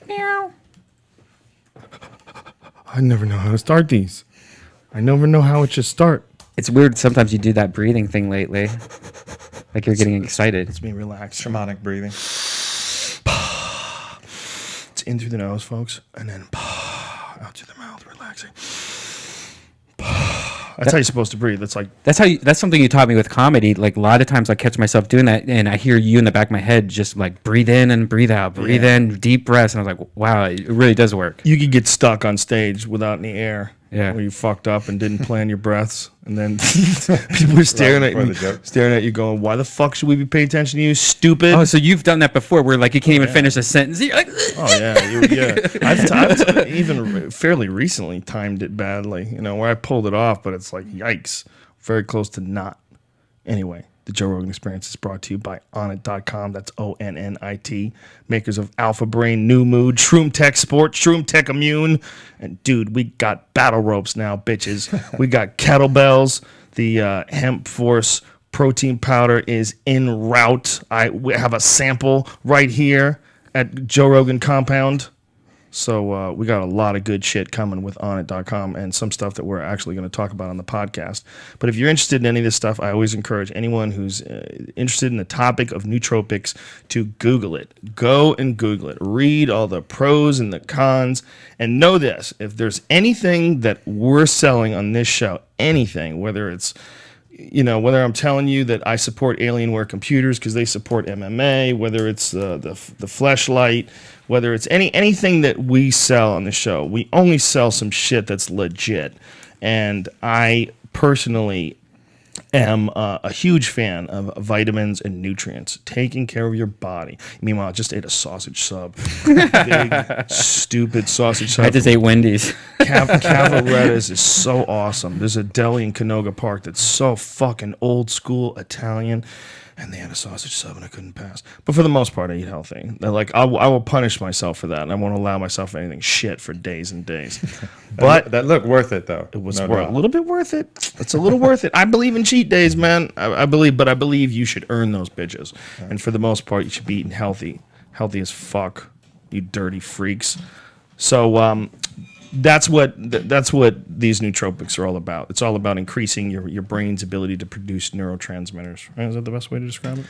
Meow. I never know how to start these. I never know how it should start. It's weird. Sometimes you do that breathing thing lately. Like you're getting excited. It's me relaxed. Shamanic breathing. It's in through the nose, folks, and then out through the mouth, relaxing. That's how you're supposed to breathe. That's something you taught me with comedy. Like a lot of times I catch myself doing that and I hear you in the back of my head just like breathe in and breathe out, breathe in, deep breaths. And I was like, wow, it really does work. You could get stuck on stage without any air. Yeah. Where you fucked up and didn't plan your breaths. And then people are staring at you going, why the fuck should we be paying attention to you, stupid? Oh, so you've done that before where like you can't even finish a sentence. You're like, oh, yeah. I've even fairly recently timed it badly, where I pulled it off, but it's like, yikes, very close to not. Anyway, the Joe Rogan Experience is brought to you by Onnit.com. That's ONNIT. Makers of Alpha Brain, New Mood, Shroom Tech Sport, Shroom Tech Immune. And, dude, we got battle ropes now, bitches. We got kettlebells. The Hemp Force protein powder is en route. We have a sample right here at Joe Rogan Compound. So we got a lot of good shit coming with Onnit.com and some stuff that we're actually going to talk about on the podcast. But if you're interested in any of this stuff, I always encourage anyone who's interested in the topic of nootropics to Google it. Go and Google it. Read all the pros and the cons. And know this, if there's anything that we're selling on this show, anything, whether it's whether I'm telling you that I support Alienware Computers because they support MMA, whether it's the Fleshlight, whether it's anything that we sell on the show, we only sell some shit that's legit. And I personally am a huge fan of vitamins and nutrients, taking care of your body. Meanwhile, I just ate a sausage sub. Big, stupid sausage sub. I just ate Wendy's. Cavarettas is so awesome. There's a deli in Canoga Park that's so fucking old school Italian. And they had a sausage sub and I couldn't pass. But for the most part, I eat healthy. I will punish myself for that. And I won't allow myself anything shit for days and days. But that looked worth it, though. It was a little bit worth it. It's a little worth it. I believe in cheat days, man. I believe you should earn those bitches. Right. And for the most part, you should be eating healthy. Healthy as fuck, you dirty freaks. So that's what these nootropics are all about. It's all about increasing your brain's ability to produce neurotransmitters. Right? Is that the best way to describe it?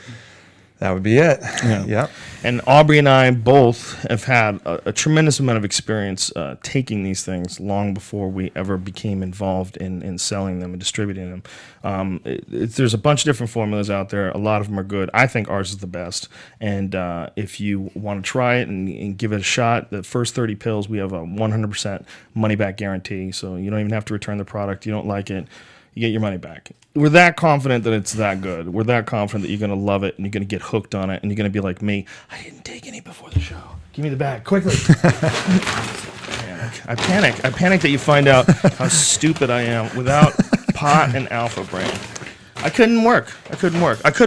That would be it. Yeah. Yep. And Aubrey and I both have had a tremendous amount of experience taking these things long before we ever became involved in selling them and distributing them. There's a bunch of different formulas out there. A lot of them are good. I think ours is the best. And if you want to try it and give it a shot, the first 30 pills, we have a 100% money-back guarantee. So you don't even have to return the product. You don't like it, you get your money back. We're that confident that it's that good. We're that confident that you're going to love it and you're going to get hooked on it and you're going to be like me. I didn't take any before the show. Give me the bag, quickly. I panic that you find out how stupid I am without pot and Alpha Brain. I couldn't work. I could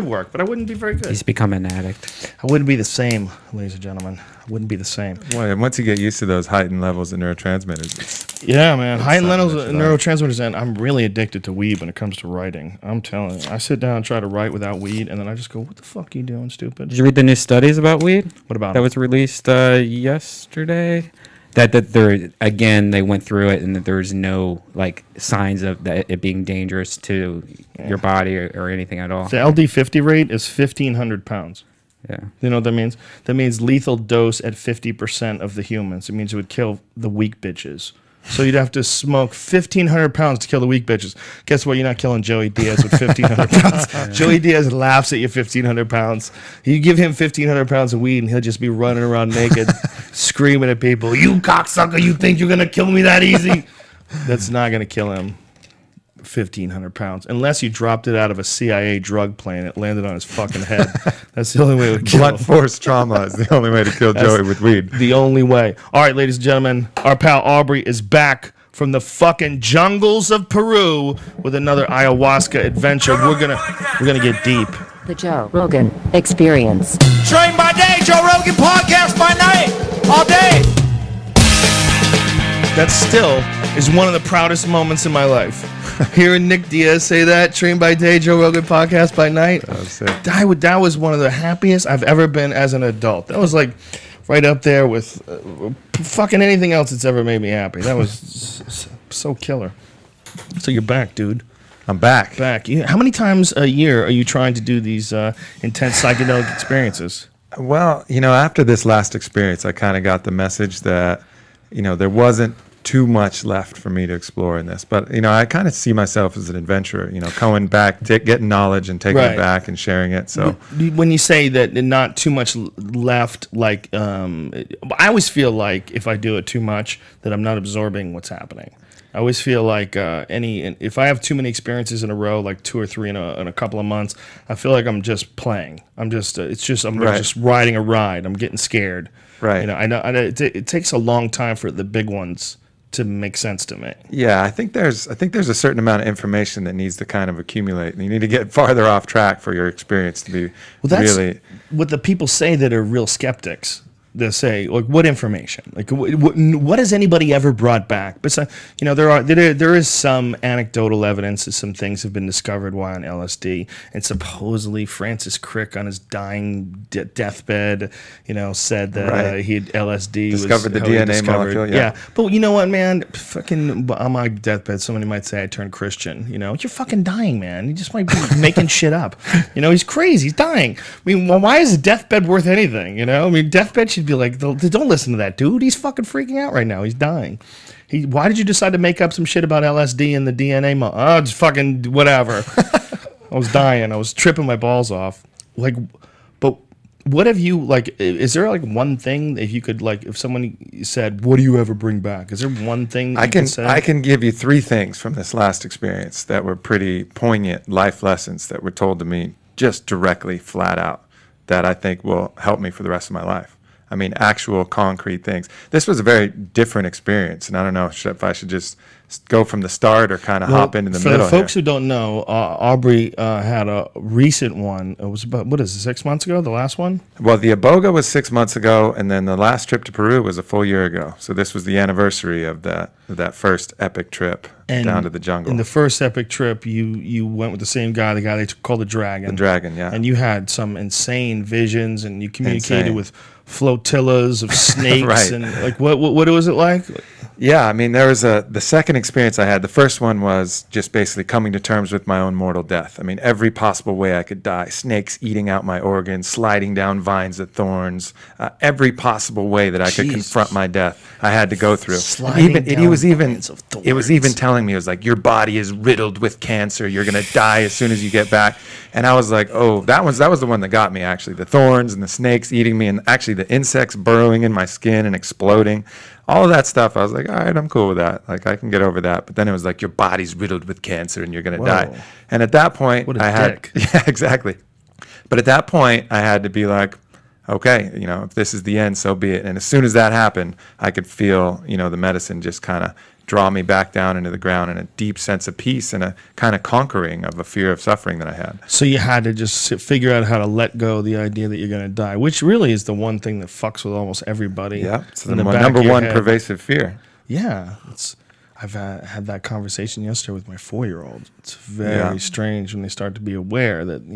work, but I wouldn't be very good. He's become an addict. I wouldn't be the same, ladies and gentlemen. I wouldn't be the same. Well, once you get used to those heightened levels of neurotransmitters. Yeah, man. Heightened levels of neurotransmitters, and I'm really addicted to weed when it comes to writing. I'm telling you. I sit down and try to write without weed, and then I just go, what the fuck are you doing, stupid? Did you read the new studies about weed? What about that was released yesterday? That there again they went through it and that there's no like signs of that it being dangerous to your body or anything at all. The LD50 rate is 1,500 pounds. Yeah. You know what that means? That means lethal dose at 50% of the humans. It means it would kill the weak bitches. So you'd have to smoke 1,500 pounds to kill the weak bitches. Guess what? You're not killing Joey Diaz with 1,500 pounds. Joey Diaz laughs at you 1,500 pounds. You give him 1,500 pounds of weed and he'll just be running around naked, screaming at people, you cocksucker, you think you're going to kill me that easy? That's not going to kill him. 1,500 pounds, unless you dropped it out of a CIA drug plane. It landed on his fucking head. That's the only way it would kill him. Blunt force trauma is the only way to kill Joey with weed. The only way. All right, ladies and gentlemen, our pal Aubrey is back from the fucking jungles of Peru with another ayahuasca adventure. We're gonna get deep. The Joe Rogan Experience. Train by day, Joe Rogan podcast by night, all day. That still is one of the proudest moments in my life. Hearing Nick Diaz say that, train by day, Joe Rogan podcast by night. That was one of the happiest I've ever been as an adult. That was like right up there with fucking anything else that's ever made me happy. That was so killer. So you're back, dude. I'm back. Back. How many times a year are you trying to do these intense psychedelic experiences? Well, after this last experience, I kind of got the message that, there wasn't too much left for me to explore in this. But, I kind of see myself as an adventurer, going back, getting knowledge and taking it back and sharing it. So when you say that not too much left, like, I always feel like if I do it too much, that I'm not absorbing what's happening. I always feel like if I have too many experiences in a row, like 2 or 3 in a couple of months, I feel like I'm just playing. I'm just riding a ride. I'm getting scared. Right. I know it takes a long time for the big ones to make sense to me. Yeah, I think there's a certain amount of information that needs to kind of accumulate. And you need to get farther off track for your experience to be really. What the people say that are real skeptics. They say, like, what information? Like, what has anybody ever brought back? But there is some anecdotal evidence that some things have been discovered while on LSD, and supposedly Francis Crick on his dying deathbed, said that he had LSD discovered the DNA molecule. Yeah, but you know what, man? Fucking on my deathbed, somebody might say I turned Christian. You're fucking dying, man. You just might be making shit up. He's crazy. He's dying. I mean, why is a deathbed worth anything? Deathbed should be like, don't listen to that dude. He's fucking freaking out right now. He's dying. Why did you decide to make up some shit about LSD and the DNA? Just fucking whatever. I was dying. I was tripping my balls off. Like, but what have you, like, is there like one thing if you could, like, if someone said, what do you ever bring back? Is there one thing I can give you 3 things from this last experience that were pretty poignant life lessons that were told to me just directly, flat out, that I think will help me for the rest of my life. I mean, actual concrete things. This was a very different experience, and I don't know if I should just go from the start or kind of hop into the middle. For the folks who don't know, Aubrey had a recent one. It was about, 6 months ago, the last one? Well, the Iboga was 6 months ago, and then the last trip to Peru was a full year ago. So this was the anniversary of that first epic trip down to the jungle. In the first epic trip, you went with the same guy, the guy they called the Dragon. The Dragon, yeah. And you had some insane visions, and you communicated with flotillas of snakes. And like, what was it like? Yeah, I mean, there was the second experience I had. The first one was just basically coming to terms with my own mortal death. I mean, every possible way I could die. Snakes eating out my organs, sliding down vines of thorns. Every possible way that I could confront my death, I had to go through. It was even telling me, it was like, your body is riddled with cancer. You're going to die as soon as you get back. And I was like, oh, that was the one that got me, actually. The thorns and the snakes eating me, and actually the insects burrowing in my skin and exploding. All of that stuff, I was like, all right, I'm cool with that. Like, I can get over that. But then it was like, your body's riddled with cancer and you're going to die. And at that point, yeah, exactly. But at that point, I had to be like, okay, if this is the end, so be it. And as soon as that happened, I could feel, the medicine just kind of draw me back down into the ground in a deep sense of peace and a kind of conquering of a fear of suffering that I had. So you had to just figure out how to let go of the idea that you're going to die, which really is the one thing that fucks with almost everybody. Yeah, it's the number one pervasive fear. Yeah, I've had that conversation yesterday with my 4-year-old. It's very strange when they start to be aware that,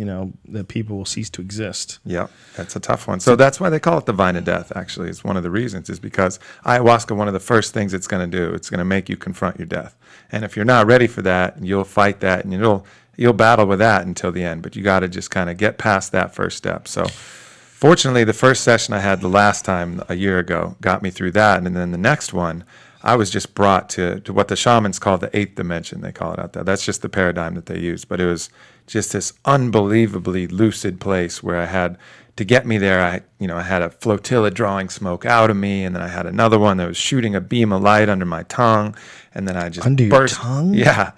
that people will cease to exist. Yeah, that's a tough one. So that's why they call it the vine of death, actually. It's one of the reasons, is because ayahuasca, one of the first things it's going to do, it's going to make you confront your death. And if you're not ready for that, you'll fight that and you'll battle with that until the end. But you got to just kind of get past that first step. So fortunately, the first session I had the last time a year ago got me through that. And then the next one, I was just brought to what the shamans call the 8th dimension. They call it out there. That's just the paradigm that they use. But it was just this unbelievably lucid place where I had to get me there. I had a flotilla drawing smoke out of me, and then I had another one that was shooting a beam of light under my tongue, and then I just under burst. Your tongue? Yeah,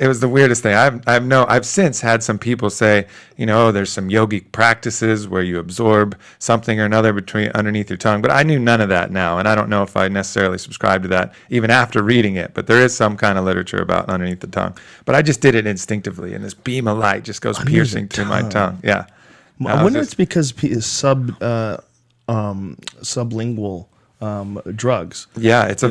it was the weirdest thing. I've since had some people say, there's some yogic practices where you absorb something or another underneath your tongue, but I knew none of that now, and I don't know if I necessarily subscribe to that even after reading it. But there is some kind of literature about underneath the tongue. But I just did it instinctively, and this beam of light just goes piercing through my tongue. Yeah. I wonder if it's because sublingual drugs. Yeah, it's a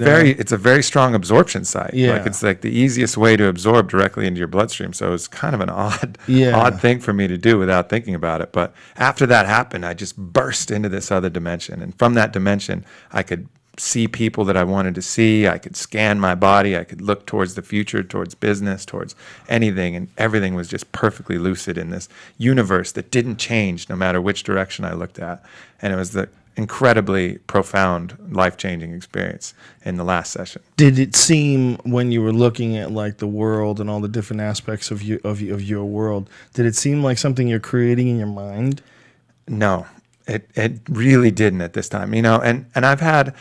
very strong absorption site. Yeah. Like it's like the easiest way to absorb directly into your bloodstream. So it's kind of an odd thing for me to do without thinking about it. But after that happened, I just burst into this other dimension. And from that dimension, I could see people that I wanted to see. I could scan my body. I could look towards the future, towards business, towards anything. And everything was just perfectly lucid in this universe that didn't change no matter which direction I looked at. And it was the incredibly profound, life-changing experience in the last session. Did it seem, when you were looking at like the world and all the different aspects of your world, did it seem like something you're creating in your mind? No, it really didn't at this time. You know, and I've had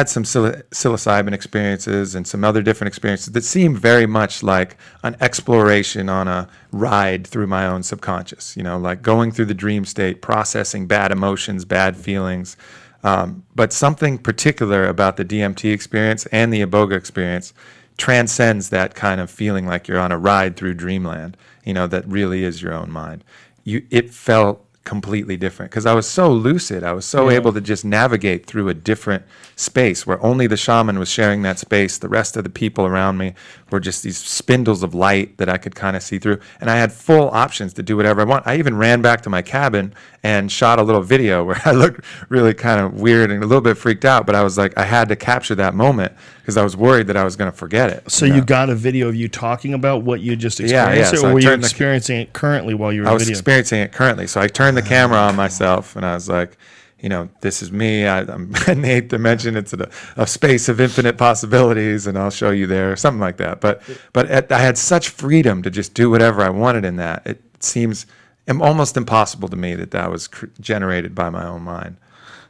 some psilocybin experiences and some other different experiences that seem very much like an exploration on a ride through my own subconscious. You know, like going through the dream state, processing bad emotions, bad feelings. But something particular about the DMT experience and the Iboga experience transcends that kind of feeling like you're on a ride through dreamland. You know, that really is your own mind. It felt completely different because I was so lucid. I was so able to just navigate through a different space where only the shaman was sharing that space. The rest of the people around me were just these spindles of light that I could kind of see through. And I had full options to do whatever I want. I even ran back to my cabin and shot a little video where I looked really kind of weird and a little bit freaked out, but I was like, I had to capture that moment because I was worried that I was going to forget it. So you got a video of you talking about what you just experienced, So or were you experiencing it currently while you were I was videoing? experiencing it currently. So I turned the camera on myself and I was like, you know, this is me. I'm in the 8th dimension. It's a space of infinite possibilities, and I'll show you there, something like that. But I had such freedom to just do whatever I wanted in that. It seems almost impossible to me that was generated by my own mind.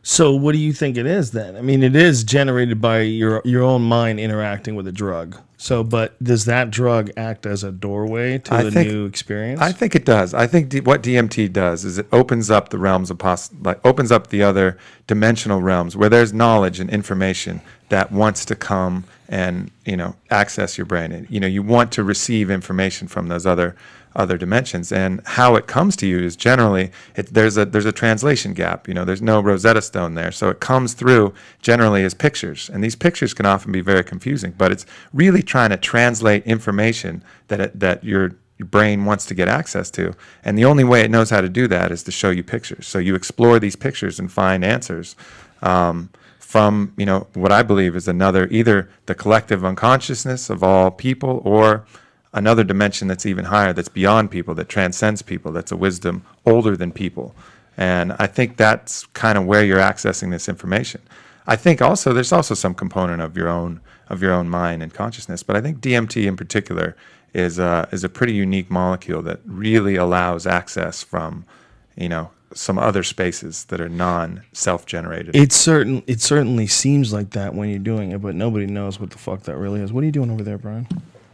So what do you think it is then? I mean, it is generated by your own mind interacting with a drug. So, but does that drug act as a doorway to the new experience? I think it does. I think what DMT does is it opens up the realms of opens up the other dimensional realms where there's knowledge and information that wants to come and, you know, access your brain. And, you know, you want to receive information from those other dimensions, and how it comes to you is generally there's a translation gap. You know, there's no Rosetta Stone there, so it comes through generally as pictures, and these pictures can often be very confusing. But it's really trying to translate information that your brain wants to get access to, and the only way it knows how to do that is to show you pictures. So you explore these pictures and find answers from, you know, what I believe is either the collective unconsciousness of all people, or another dimension that's even higher, that's beyond people, that transcends people, that's a wisdom older than people. And I think that's kind of where you're accessing this information. I think also there's also some component of your own mind and consciousness, but I think DMT in particular is a pretty unique molecule that really allows access from, you know, some other spaces that are non-self-generated. It certainly seems like that when you're doing it, but nobody knows what the fuck that really is. What are you doing over there, Brian?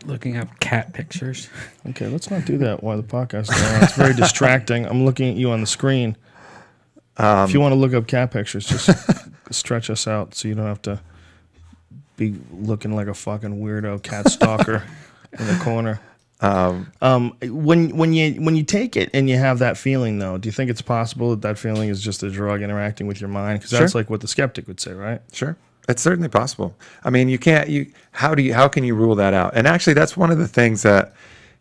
Looking up cat pictures. Okay, let's not do that while the podcast is going on. It's very distracting. I'm looking at you on the screen. If you want to look up cat pictures, just stretch us out so you don't have to be looking like a fucking weirdo cat stalker in the corner. When you take it and you have that feeling, though, do you think it's possible that feeling is just a drug interacting with your mind? Because that's like what the skeptic would say, right? Sure. It's certainly possible. I mean, how can you rule that out? And actually, that's one of the things that,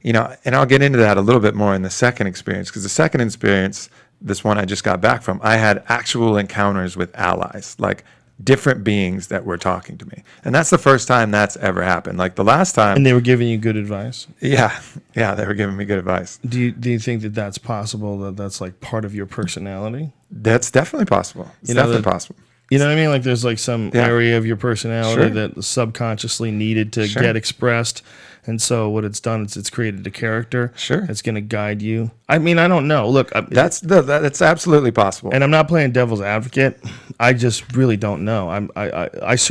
you know, and I'll get into that a little bit more in the second experience, because the second experience, this one I just got back from, I had actual encounters with allies, like different beings that were talking to me. And that's the first time that's ever happened. Like the last time. And they were giving you good advice? Yeah, they were giving me good advice. Do you think that that's possible, that that's like part of your personality? That's definitely possible. It's definitely possible. You know what I mean? Like there's like some area of your personality that subconsciously needed to get expressed. And so what it's done is it's created a character. Sure. It's going to guide you. I mean, I don't know. Look. That's absolutely possible. And I'm not playing devil's advocate. I just really don't know. It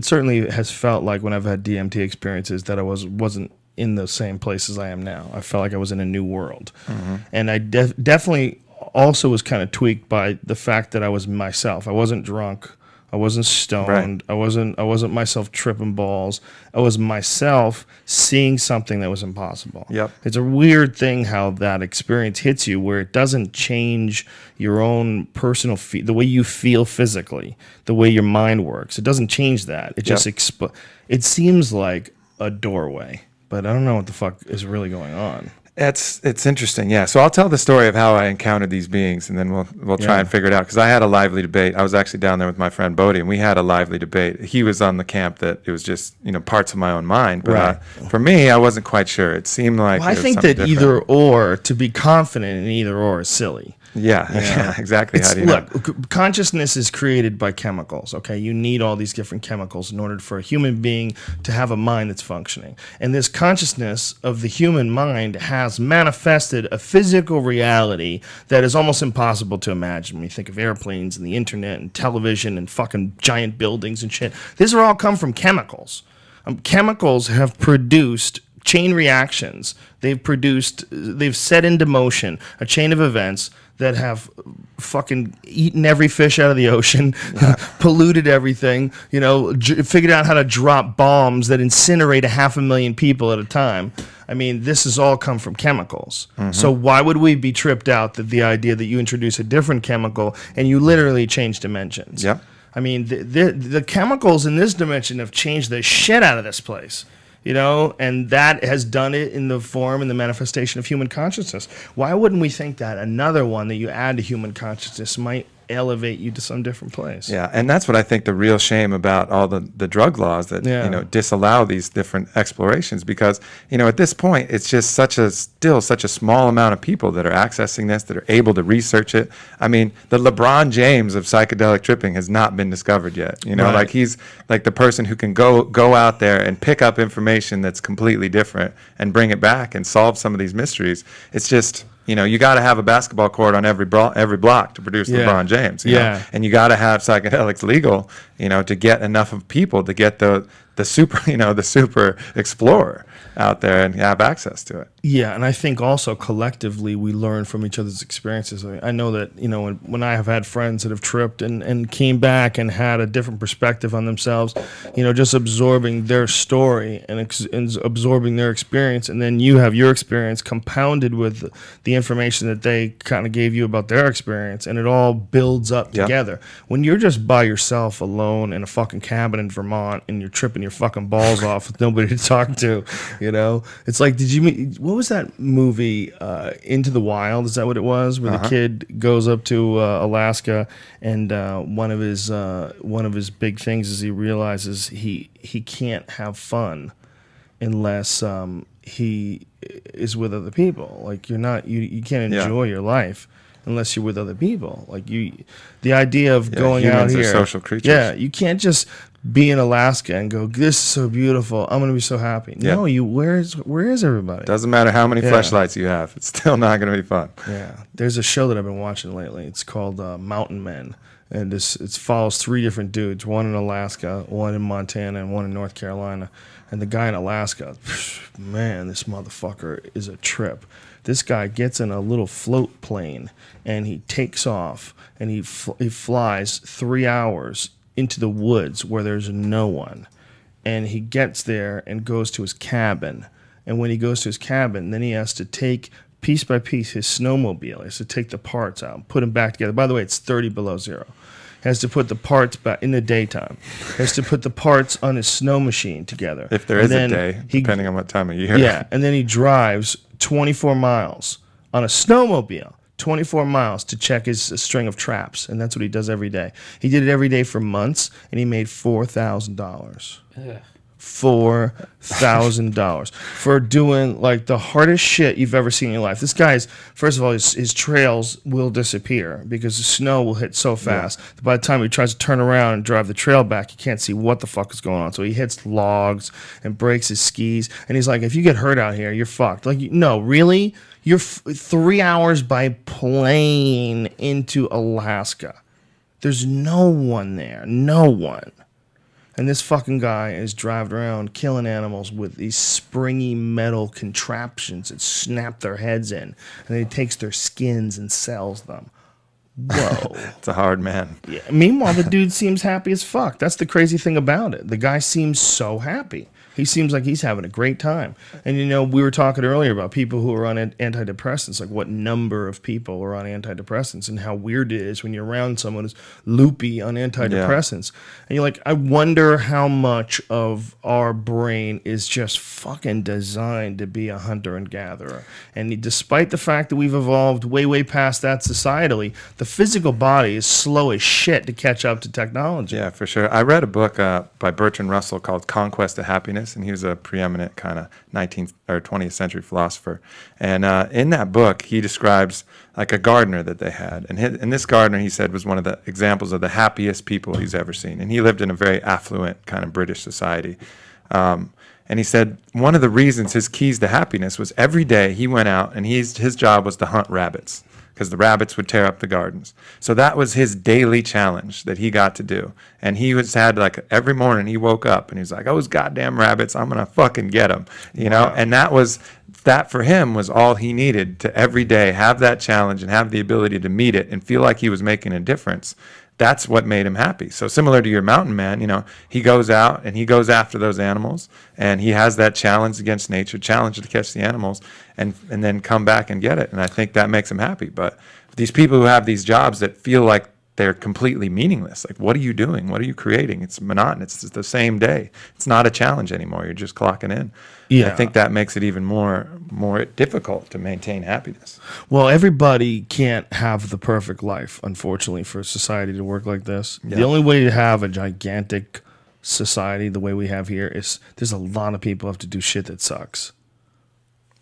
certainly has felt like when I've had DMT experiences that I wasn't in the same place as I am now. I felt like I was in a new world. Mm-hmm. And I definitely also was kind of tweaked by the fact that I was myself. I wasn't drunk. I wasn't stoned. I wasn't myself tripping balls. I was myself seeing something that was impossible. Yep. It's a weird thing how that experience hits you, where it doesn't change your own personal the way you feel physically, the way your mind works. It doesn't change that. It just it seems like a doorway, but I don't know what the fuck is really going on. It's interesting, yeah. So I'll tell the story of how I encountered these beings, and then we'll try and figure it out. Because I had a lively debate. I was actually down there with my friend Bodie, and we had a lively debate. He was on the camp that it was just parts of my own mind. But for me, I wasn't quite sure. It seemed like I think that different. Either or, to be confident in either or, is silly. Yeah, exactly. How do you know? Consciousness is created by chemicals, okay? You need all these different chemicals in order for a human being to have a mind that's functioning. And this consciousness of the human mind has manifested a physical reality that is almost impossible to imagine. When you think of airplanes and the internet and television and fucking giant buildings and shit, these are all come from chemicals. Chemicals have produced chain reactions. They've set into motion a chain of events that have fucking eaten every fish out of the ocean, polluted everything, figured out how to drop bombs that incinerate 500,000 people at a time. I mean, this has all come from chemicals. Mm-hmm. So why would we be tripped out that the idea that you introduce a different chemical and you literally change dimensions? Yep. I mean, the chemicals in this dimension have changed the shit out of this place. And that has done it in the form and the manifestation of human consciousness. Why wouldn't we think that another one that you add to human consciousness might elevate you to some different place? Yeah, and that's what I think the real shame about all the drug laws that disallow these different explorations, because at this point it's just still such a small amount of people that are accessing this, that are able to research it. I mean, the LeBron James of psychedelic tripping has not been discovered yet. Like he's like the person who can go out there and pick up information that's completely different and bring it back and solve some of these mysteries. It's just you got to have a basketball court on every block to produce LeBron James. You know? And you got to have psychedelics legal, to get enough of people to get the super, the super explorer out there and have access to it. Yeah, and I think also collectively we learn from each other's experiences. I know that when I have had friends that have tripped and came back and had a different perspective on themselves, just absorbing their story and absorbing their experience, and then you have your experience compounded with the information that they kind of gave you about their experience, and it all builds up together. When you're just by yourself alone in a fucking cabin in Vermont and you're tripping your fucking balls off with nobody to talk to, it's like, what was that movie, Into the Wild? Is that what it was? Where the kid goes up to Alaska, and one of his big things is he realizes he can't have fun unless he is with other people. Like you can't enjoy your life unless you're with other people. Like the idea of going out here, are social creatures. Yeah, you can't just be in Alaska and go, this is so beautiful, I'm going to be so happy. No, where is everybody? Doesn't matter how many flashlights you have. It's still not going to be fun. Yeah. There's a show that I've been watching lately. It's called Mountain Men. And it follows 3 different dudes, one in Alaska, one in Montana, and one in North Carolina. And the guy in Alaska, man, this motherfucker is a trip. This guy gets in a little float plane, and he takes off, and he flies 3 hours into the woods where there's no one. And he gets there and goes to his cabin. And when he goes to his cabin, then he has to take piece by piece his snowmobile. He has to take the parts out and put them back together. By the way, it's 30 below zero. He has to put the parts back in the daytime. He has to put the parts on his snow machine together. If there is a day, depending on what time of year. Yeah, and then he drives 24 miles on a snowmobile. 24 miles to check his string of traps, and that's what he does every day. He did it every day for months, and he made $4,000. $4,000 for doing like the hardest shit you've ever seen in your life. This guy's, first of all, his trails will disappear because the snow will hit so fast that by the time he tries to turn around and drive the trail back, you can't see what the fuck is going on. So he hits logs and breaks his skis, and he's like, if you get hurt out here, you're fucked. Like, no, really? You're 3 hours by plane into Alaska. There's no one there. No one. And this fucking guy is driving around killing animals with these springy metal contraptions that snap their heads in. And then he takes their skins and sells them. whoa. It's a hard man. Yeah. Meanwhile, the dude seems happy as fuck. That's the crazy thing about it. The guy seems so happy. He seems like he's having a great time. And, you know, we were talking earlier about people who are on antidepressants, like what number of people are on antidepressants and how weird it is when you're around someone who's loopy on antidepressants. Yeah. And you're like, I wonder how much of our brain is just fucking designed to be a hunter and gatherer. And despite the fact that we've evolved way, way past that societally, the physical body is slow as shit to catch up to technology. Yeah, for sure. I read a book by Bertrand Russell called Conquest of Happiness, and he was a preeminent kind of 19th or 20th century philosopher. And in that book, he describes like a gardener that they had. And this gardener, he said, was one of the examples of the happiest people he's ever seen. And he lived in a very affluent kind of British society. And he said one of the reasons, his keys to happiness, was every day he went out and his job was to hunt rabbits, because the rabbits would tear up the gardens. So that was his daily challenge that he got to do. And he had like every morning he woke up and he was like, "Those goddamn rabbits, I'm going to fucking get them." You know, and that for him was all he needed to every day have that challenge and have the ability to meet it and feel like he was making a difference. That's what made him happy. So similar to your mountain man, you know, he goes out and he goes after those animals and he has that challenge against nature, challenge to catch the animals and then come back and get it. And I think that makes him happy. But these people who have these jobs that feel like they're completely meaningless, like, what are you doing? What are you creating? It's monotonous. It's the same day. It's not a challenge anymore. You're just clocking in. Yeah. I think that makes it even more difficult to maintain happiness. Well, everybody can't have the perfect life, unfortunately, for society to work like this. Yeah. The only way to have a gigantic society the way we have here is there's a lot of people who have to do shit that sucks.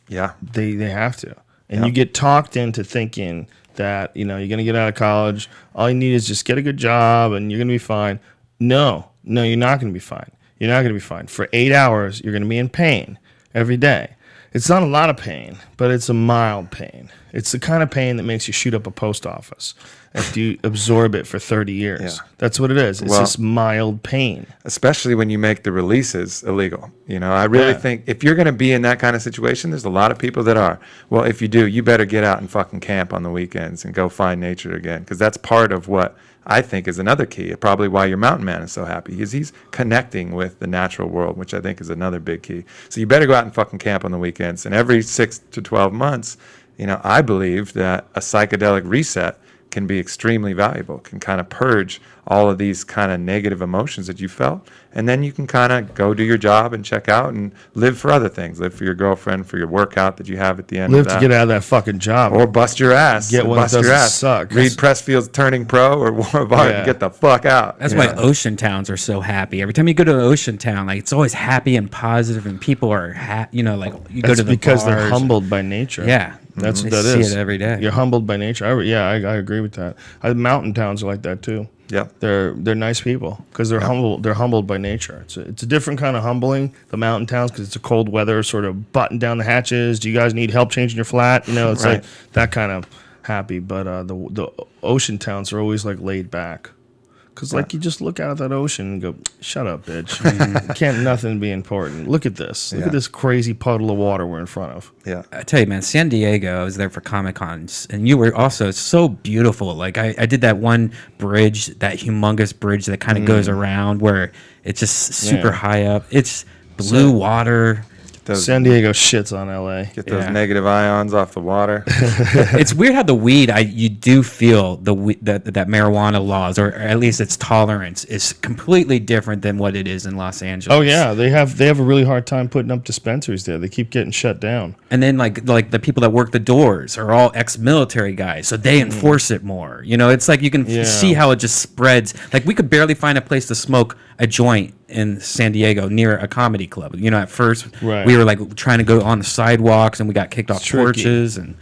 Yeah. They have to. And you get talked into thinking that, you know, you're going to get out of college, all you need is just get a good job and you're going to be fine. No, you're not going to be fine. You're not going to be fine. For 8 hours, you're going to be in pain every day. It's not a lot of pain, but it's a mild pain. It's the kind of pain that makes you shoot up a post office after you absorb it for 30 years. Yeah. That's what it is. It's just mild pain. Especially when you make the releases illegal. You know, I really think if you're going to be in that kind of situation, there's a lot of people that are. Well, if you do, you better get out and fucking camp on the weekends and go find nature again, because that's part of what I think is another key, probably why your mountain man is so happy, is he's connecting with the natural world, which I think is another big key. So you better go out and fucking camp on the weekends. And every 6 to 12 months, you know, I believe that a psychedelic reset can be extremely valuable, can kind of purge all of these kind of negative emotions that you felt. And then you can kind of go do your job and check out and live for other things. Live for your girlfriend, for your workout that you have at the end of that. Live to get out of that fucking job. Or bust your ass. Get one that doesn't suck. Read Pressfield's Turning Pro or War of Art and get the fuck out. That's why ocean towns are so happy. Every time you go to an ocean town, like, it's always happy and positive and people are you know, like, you go to the because bars they're humbled by nature. Yeah. That's what that is. See it every day. You're humbled by nature. I agree with that. Mountain towns are like that too. Yeah, they're nice people because they're humble. They're humbled by nature. It's a different kind of humbling. The mountain towns, because it's a cold weather, sort of button down the hatches. Do you guys need help changing your flat? You know, it's like that kind of happy. But the ocean towns are always like laid back. Because, like, you just look out at that ocean and go, shut up, bitch. Can't nothing be important. Look at this. Look at this crazy puddle of water we're in front of. Yeah. I tell you, man, San Diego, I was there for Comic-Con, and you were also so beautiful. Like, I did that one bridge, that humongous bridge that kind of goes around where it's just super high up. It's blue water. San Diego shits on LA. Get those negative ions off the water. It's weird how the weed, you do feel that marijuana laws, or at least its tolerance, is completely different than what it is in Los Angeles. Oh yeah, they have a really hard time putting up dispensaries there. They keep getting shut down. And then like the people that work the doors are all ex-military guys, so they enforce it more. You know, it's like you can see how it just spreads. Like, we could barely find a place to smoke a joint in San Diego near a comedy club. You know, at first we were like trying to go on the sidewalks and we got kicked off porches. And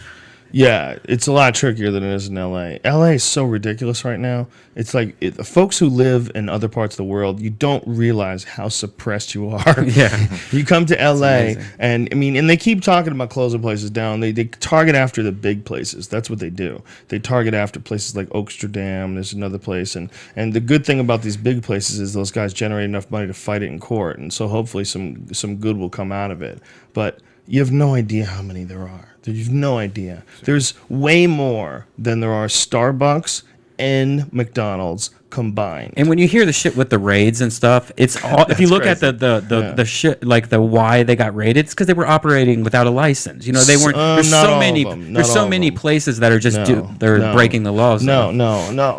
yeah, it's a lot trickier than it is in LA. LA is so ridiculous right now. It's like the folks who live in other parts of the world, you don't realize how suppressed you are. Yeah. You come to LA and I mean, and they keep talking about closing places down. They target after the big places. That's what they do. They target after places like Oaksterdam. There's another place. And the good thing about these big places is those guys generate enough money to fight it in court. And so hopefully some good will come out of it. But You have no idea how many there are. You've no idea. There's way more than there are Starbucks and McDonald's combined. And when you hear the shit with the raids and stuff, it's all. If you look crazy. at the shit, like the why they got raided, it's because they were operating without a license. You know, they weren't. There's not so all many. of them. There's Not so all of many them. places that are just No. breaking the laws. No.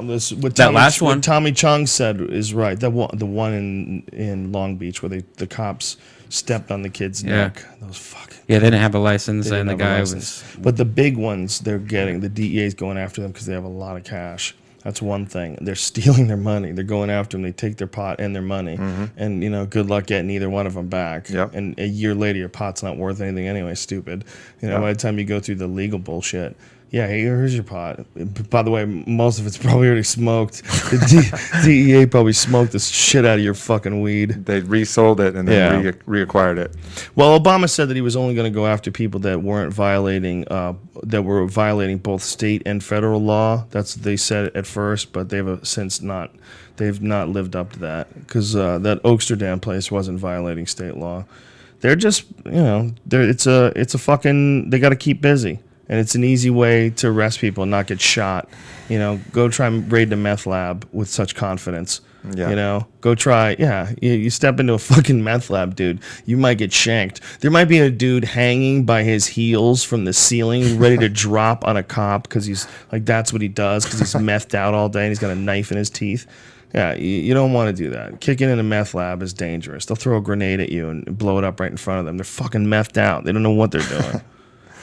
This, what That Tommy, last one? What Tommy Chung said is right. The one in Long Beach where the cops stepped on the kid's neck. Those fucking. Yeah, they didn't have a license, They and the didn't have a guy license. was. But the big ones, they're getting. The DEA is going after them because they have a lot of cash. That's one thing. They're stealing their money. They're going after them. They take their pot and their money. And, good luck getting either one of them back. Yep. And a year later, your pot's not worth anything anyway, stupid. By the time you go through the legal bullshit, yeah, hey, here's your pot. By the way, most of it's probably already smoked. The DEA probably smoked the shit out of your fucking weed. They resold it and then reacquired it. Well, Obama said that he was only going to go after people that weren't violating, that were violating both state and federal law. That's what they said at first, but they've since not. They've not lived up to that because that Oaksterdam place wasn't violating state law. They're just, it's a fucking. They got to keep busy. And it's an easy way to arrest people and not get shot. Go try and raid the meth lab with such confidence. Yeah. Go try. Yeah, you step into a fucking meth lab, dude. You might get shanked. There might be a dude hanging by his heels from the ceiling, ready to drop on a cop because he's like, that's what he does because he's methed out all day and he's got a knife in his teeth. Yeah, you don't want to do that. Kicking in a meth lab is dangerous. They'll throw a grenade at you and blow it up right in front of them. They're fucking methed out. They don't know what they're doing.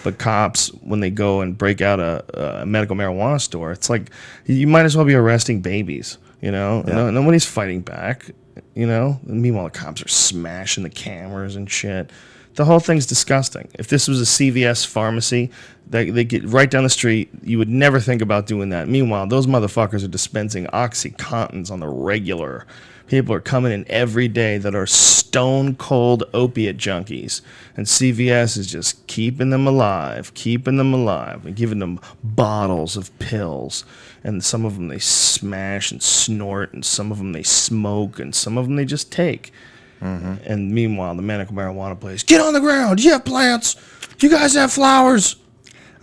But cops, when they go and break out a medical marijuana store, it's like you might as well be arresting babies. Nobody's fighting back. And meanwhile, the cops are smashing the cameras and shit. The whole thing's disgusting. If this was a CVS pharmacy, they get right down the street, you would never think about doing that. Meanwhile, those motherfuckers are dispensing OxyContins on the regular. People are coming in every day that are stone cold opiate junkies. And CVS is just keeping them alive, and giving them bottles of pills. And some of them they smash and snort, and some of them they smoke, and some of them they just take. And meanwhile, the medical marijuana place, get on the ground. You have plants. You guys have flowers.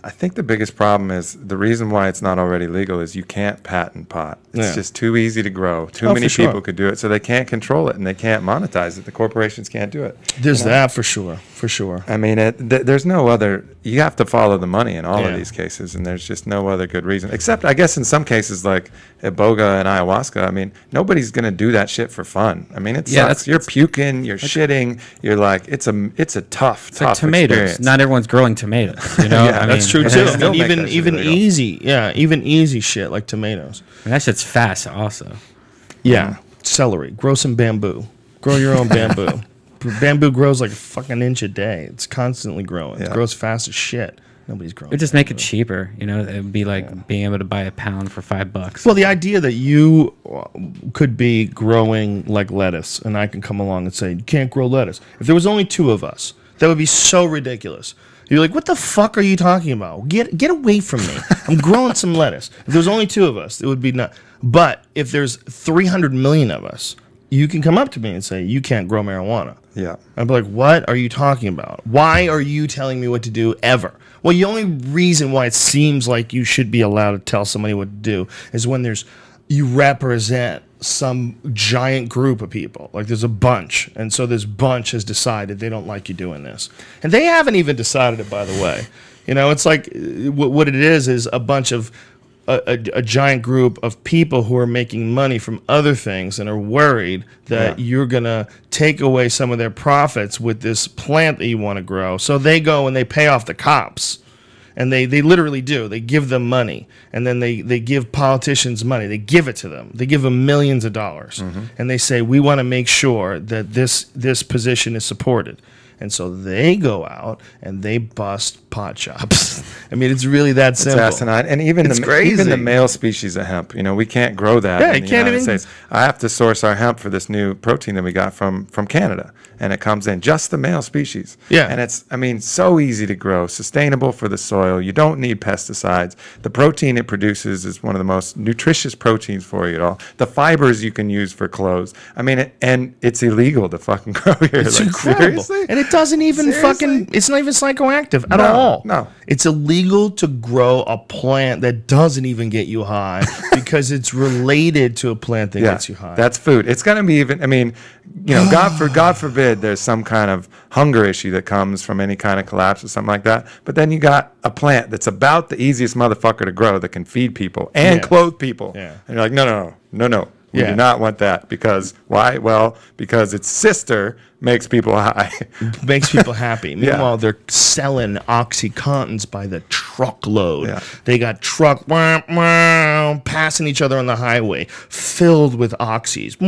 I think the biggest problem is the reason why it's not already legal is you can't patent pot. It's just too easy to grow. Too many people could do it, so they can't control it and they can't monetize it. The corporations can't do it. There's that for sure. I mean, there's no other. You have to follow the money in all of these cases, and there's just no other good reason. Except, I guess, in some cases like Iboga and ayahuasca. I mean, nobody's gonna do that shit for fun. I mean, it sucks. You're puking, you're shitting. You're like, it's a tough like tomatoes. Experience. Not everyone's growing tomatoes. I mean, that's true and too. they still make that shit Even illegal. easy shit like tomatoes. And that shit's fast, also. Yeah, celery. Grow some bamboo. Grow your own bamboo. Bamboo grows like a fucking inch a day. It's constantly growing. It grows fast as shit. Nobody's growing. It just make it cheaper. It would be like being able to buy a pound for $5. Well, the idea that you could be growing like lettuce, and I can come along and say you can't grow lettuce. If there was only two of us, that would be so ridiculous. You're like, what the fuck are you talking about? Get away from me. I'm growing some lettuce. If there was only two of us, it would be not. But if there's 300 million of us, you can come up to me and say, you can't grow marijuana. Yeah. I'd be like, what are you talking about? Why are you telling me what to do ever? Well, the only reason why it seems like you should be allowed to tell somebody what to do is when you represent some giant group of people. Like there's a bunch. And so this bunch has decided they don't like you doing this. And they haven't even decided it, by the way. It's like what it is a bunch of a giant group of people who are making money from other things and are worried that you're going to take away some of their profits with this plant that you want to grow. So they go and they pay off the cops. And they literally do. They give them money. And then they give politicians money. They give it to them. They give them millions of dollars. And they say, we want to make sure that this position is supported. And so they go out and they bust pot shops. I mean, it's really that simple. It's asinine. And even the male species of hemp, we can't grow that in the United States. I have to source our hemp for this new protein that we got from Canada. And it comes in just the male species. Yeah. And it's, so easy to grow, sustainable for the soil. You don't need pesticides. The protein it produces is one of the most nutritious proteins for you at all. The fibers you can use for clothes. And it's illegal to fucking grow here. It's like, incredible. Seriously? And It doesn't even fucking. It's not even psychoactive at all. No. It's illegal to grow a plant that doesn't even get you high because it's related to a plant that gets you high. That's food. It's gonna be even. I mean, God forbid, there's some kind of hunger issue that comes from any kind of collapse or something like that. But then you got a plant that's about the easiest motherfucker to grow that can feed people and clothe people. Yeah. And you're like, no. We do not want that because why? Well, because its sister makes people high. Makes people happy. Meanwhile, they're selling OxyContins by the truckload. Yeah. They got passing each other on the highway, filled with oxys.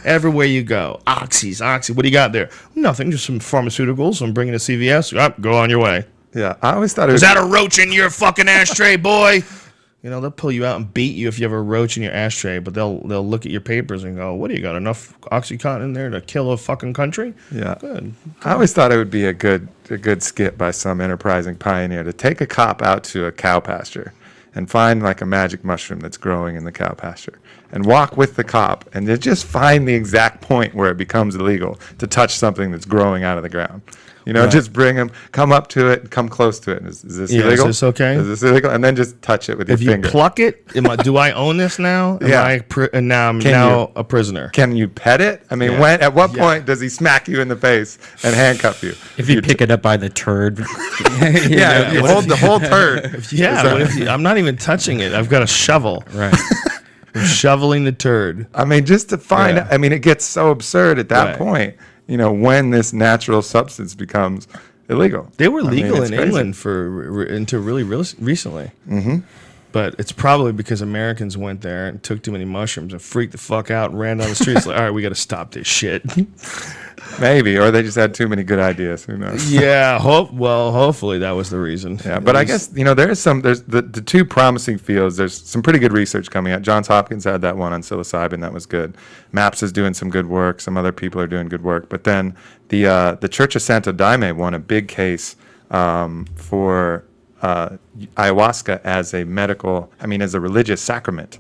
Everywhere you go, oxys. What do you got there? Nothing, just some pharmaceuticals. I'm bringing to CVS. Go on your way. Yeah, I always thought it was. Is that a roach in your fucking ashtray, boy? They'll pull you out and beat you if you have a roach in your ashtray, but they'll look at your papers and go, what do you got, enough OxyContin in there to kill a fucking country? Yeah. Good. I always thought it would be a good skit by some enterprising pioneer to take a cop out to a cow pasture and find like a magic mushroom that's growing in the cow pasture and walk with the cop and to just find the exact point where it becomes illegal to touch something that's growing out of the ground. Just bring them, come up to it, come close to it. Is this illegal? Is this okay? Is this illegal? And then just touch it with your finger. If you pluck it, do I own this now? Now I'm a prisoner. Can you pet it? I mean, at what point does he smack you in the face and handcuff you? If you pick it up by the turd. You hold the whole turd. I'm not even touching it. I've got a shovel. Right. I'm shoveling the turd. I mean, just to find out. I mean, it gets so absurd at that point. When this natural substance becomes illegal. They were legal in England until really recently. Mm-hmm. But it's probably because Americans went there and took too many mushrooms and freaked the fuck out and ran down the streets like, all right, we got to stop this shit. Maybe, or they just had too many good ideas. Who knows? Yeah, hopefully that was the reason. Yeah, but I guess there's the two promising fields. There's some pretty good research coming out. Johns Hopkins had that one on psilocybin that was good. MAPS is doing some good work. Some other people are doing good work. But then the Church of Santo Daime won a big case for ayahuasca as a religious sacrament.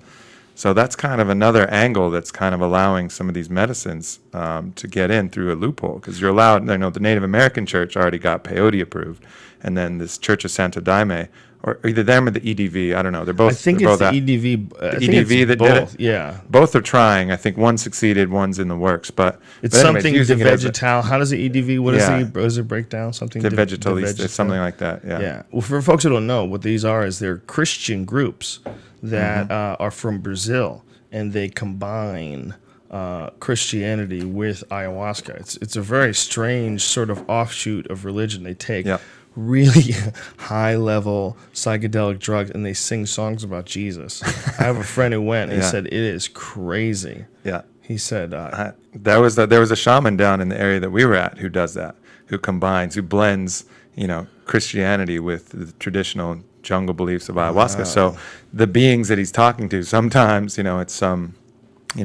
So that's kind of another angle that's kind of allowing some of these medicines to get in through a loophole because you're allowed. The Native American Church already got peyote approved, and then this Church of Santo Daime, or either them or the EDV, I don't know. They're both. I think it's the EDV. The EDV that did it. Yeah, both are trying. I think one succeeded, one's in the works. But it's something de vegetal. How does the EDV? What does it break down? Something de vegetalista, something like that. Yeah. Yeah. Well, for folks who don't know, what these are is they're Christian groups that are from Brazil, and they combine Christianity with ayahuasca. It's a very strange sort of offshoot of religion. They take really high-level psychedelic drugs, and they sing songs about Jesus. I have a friend who went, and he said, it is crazy. Yeah. He said... there was a shaman down in the area that we were at who does that, who blends, Christianity with the traditional jungle beliefs of ayahuasca. Wow. So the beings that he's talking to, sometimes, it's some,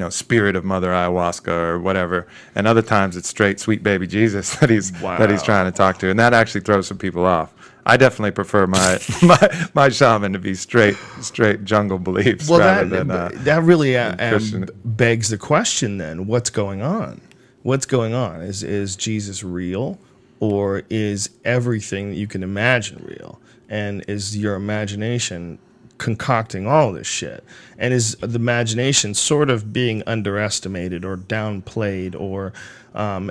spirit of Mother Ayahuasca or whatever, and other times it's straight sweet baby Jesus that he's trying to talk to, and that actually throws some people off. I definitely prefer my shaman to be straight jungle beliefs rather than that really begs the question. Then what's going on? Is Jesus real, or is everything that you can imagine real? And is your imagination concocting all this shit? And is the imagination sort of being underestimated or downplayed or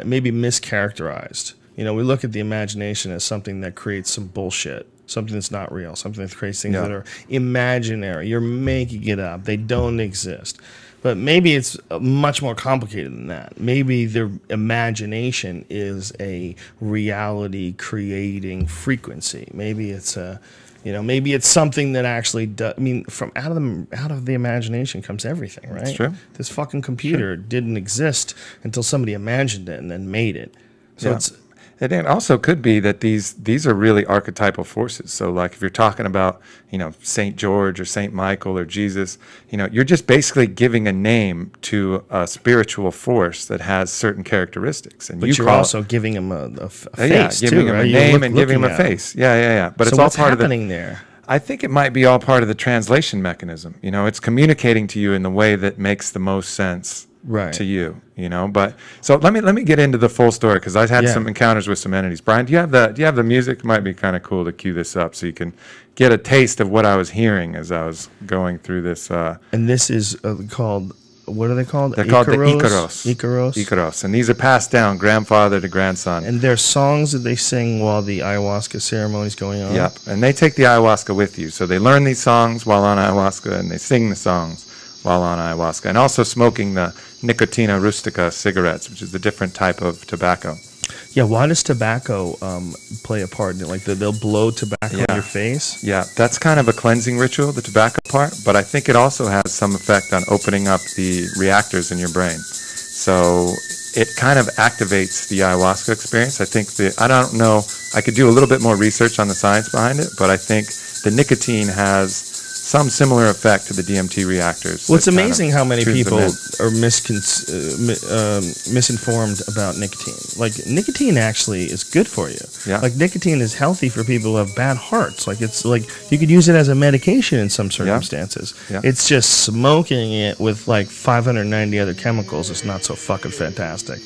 maybe mischaracterized? We look at the imagination as something that creates some bullshit, something that's not real, something that creates things that are imaginary. You're making it up. They don't exist. But maybe it's much more complicated than that. Maybe their imagination is a reality-creating frequency. Maybe it's maybe it's something that actually does. I mean, from out of the imagination comes everything, right? That's true. This fucking computer didn't exist until somebody imagined it and then made it. So it also could be that these are really archetypal forces. So like if you're talking about, St. George or St. Michael or Jesus, you're just basically giving a name to a spiritual force that has certain characteristics. And but you're also giving him a face giving too, him right? a name and giving him a face. Yeah. But it's all part of there. I think it might be all part of the translation mechanism. It's communicating to you in the way that makes the most sense Right. to you, you know. But so let me get into the full story, because I've had Yeah. some encounters with some entities. Brian, do you have the music? It might be kind of cool to cue this up so you can get a taste of what I was hearing as I was going through this. And this is called, what are they called? They're called the Icaros. Icaros. And these are passed down grandfather to grandson. And they're songs that they sing while the ayahuasca ceremony is going on. Yep. And they take the ayahuasca with you. So they learn these songs while on ayahuasca, and they sing the songs while on ayahuasca. And also smoking the Nicotina rustica cigarettes, which is a different type of tobacco. Yeah, why does tobacco play a part in it? Like they'll blow tobacco in your face? Yeah, that's kind of a cleansing ritual, the tobacco part, but I think it also has some effect on opening up the reactors in your brain. So it kind of activates the ayahuasca experience. I think I don't know, I could do a little bit more research on the science behind it, but I think the nicotine has some similar effect to the DMT reactors. Well, it's amazing how many tunes them people in. are misinformed about nicotine. Like, nicotine actually is good for you. Yeah. Like, nicotine is healthy for people who have bad hearts. Like, it's like you could use it as a medication in some circumstances. Yeah. It's just smoking it with like 590 other chemicals is not so fucking fantastic.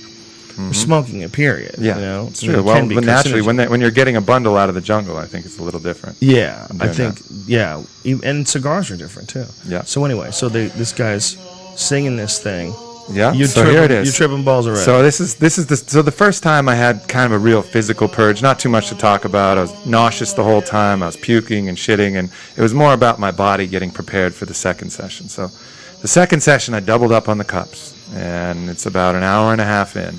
You're smoking it, period. Yeah, you know? it's And true. it Well, can be but naturally, carcinogen. when you're getting a bundle out of the jungle, I think it's a little different. Yeah, I doing think, yeah. And cigars are different, too. Yeah. So anyway, this guy's singing this thing. Yeah, You're so tripping, here it is. You're tripping balls already. So so the first time I had kind of a real physical purge, not too much to talk about. I was nauseous the whole time. I was puking and shitting, and it was more about my body getting prepared for the second session. So the second session, I doubled up on the cups, and it's about an hour and a half in,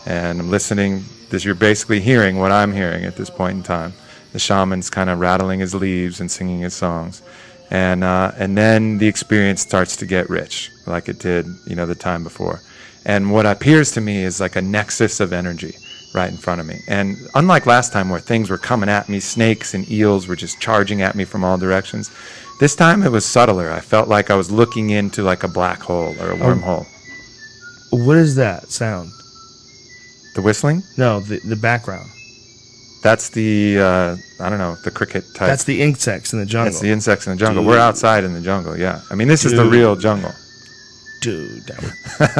and I'm listening. You're basically hearing what I'm hearing at this point in time. The shaman's kind of rattling his leaves and singing his songs. And then the experience starts to get rich, like it did, the time before. And what appears to me is like a nexus of energy right in front of me. And unlike last time where things were coming at me, snakes and eels were just charging at me from all directions, this time it was subtler. I felt like I was looking into like a black hole or a wormhole. What is that sound? The whistling? No, the background. That's the, I don't know, the cricket type. That's the insects in the jungle. That's the insects in the jungle. Dude. We're outside in the jungle, yeah. I mean, this is the Dude. real jungle. Dude,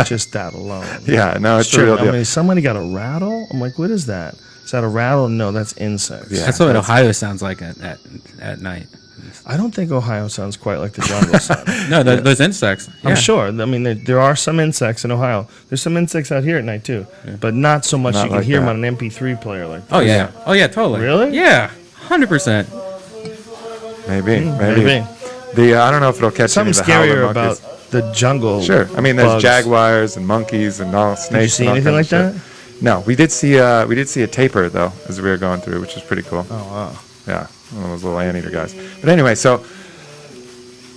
just that alone. Yeah, no, it's the Sure, real I deal. mean, somebody got a rattle? I'm like, what is that? Is that a rattle? No, that's insects. Yeah. That's what Ohio sounds like at night. I don't think Ohio sounds quite like the jungle sound. No, those insects. I'm Yeah. sure. I mean, there are some insects in Ohio. There's some insects out here at night, too. But not so much Not you can like hear them that. on an MP3 player like that. Oh yeah. Oh yeah. Totally. Really? Yeah. 100%. Maybe. Maybe. I don't know if it'll catch Something any of the howler scarier monkeys. about the jungle. Sure. I mean, there's bugs. jaguars and monkeys and all snakes. Did you see and all anything like kinds of that? shit. No, we did see a tapir though as we were going through, which was pretty cool. Oh, wow. Yeah, one of those little anteater guys. But anyway, so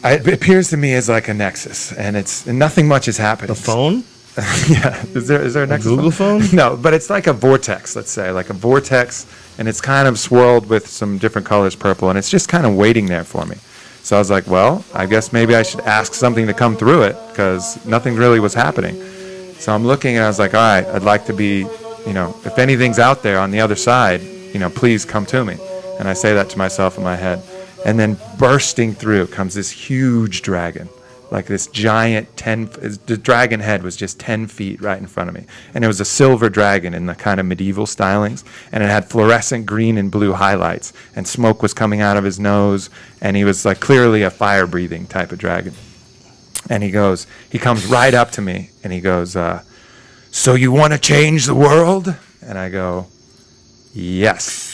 it appears to me as like a nexus, and nothing much is happening. The phone? Yeah. Is there a nexus? Google phone? No, but it's like a vortex, let's say, like a vortex, and it's kind of swirled with some different colors, purple, and it's just kind of waiting there for me. So I was like, well, I guess maybe I should ask something to come through it, because nothing really was happening. So I'm looking, and I was like, all right, I'd like to be, if anything's out there on the other side, please come to me. And I say that to myself in my head. And then bursting through comes this huge dragon, like this giant the dragon head was just 10 feet right in front of me. And it was a silver dragon in the kind of medieval stylings. And it had fluorescent green and blue highlights. And smoke was coming out of his nose. And he was like clearly a fire-breathing type of dragon. And he comes right up to me. And he goes, so you want to change the world? And I go, yes.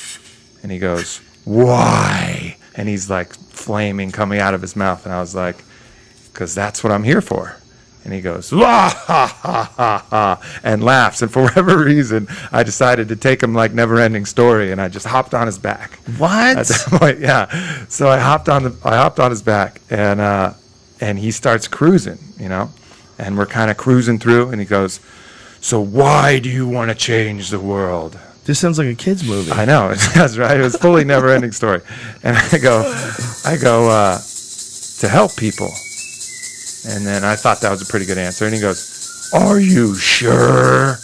And he goes, why? And he's like flaming coming out of his mouth. And I was like, because that's what I'm here for. And he goes, wah, ha, ha, ha, ha, and laughs. And for whatever reason, I decided to take him like Never-Ending Story, and I just hopped on his back. What? At that point, yeah. So I hopped on his back, and he starts cruising, and we're kind of cruising through, and he goes, so why do you want to change the world? This sounds like a kid's movie. I know, it does, right? It was fully Never-Ending Story. And I go, to help people. And then I thought that was a pretty good answer. And he goes, are you sure?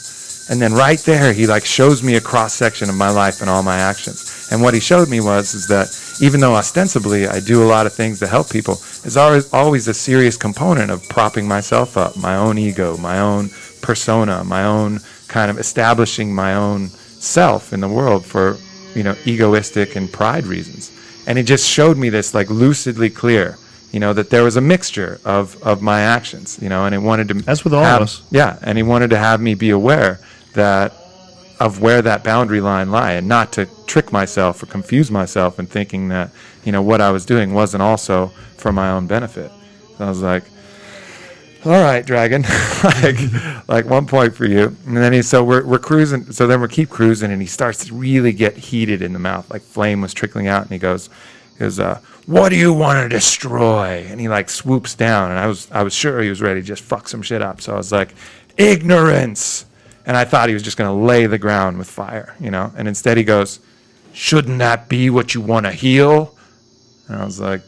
And then right there, he like shows me a cross-section of my life and all my actions. And what he showed me is that even though ostensibly I do a lot of things to help people, is always a serious component of propping myself up, my own ego, my own persona, my own kind of establishing my own self in the world for, egoistic and pride reasons. And he just showed me this like lucidly clear, that there was a mixture of my actions, and he wanted to. That's with all of us. Yeah, and he wanted to have me be aware of where that boundary line lie, and not to trick myself or confuse myself in thinking that, what I was doing wasn't also for my own benefit. So I was like, all right, Dragon, like 1 point for you. And then we're cruising. So then we keep cruising, and he starts to really get heated in the mouth, like flame was trickling out. And he goes, what do you want to destroy? And he like swoops down, and I was sure he was ready to just fuck some shit up. So I was like, ignorance. And I thought he was just going to lay the ground with fire, And instead he goes, shouldn't that be what you want to heal? And I was like,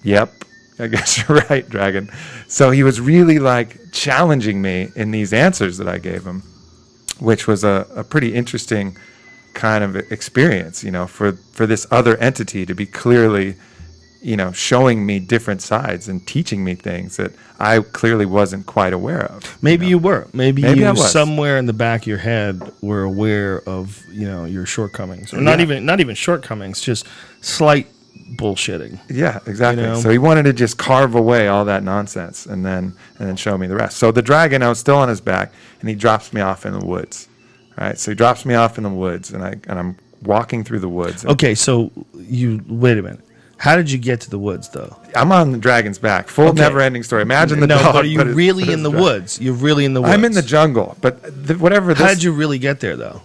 yep, I guess you're right, Dragon. So he was really like challenging me in these answers that I gave him, which was a pretty interesting kind of experience, for this other entity to be clearly, showing me different sides and teaching me things that I clearly wasn't quite aware of. Maybe you were. Maybe I you was. somewhere in the back of your head were aware of, your shortcomings. Or not even shortcomings, just slight bullshitting. Yeah, exactly. So he wanted to just carve away all that nonsense and then show me the rest. So the dragon, I was still on his back, and he drops me off in the woods. All right, so he drops me off in the woods, and I'm walking through the woods. Okay, so wait a minute. How did you get to the woods, though? I'm on the dragon's back. Full never-ending story. Imagine the dog. But are you really in the woods? You're really in the woods. I'm in the jungle, but whatever. How did you really get there, though?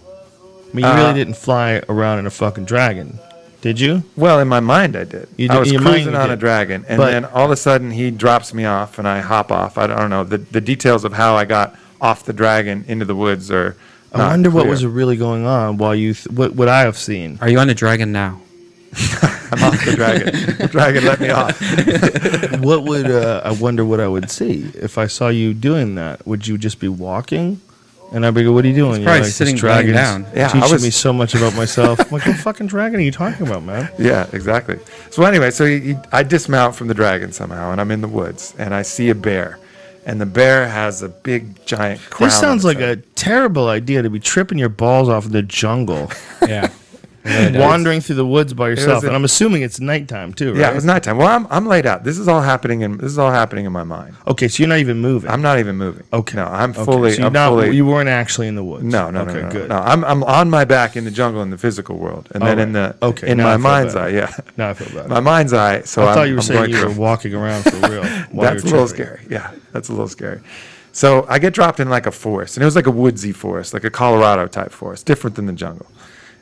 I mean, you really didn't fly around in a fucking dragon, did you? Well, in my mind, I did. I was cruising on a dragon, and then all of a sudden he drops me off, and I hop off. I don't know the details of how I got off the dragon into the woods are. I wonder what was really going on while you. What would I have seen? Are you on the dragon now? I'm off the dragon. The dragon let me off. What would I wonder what I would see if I saw you doing that? Would you just be walking? And I'd be go, what are you doing? Probably like, sitting laying down. Yeah, teaching me so much about myself. I'm like, what fucking dragon are you talking about, man? Yeah, exactly. So anyway, I dismount from the dragon somehow, and I'm in the woods, and I see a bear. And the bear has a big, giant crown. This sounds like a terrible idea to be tripping your balls off in the jungle. Yeah. Wandering through the woods by yourself, and I'm assuming it's nighttime too, right? Yeah, it was nighttime. Well, I'm laid out. This is all happening in my mind. Okay, so you're not even moving. I'm not even moving. Okay, no, I'm fully. So you weren't actually in the woods. No, okay, no, good. No, I'm on my back in the jungle in the physical world, and then in my mind's eye. Yeah. Now I feel bad. My mind's eye. So I thought you were saying you were walking around for real. That's a little scary. Yeah, that's a little scary. So I get dropped in like a forest, and it was like a woodsy forest, like a Colorado type forest, different than the jungle.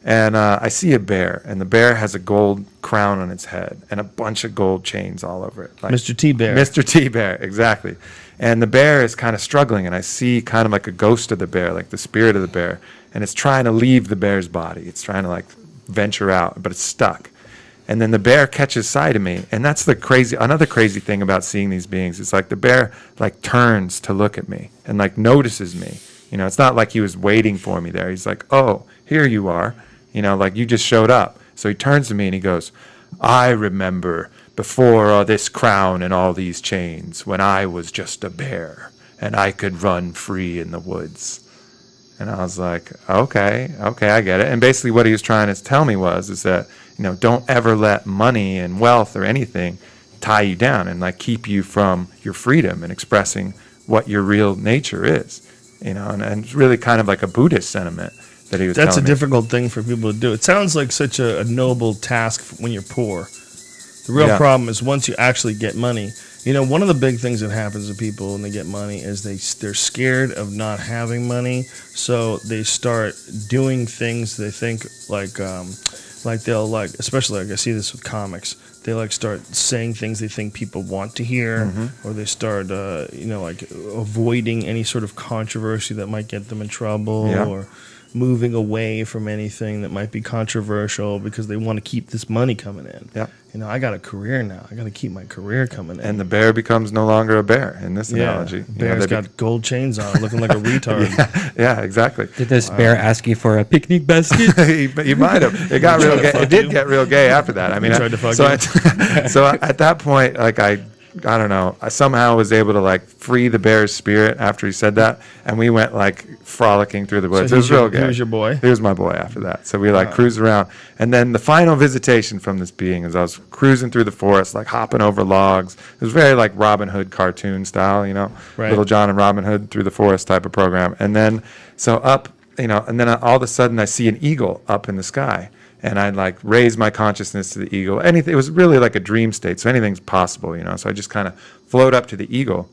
And I see a bear, and the bear has a gold crown on its head and a bunch of gold chains all over it. Like Mr. T Bear. Mr. T Bear, exactly. And the bear is kind of struggling, and I see kind of like a ghost of the bear, like the spirit of the bear, and it's trying to leave the bear's body. It's trying to like venture out, but it's stuck. And then the bear catches sight of me, and that's another crazy thing about seeing these beings. It's like the bear like turns to look at me and like notices me. It's not like he was waiting for me there. He's like, oh, here you are. Like you just showed up. So he turns to me and he goes, I remember before this crown and all these chains when I was just a bear and I could run free in the woods. And I was like, okay, I get it. And basically what he was trying to tell me is that, don't ever let money and wealth or anything tie you down and like keep you from your freedom and expressing what your real nature is. And it's really kind of like a Buddhist sentiment. That's a difficult thing for people to do. It sounds like such a noble task when you're poor. The real problem is once you actually get money. One of the big things that happens to people when they get money is they're scared of not having money, so they start doing things they think like they'll like, especially like I see this with comics. They like start saying things they think people want to hear, or they start like avoiding any sort of controversy that might get them in trouble, or moving away from anything that might be controversial because they want to keep this money coming in. Yeah. I got a career now. I got to keep my career coming in. And the bear becomes no longer a bear in this analogy. Bear's got gold chains on, looking like a retard. Yeah, exactly. Did this bear ask you for a picnic basket? You might have. It got real gay. It did get real gay after that. I mean, tried to fuck you? So at that point, like I I don't know. I somehow was able to like free the bear's spirit after he said that, and we went like frolicking through the woods. So it was real he good. was your boy? He was my boy after that. So we like cruised around, and then the final visitation from this being is I was cruising through the forest, like hopping over logs. It was very like Robin Hood cartoon style, you know, Right. Little John and Robin Hood through the forest type of program. And then so up, you know, and then all of a sudden I see an eagle up in the sky. And I like raise my consciousness to the eagle. It was really like a dream state, so anything's possible, you know. So I just kind of float up to the eagle,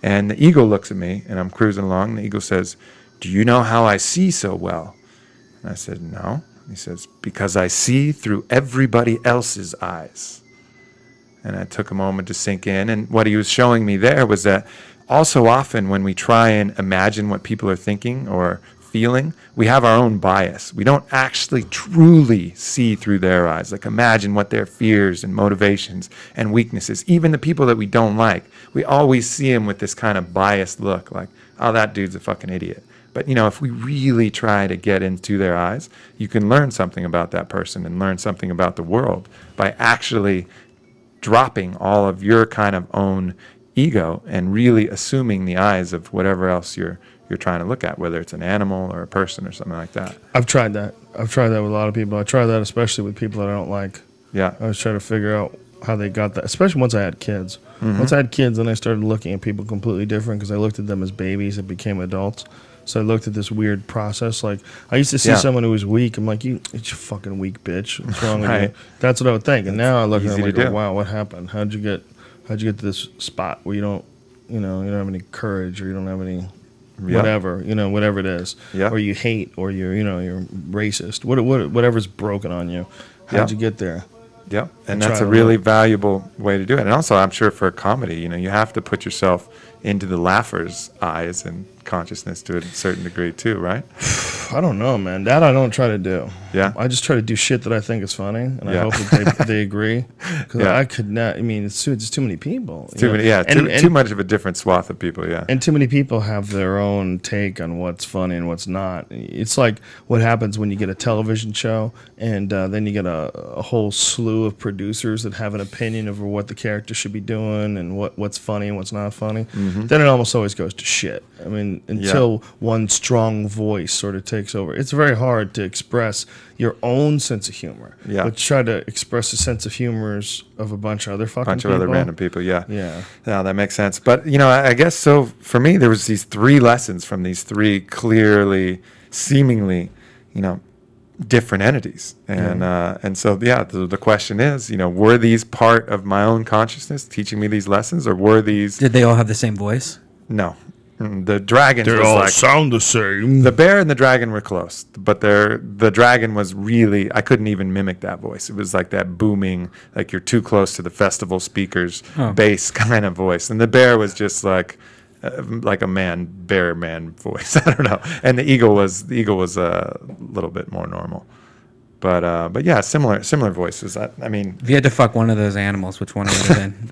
and the eagle looks at me, and I'm cruising along. And the eagle says, "Do you know how I see so well?" And I said, "No." He says, "Because I see through everybody else's eyes." And I took a moment to sink in. And what he was showing me there was that also often when we try and imagine what people are thinking or feeling, we have our own bias. We don't actually truly see through their eyes. Like imagine what their fears and motivations and weaknesses, even the people that we don't like, we always see them with this kind of biased look like, oh, that dude's a fucking idiot. But you know, if we really try to get into their eyes, you can learn something about that person and learn something about the world by actually dropping all of your kind of own ego and really assuming the eyes of whatever else you're trying to look at, whether it's an animal or a person or something like that. I've tried that. I've tried that with a lot of people. I try that especially with people that I don't like. Yeah. I was trying to figure out how they got that, especially once I had kids. Mm-hmm. Once I had kids, then I started looking at people completely different because I looked at them as babies that became adults. So I looked at this weird process. Like I used to see Yeah. someone who was weak. I'm like, it's you fucking weak bitch. What's wrong with Right. you? That's what I would think. And now I look at easy them like, to do. oh, wow, what happened? How'd you get to this spot where you don't have any courage or you don't have any Yeah. whatever it is, Yeah. or you hate, or you're racist, whatever's broken on you. How'd Yeah. you get there? Yeah, and Try that's a to really look. valuable way to do it. And also, I'm sure for comedy, you have to put yourself into the laugher's eyes and consciousness to a certain degree too, right? I don't know, man. That I don't try to do. Yeah. I just try to do shit that I think is funny, and I Yeah. hope that they agree. Because Yeah. I could not. I mean, it's just too many people. you Too know? many, yeah, And- too much of a different swath of people, yeah. And too many people have their own take on what's funny and what's not. It's like what happens when you get a television show and then you get a whole slew of producers that have an opinion over what the character should be doing and what's funny and what's not funny. Mm-hmm. Then it almost always goes to shit. I mean, until one strong voice sort of takes over. It's very hard to express your own sense of humor. Yeah. But try to express the sense of humors of a bunch of other fucking Bunch people. of other random people, yeah. Yeah. Yeah, that makes sense. But I guess so. For me, there was these three lessons from these three clearly, seemingly, different entities, and so the question is, were these part of my own consciousness teaching me these lessons, or were these? Did they all have the same voice? No, the dragons They was all like sound the same. the bear and the dragon were close, but the dragon was really, I couldn't even mimic that voice. It was like that booming, like you're too close to the festival speaker's bass kind of voice, and the bear was just like a bear man voice. I don't know. And the eagle was a little bit more normal, but yeah, similar voices. I mean, If you had to fuck one of those animals, which one would it have been?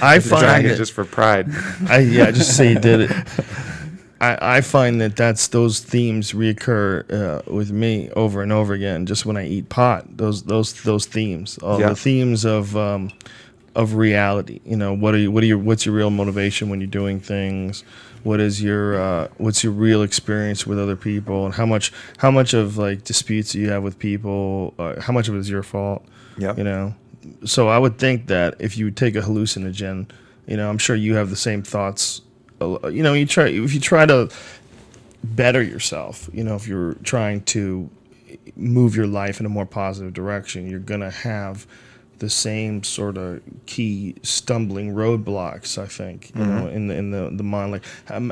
I the find dragon that- just for pride. just say you did it. I find that's those themes reoccur with me over and over again. Just when I eat pot, those themes, all Yeah. the themes of reality. What's your real motivation when you're doing things? What's your real experience with other people, and how much of like disputes you have with people? How much of it is your fault? Yep. So I would think that if you take a hallucinogen, I'm sure you have the same thoughts. If you try to better yourself, if you're trying to move your life in a more positive direction, you're gonna have the same sort of key stumbling roadblocks. I think in the mind, like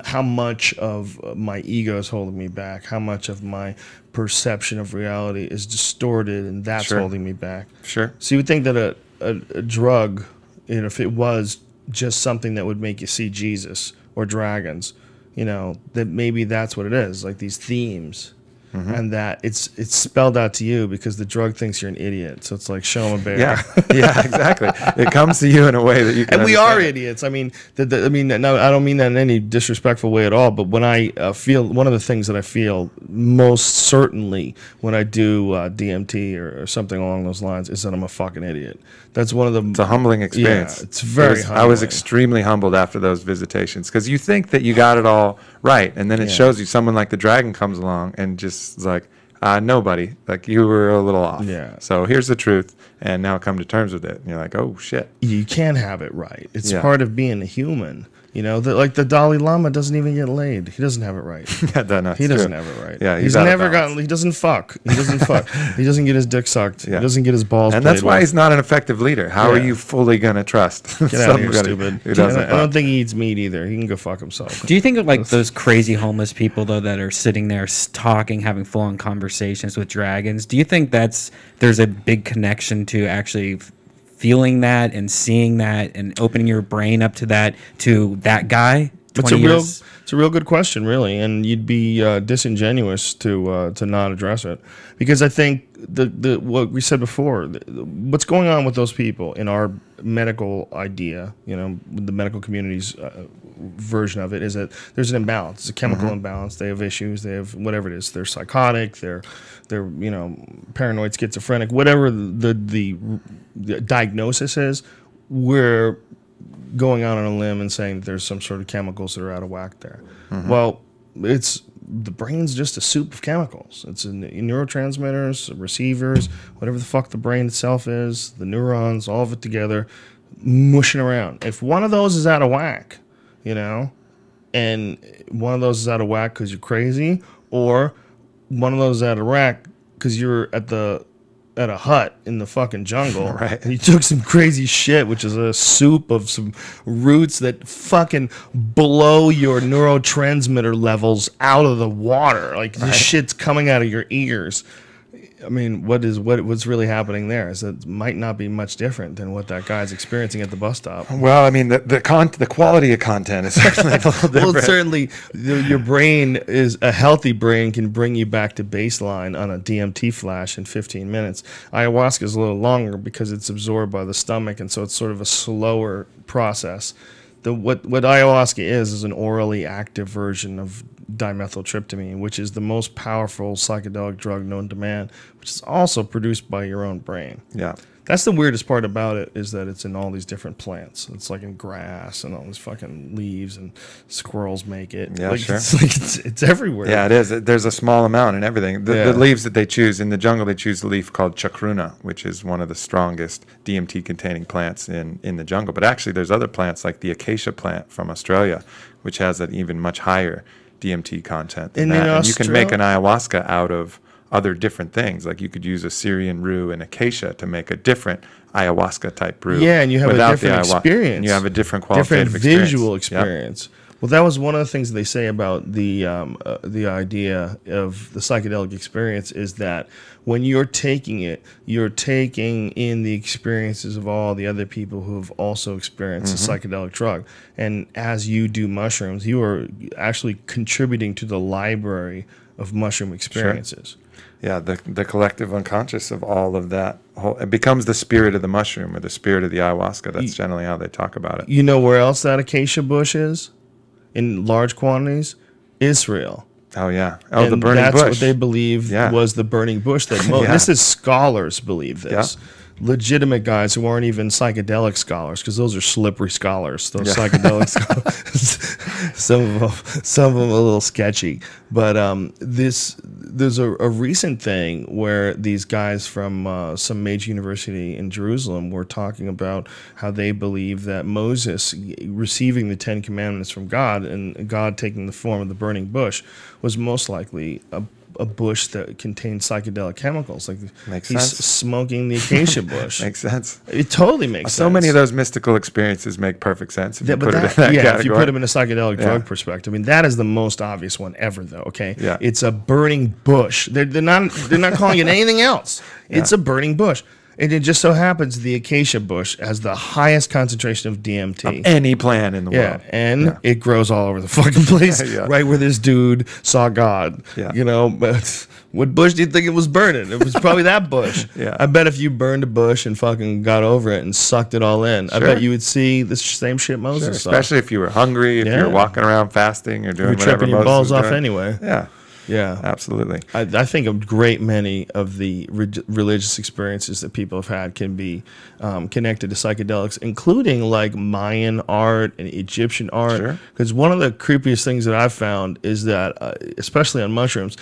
how much of my ego is holding me back, how much of my perception of reality is distorted, and that's Sure. holding me back. Sure. So you would think that a drug, if it was just something that would make you see Jesus or dragons, that maybe that's what it is, like these themes. and that it's spelled out to you because the drug thinks you're an idiot. So it's like, show him a bear. Yeah, yeah, exactly. It comes to you in a way that you can And we are understand. idiots. I mean, no, I don't mean that in any disrespectful way at all. But when I feel, one of the things that I feel most certainly when I do DMT or something along those lines is that I'm a fucking idiot. That's one of the. It's a humbling experience. Yeah, it's very I was humbling. extremely humbled after those visitations because you think that you got it all right, and then it Yeah. shows you someone like the dragon comes along and just is like, no, buddy, like you were a little off. Yeah. So here's the truth, and now come to terms with it. And you're like, oh shit. You can't have it right. It's Yeah. part of being a human. You know, like the Dalai Lama doesn't even get laid. He doesn't have it right. Yeah, that's He doesn't true. have it right. Yeah, he's out of never balance. gotten. He doesn't fuck. He doesn't fuck. He doesn't get his dick sucked. Yeah. He doesn't get his balls. And that's played why with. he's not an effective leader. How are Yeah. you fully gonna trust Get out of here, stupid. who doesn't I don't fuck? think he eats meat either. He can go fuck himself. Do you think of like those crazy homeless people though that are sitting there talking, having full-on conversations with dragons? Do you think there's a big connection to actually feeling that and seeing that and opening your brain up to that guy? It's 20 years? it's a real good question, really, and you'd be disingenuous to not address it, because I think the what we said before, what's going on with those people in our medical idea, you know, the medical community's version of it, is that there's an imbalance, it's a chemical imbalance. They have issues, they have whatever it is. They're psychotic, they're you know, paranoid, schizophrenic, whatever the diagnosis is. We're going out on a limb and saying that there's some sort of chemicals that are out of whack there. Well, the brain's just a soup of chemicals. It's neurotransmitters, receivers, whatever the fuck the brain itself is, the neurons, all of it together, mushing around. If one of those is out of whack, you know, and one of those is out of whack because you're crazy, or one of those is out of whack because you're at a hut in the fucking jungle. Right. And you took some crazy shit, which is a soup of some roots that fucking blow your neurotransmitter levels out of the water. Like this shit's coming out of your ears. I mean, what's really happening there is that it might not be much different than what that guy's experiencing at the bus stop. Well, I mean, the quality of content is certainly a little different. Well, certainly, your brain is a healthy brain can bring you back to baseline on a DMT flash in 15 minutes. Ayahuasca is a little longer because it's absorbed by the stomach, and so it's sort of a slower process. What ayahuasca is an orally active version of dimethyltryptamine, which is the most powerful psychedelic drug known to man, which is also produced by your own brain. Yeah. That's the weirdest part about it, is that it's in all these different plants. It's like in grass and all these fucking leaves, and squirrels make it. Yeah, like, sure. It's everywhere. Yeah, it is. There's a small amount in everything. The Yeah. leaves that they choose in the jungle, they choose the leaf called chacruna, which is one of the strongest DMT-containing plants in the jungle. But actually, there's other plants like the acacia plant from Australia, which has an even much higher DMT content than And that. in And you can make an Australia- ayahuasca out of other different things. Like you could use a Syrian rue and acacia to make a different ayahuasca type brew. Yeah, and you have a without the different ayahuasca. experience. And you have a different different qualitative visual Yep. experience. Well, that was one of the things they say about the idea of the psychedelic experience, is that when you're taking it, you're taking in the experiences of all the other people who have also experienced a psychedelic drug. And as you do mushrooms, you are actually contributing to the library of mushroom experiences. Yeah, the collective unconscious of all of that. It becomes the spirit of the mushroom or the spirit of the ayahuasca. That's generally how they talk about it. You know where else that acacia bush is in large quantities? Israel. Oh, yeah. Oh, And the burning that's bush. what they believe Yeah. was the burning bush. That Yeah. This is scholars believe this. Legitimate guys who aren't even psychedelic scholars, because those are slippery scholars. Those psychedelic scholars, some of them a little sketchy. But there's a recent thing where these guys from some major university in Jerusalem were talking about how they believe that Moses receiving the 10 Commandments from God and God taking the form of the burning bush was most likely a bush that contained psychedelic chemicals. Like Makes he's sense. smoking the acacia bush. Makes sense. It totally makes sense. So many of those mystical experiences make perfect sense if you put it in that category. if you put them in a psychedelic drug Yeah. perspective, I mean that is the most obvious one ever, though. Okay, Yeah. it's a burning bush. They're not calling it anything else. It's a burning bush. And it just so happens the acacia bush has the highest concentration of DMT. Of any plant in the world. And it grows all over the fucking place, Yeah. right where this dude saw God. Yeah. You know, but what bush do you think it was burning? It was probably that bush. Yeah. I bet if you burned a bush and fucking got over it and sucked it all in, I bet you would see the same shit Moses saw. Especially if you were hungry, if you were walking around fasting or doing You're whatever tripping your Moses balls was off doing. anyway. Yeah. Yeah. Absolutely. I think a great many of the religious experiences that people have had can be connected to psychedelics, including like Mayan art and Egyptian art. Sure. Because one of the creepiest things that I've found is that, especially on mushrooms,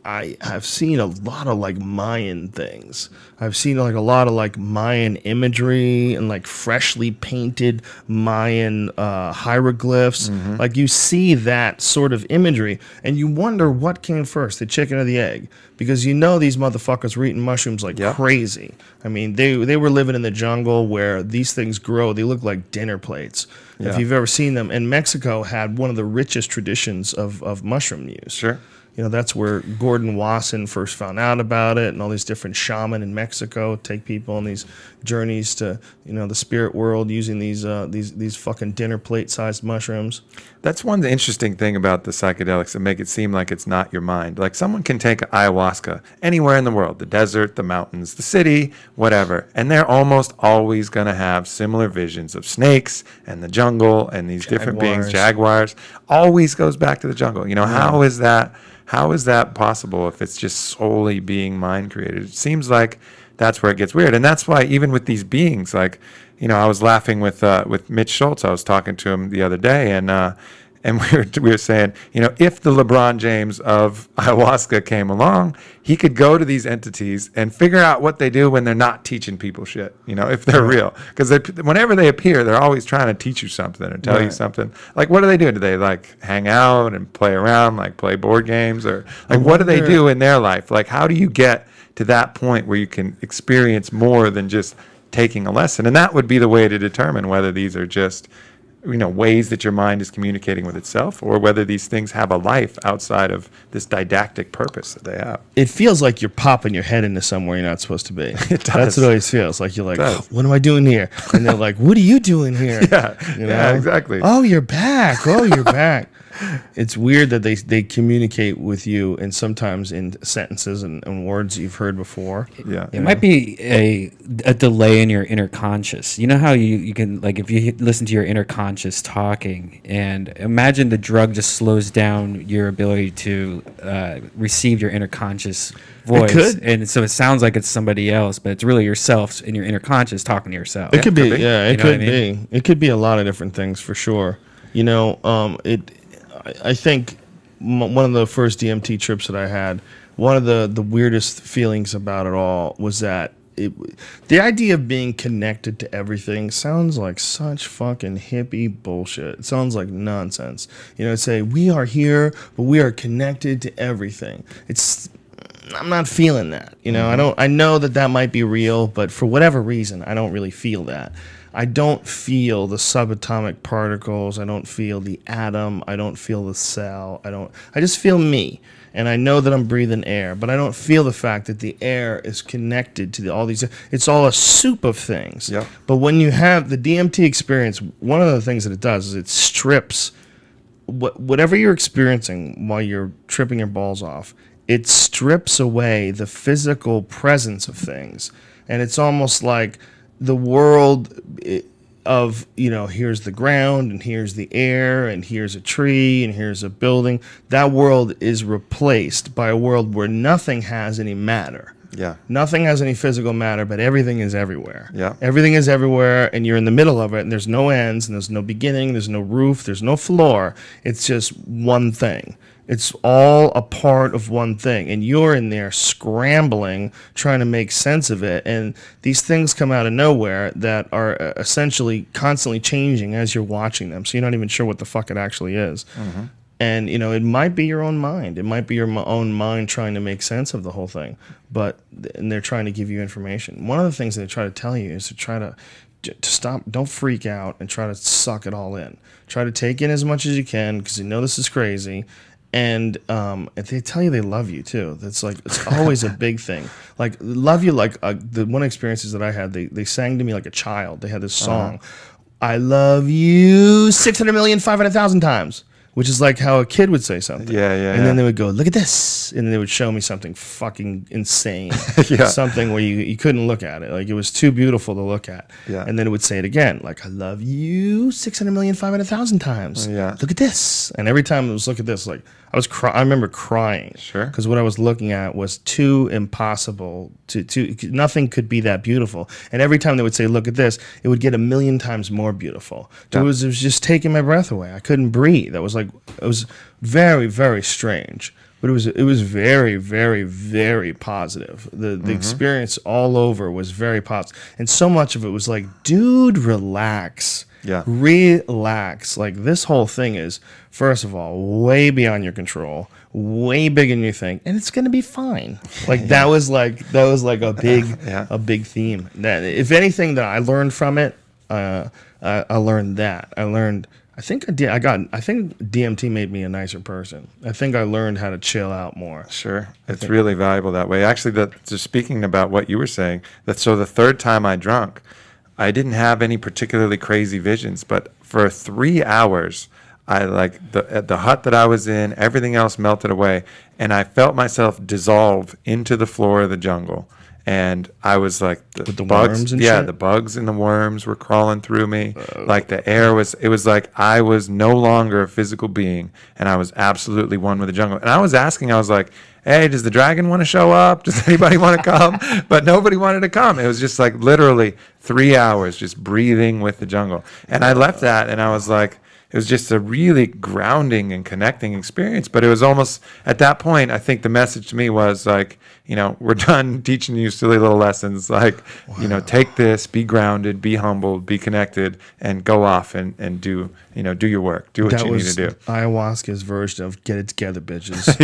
I have seen a lot of like Mayan things. I've seen like a lot of like Mayan imagery and like freshly painted Mayan hieroglyphs. Like you see that sort of imagery and you wonder what came first, the chicken or the egg? Because you know these motherfuckers were eating mushrooms like crazy. I mean, they were living in the jungle where these things grow. They look like dinner plates. Yeah. If you've ever seen them. And Mexico had one of the richest traditions of mushroom use. Sure. You know, that's where Gordon Wasson first found out about it, and all these different shaman in Mexico take people on these journeys to, you know, the spirit world using these fucking dinner plate sized mushrooms. That's one interesting thing about the psychedelics that make it seem like it's not your mind. Like someone can take ayahuasca anywhere in the world, the desert, the mountains, the city, whatever, and they're almost always going to have similar visions of snakes and the jungle and these different beings, jaguars. Always goes back to the jungle. You know, how is that? How is that possible if it's just solely being mind created? It seems like that's where it gets weird. And that's why even with these beings, like, you know, I was laughing with Mitch Schultz. I was talking to him the other day, and we were saying, you know, if the LeBron James of ayahuasca came along, he could go to these entities and figure out what they do when they're not teaching people shit, you know, if they're real. Because whenever they appear, they're always trying to teach you something or tell you something. Like, what do they do? Do they, like, hang out and play around, like play board games? Or, like, what do they do in their life? Like, how do you get to that point where you can experience more than just taking a lesson? And that would be the way to determine whether these are just, you know, ways that your mind is communicating with itself, or whether these things have a life outside of this didactic purpose that they have. It feels like you're popping your head into somewhere you're not supposed to be. It does. That's what it always feels like. You're like, oh, what am I doing here? And they're like, what are you doing here? You know? Yeah, exactly. Oh, you're back. Oh, you're back. It's weird that they communicate with you, and sometimes in sentences and words you've heard before. Yeah. It might be a delay in your inner conscious. You know how you can, like, if you listen to your inner conscious talking, and imagine the drug just slows down your ability to receive your inner conscious voice. It could. And so it sounds like it's somebody else, but it's really yourself in your inner conscious talking to yourself. It could be. could be. Yeah, it You know could what I mean? be. It could be a lot of different things for sure. You know, I think one of the first DMT trips that I had, one of the weirdest feelings about it all was that the idea of being connected to everything sounds like such fucking hippie bullshit. It sounds like nonsense. You know, say we are here, but we are connected to everything. I'm not feeling that. You know, I know that might be real, but for whatever reason, I don't really feel that. I don't feel the subatomic particles. I don't feel the atom. I don't feel the cell. I just feel me. And I know that I'm breathing air, but I don't feel the fact that the air is connected to all these. It's all a soup of things. Yeah. But when you have the DMT experience, one of the things that it does is it strips whatever you're experiencing while you're tripping your balls off. It strips away the physical presence of things. And it's almost like the world of, you know, here's the ground and here's the air and here's a tree and here's a building. That world is replaced by a world where nothing has any matter. Yeah. Nothing has any physical matter, but everything is everywhere. Yeah. Everything is everywhere, and you're in the middle of it, and there's no ends, and there's no beginning, there's no roof, there's no floor. It's just one thing. It's all a part of one thing, and you're in there scrambling, trying to make sense of it, and these things come out of nowhere that are essentially constantly changing as you're watching them, so you're not even sure what the fuck it actually is. Mm-hmm. And, you know, it might be your own mind. It might be your own mind trying to make sense of the whole thing, and they're trying to give you information. One of the things they try to tell you is to try to stop, don't freak out, and try to suck it all in. Try to take in as much as you can, because you know this is crazy, And they tell you they love you too. That's like, it's always a big thing. Like, love you, like the one experiences that I had, they sang to me like a child. They had this song, I love you 600,500,000 times, which is like how a kid would say something. And then they would go, look at this. And then they would show me something fucking insane. Something where you couldn't look at it. Like, it was too beautiful to look at. And then it would say it again, like, I love you 600,500,000 times. Look at this. And every time it was look at this, like, I remember crying. Because what I was looking at was too impossible. Nothing could be that beautiful. And every time they would say, look at this, it would get 1,000,000 times more beautiful. It was just taking my breath away. I couldn't breathe. It was very, very strange. But it was very, very, very positive. The experience all over was very positive. And so much of it was like, dude, relax. Relax. Like, this whole thing is, first of all, way beyond your control, way bigger than you think, and it's gonna be fine. Like, that was like a big theme. That, if anything that I learned from it, I learned that. I think DMT made me a nicer person. I think I learned how to chill out more. It's really valuable that way. Actually, just speaking about what you were saying, so the third time I drank, I didn't have any particularly crazy visions, but for 3 hours, I the hut that I was in, everything else melted away, and I felt myself dissolve into the floor of the jungle. And I was like, with the bugs and shit? The bugs and the worms were crawling through me. Like, the air it was like I was no longer a physical being, and I was absolutely one with the jungle. And I was like, hey, does the dragon want to show up? Does anybody want to come? But nobody wanted to come. It was just like literally 3 hours just breathing with the jungle. And I left that, and I was like, it was just a really grounding and connecting experience. But it was almost, at that point, I think the message to me was like, we're done teaching you silly little lessons. Like, take this, be grounded, be humbled, be connected, and go off and do your work. Do what you need to do. Ayahuasca's version of get it together, bitches.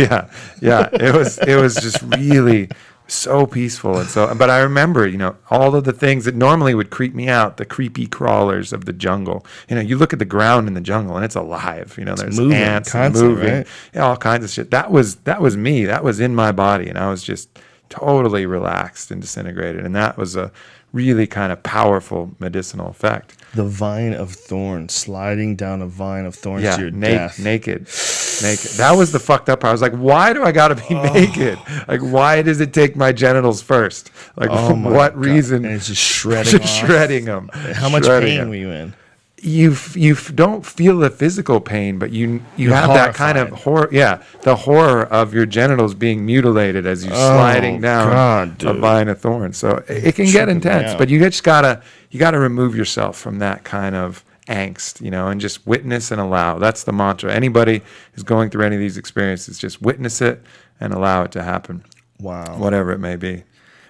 It was just really so peaceful. And but I remember, all of the things that normally would creep me out, the creepy crawlers of the jungle. You look at the ground in the jungle and it's alive. There's moving, ants constant, moving, right? All kinds of shit. That was me. That was in my body, and I was just totally relaxed and disintegrated. And that was a really kind of powerful medicinal effect. The vine of thorns, sliding down a vine of thorns to your death. Naked. That was the fucked up part. I was like, why do I gotta be naked? Like, why does it take my genitals first? Like, for what reason? And it's just shredding them. How much pain were you in? You don't feel the physical pain, but you have that kind of horror. Yeah, the horror of your genitals being mutilated as you're sliding down a vine of thorns. So it can get intense, but you just gotta remove yourself from that kind of angst, and just witness and allow. That's the mantra. Anybody who's going through any of these experiences, just witness it and allow it to happen. Wow. Whatever it may be.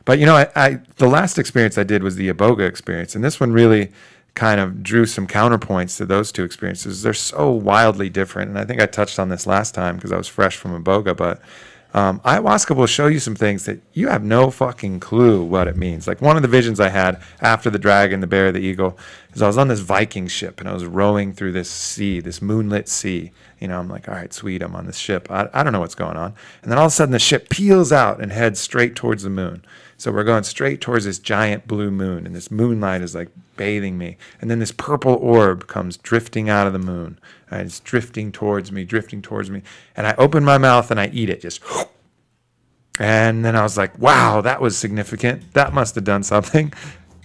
But the last experience I did was the Iboga experience, and this one really kind of drew some counterpoints to those two experiences. They're so wildly different, and I think I touched on this last time because I was fresh from Iboga, but ayahuasca will show you some things that you have no fucking clue what it means. Like, one of the visions I had after the dragon, the bear, the eagle, is I was on this Viking ship, and I was rowing through this sea, this moonlit sea. I'm like, all right, sweet, I'm on this ship. I don't know what's going on. And then all of a sudden the ship peels out and heads straight towards the moon. So we're going straight towards this giant blue moon, and this moonlight is like bathing me. And then this purple orb comes drifting out of the moon. And it's drifting towards me. And I open my mouth and I eat it, just. And then I was like, wow, that was significant. That must have done something.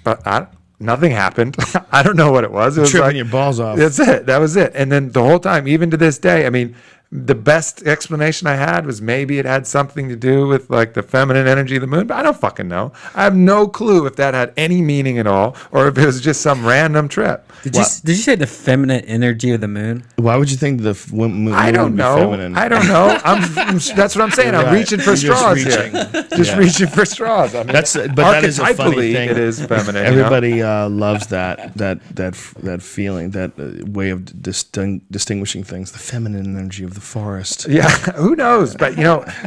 But nothing happened. I don't know what it was. It was tripping like, your balls off. That's it. That was it. And then the whole time, even to this day, I mean, the best explanation I had was maybe it had something to do with like the feminine energy of the moon, but I don't fucking know. I have no clue if that had any meaning at all or if it was just some random trip. Did you say the feminine energy of the moon? Why would you think the moon I don't would be know. feminine? I don't know. That's what I'm saying. I'm reaching for straws here. Just reaching for straws. I mean, that is a funny thing. It is feminine. Everybody loves that feeling, that way of distinguishing things. The feminine energy of the the forest. Yeah, who knows? But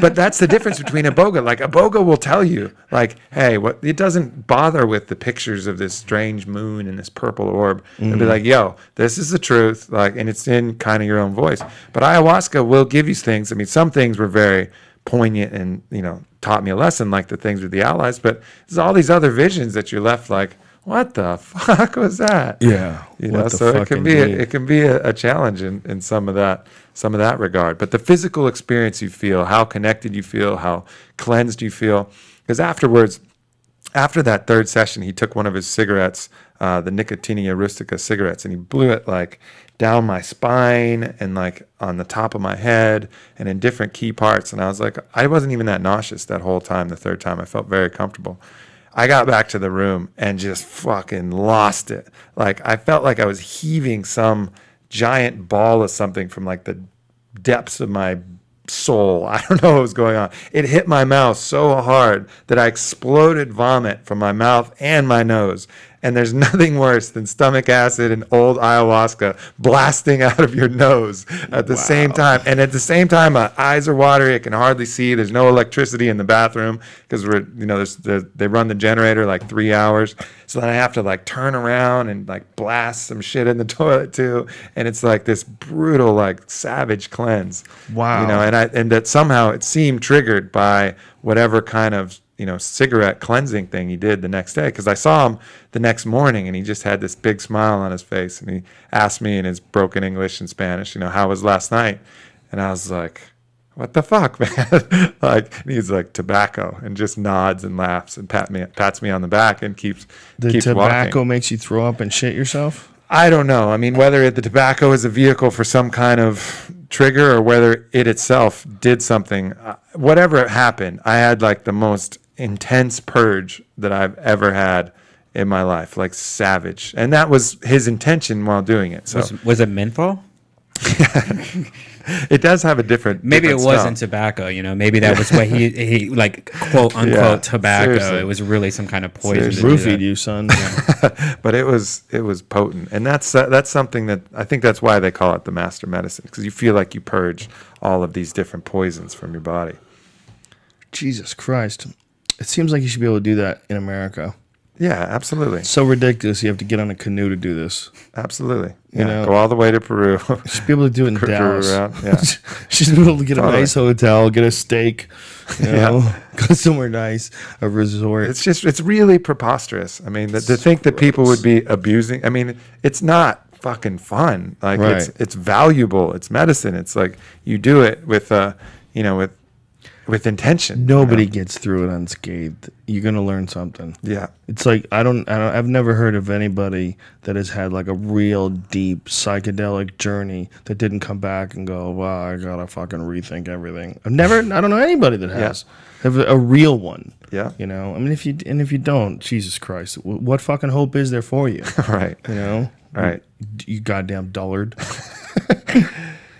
but that's the difference between iboga. Like iboga will tell you, like, hey, what it doesn't bother with the pictures of this strange moon and this purple orb. It'll be like, yo, this is the truth, like, and it's in kind of your own voice. But ayahuasca will give you things. I mean, some things were very poignant and taught me a lesson, like the things with the allies. But there's all these other visions that you're left like, what the fuck was that? Yeah, So it can be a challenge in some of that regard. But the physical experience you feel, how connected you feel, how cleansed you feel, because afterwards, after that third session, he took one of his cigarettes, the Nicotinia rustica cigarettes, and he blew it like down my spine and like on the top of my head and in different key parts. And I was like, I wasn't even that nauseous that whole time. The third time, I felt very comfortable. I got back to the room and just fucking lost it. Like, I felt like I was heaving some giant ball of something from like the depths of my soul. I don't know what was going on. It hit my mouth so hard that I exploded vomit from my mouth and my nose. And there's nothing worse than stomach acid and old ayahuasca blasting out of your nose at the same time. And at the same time, my eyes are watery. I can hardly see. There's no electricity in the bathroom because they run the generator like 3 hours. So then I have to like turn around and like blast some shit in the toilet too. And it's like this brutal, like savage cleanse. Wow. And that somehow it seemed triggered by whatever kind of cigarette cleansing thing he did the next day, because I saw him the next morning and he just had this big smile on his face and he asked me in his broken English and Spanish, how was last night? And I was like, what the fuck, man? Like, and he's like, tobacco, and just nods and laughs and pats me on the back and keeps tobacco walking. makes you throw up and shit yourself? I don't know. I mean, whether the tobacco is a vehicle for some kind of trigger or whether it itself did something, whatever happened, I had like the most intense purge that I've ever had in my life, like savage. And that was his intention while doing it. So was it menthol? It does have a different. Maybe different it wasn't tobacco. Maybe that was what he like quote unquote tobacco. Seriously. It was really some kind of poison. Roofied you, son. But it was potent, and that's something that I think that's why they call it the master medicine, because you feel like you purge all of these different poisons from your body. Jesus Christ. It seems like you should be able to do that in America. Yeah, absolutely. It's so ridiculous. You have to get on a canoe to do this. Absolutely. You know, go all the way to Peru. You should be able to do it in Dallas. Yeah. You should be able to get a nice hotel, get a steak, go somewhere nice, a resort. It's really preposterous. I mean, to think that people would be abusing. I mean, it's not fucking fun. Like, it's valuable. It's medicine. It's like you do it with with intention. Nobody gets through it unscathed. You're gonna learn something. Yeah. It's like I've never heard of anybody that has had like a real deep psychedelic journey that didn't come back and go, wow, I gotta fucking rethink everything. I don't know anybody that has. Have a real one. Yeah. I mean, if you don't, Jesus Christ, what fucking hope is there for you? Right. Right. You goddamn dullard.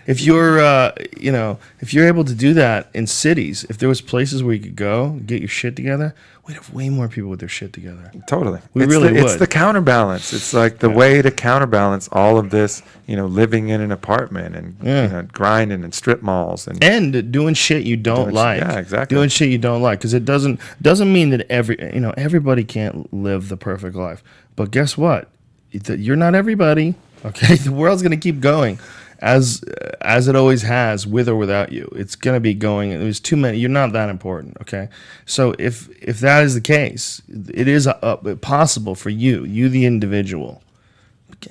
If you're, if you're able to do that in cities, if there was places where you could go, get your shit together, we'd have way more people with their shit together. Totally. It's the counterbalance. It's like the way to counterbalance all of this, living in an apartment and grinding in strip malls and doing shit you don't like. Yeah, exactly. Doing shit you don't like, because it doesn't mean that everybody can't live the perfect life. But guess what? You're not everybody. Okay, the world's gonna keep going. As it always has, with or without you, it's gonna be going. There's too many. You're not that important, okay? So if that is the case, it is possible for you, the individual.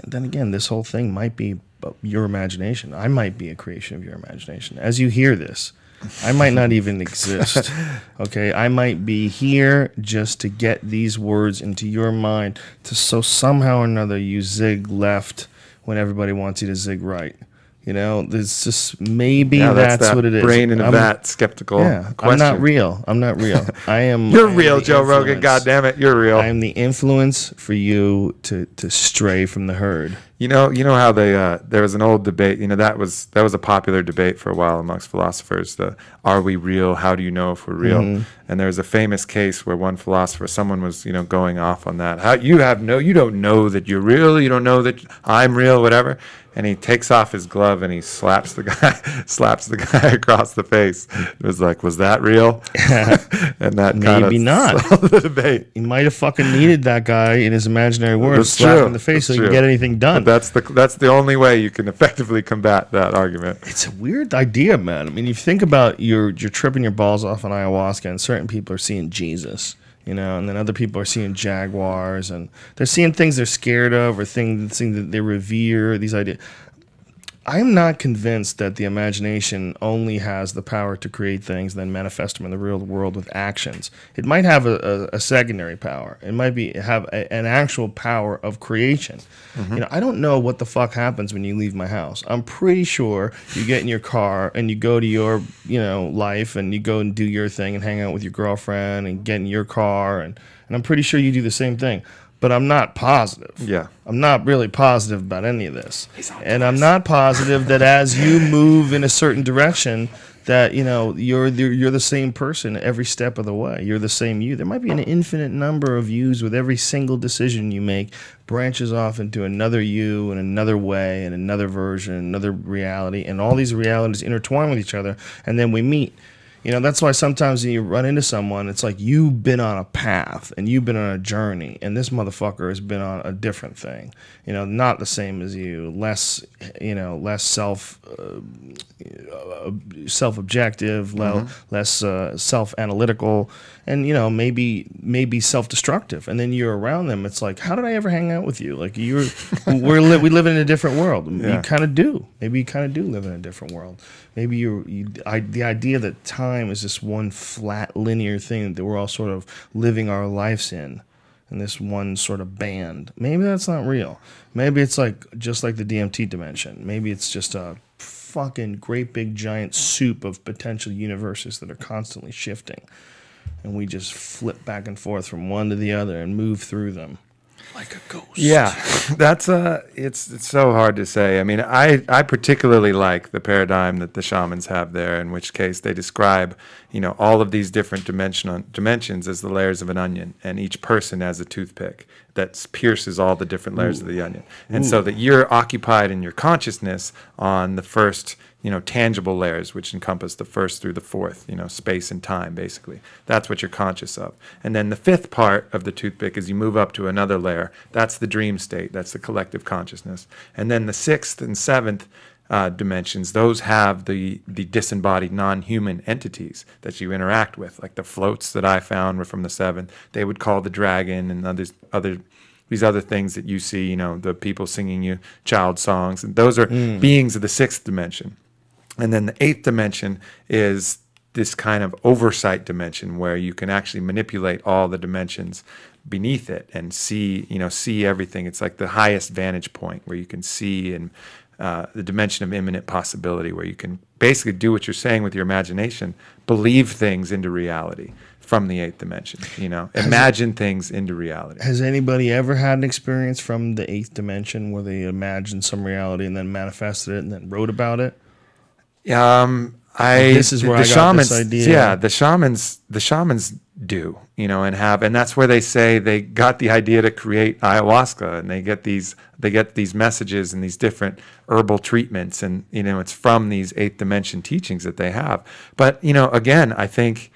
Then again, this whole thing might be your imagination. I might be a creation of your imagination. As you hear this, I might not even exist, okay? I might be here just to get these words into your mind, so somehow or another you zig left when everybody wants you to zig right. There's just maybe that's what it is. Brain in a vat, skeptical. Yeah, question. I'm not real. I am. You're real, Joe Rogan. God damn it, you're real. I am the influence for you to stray from the herd. You know how there was an old debate. That was a popular debate for a while amongst philosophers. Are we real? How do you know if we're real? Mm-hmm. And there was a famous case where one philosopher, someone was going off on that. You don't know that you're real. You don't know that I'm real. Whatever. and he takes off his glove and he slaps the guy across the face. It was like, was that real? And that Maybe not. The debate. He might have fucking needed that guy in his imaginary world, That's slap him true. in the face That's so he can true. get anything done. But that's the only way you can effectively combat that argument. It's a weird idea, man. I mean, you think about you're tripping your balls off on ayahuasca, and certain people are seeing Jesus, you know, and then other people are seeing jaguars, and they're seeing things they're scared of or things that they revere. These ideas. I'm not convinced that the imagination only has the power to create things and then manifest them in the real world with actions. It might have a secondary power. It might have an actual power of creation. You know, I don't know what the fuck happens when you leave my house. I'm pretty sure you get in your car and you go to your, you know, life, and you go and do your thing and hang out with your girlfriend and get in your car, and I'm pretty sure you do the same thing. But I'm not positive. Yeah. I'm not really positive about any of this. And I'm not positive that as you move in a certain direction, that, you know, you're the same person every step of the way. You're the same you. There might be an infinite number of yous with every single decision you make branches off into another you in another way and another version, another reality, and all these realities intertwine with each other, and then we meet. You know, that's why sometimes when you run into someone, it's like you've been on a path and you've been on a journey, and this motherfucker has been on a different thing. You know, not the same as you, less, you know, less self-objective, less self-analytical, and, you know, maybe self-destructive. And then you're around them. It's like, how did I ever hang out with you? Like we live in a different world. Yeah. You kind of do. Maybe you kind of do live in a different world. Maybe the idea that time is this one flat linear thing that we're all sort of living our lives in this one sort of band. Maybe that's not real. Maybe it's like just like the DMT dimension. Maybe it's just a fucking great big giant soup of potential universes that are constantly shifting, and we just flip back and forth from one to the other and move through them like a ghost. Yeah, that's it's so hard to say. I mean, I particularly like the paradigm that the shamans have there, in which case they describe, you know, all of these different dimensions as the layers of an onion, and each person as a toothpick that pierces all the different layers of the onion. And so that you're occupied in your consciousness on the first, you know, tangible layers, which encompass the first through the fourth, you know, space and time, basically. That's what you're conscious of. And then the fifth part of the toothpick, as you move up to another layer, that's the dream state. That's the collective consciousness. And then the sixth and seventh dimensions, those have the disembodied non-human entities that you interact with, like the floats that I found were from the seventh. They would call the dragon and these other things that you see, you know, the people singing you child songs, and those are beings of the sixth dimension. And then the eighth dimension is this kind of oversight dimension where you can actually manipulate all the dimensions beneath it and see everything. It's like the highest vantage point where you can see, and the dimension of imminent possibility, where you can basically do what you're saying with your imagination, believe things into reality from the eighth dimension, you know, imagine things into reality. Has anybody ever had an experience from the eighth dimension where they imagined some reality and then manifested it and then wrote about it? This is where I got this idea. Yeah, the shamans do, you know, and that's where they say they got the idea to create ayahuasca, and they get these messages and these different herbal treatments, and, you know, it's from these eighth dimension teachings that they have. But, you know, again, I think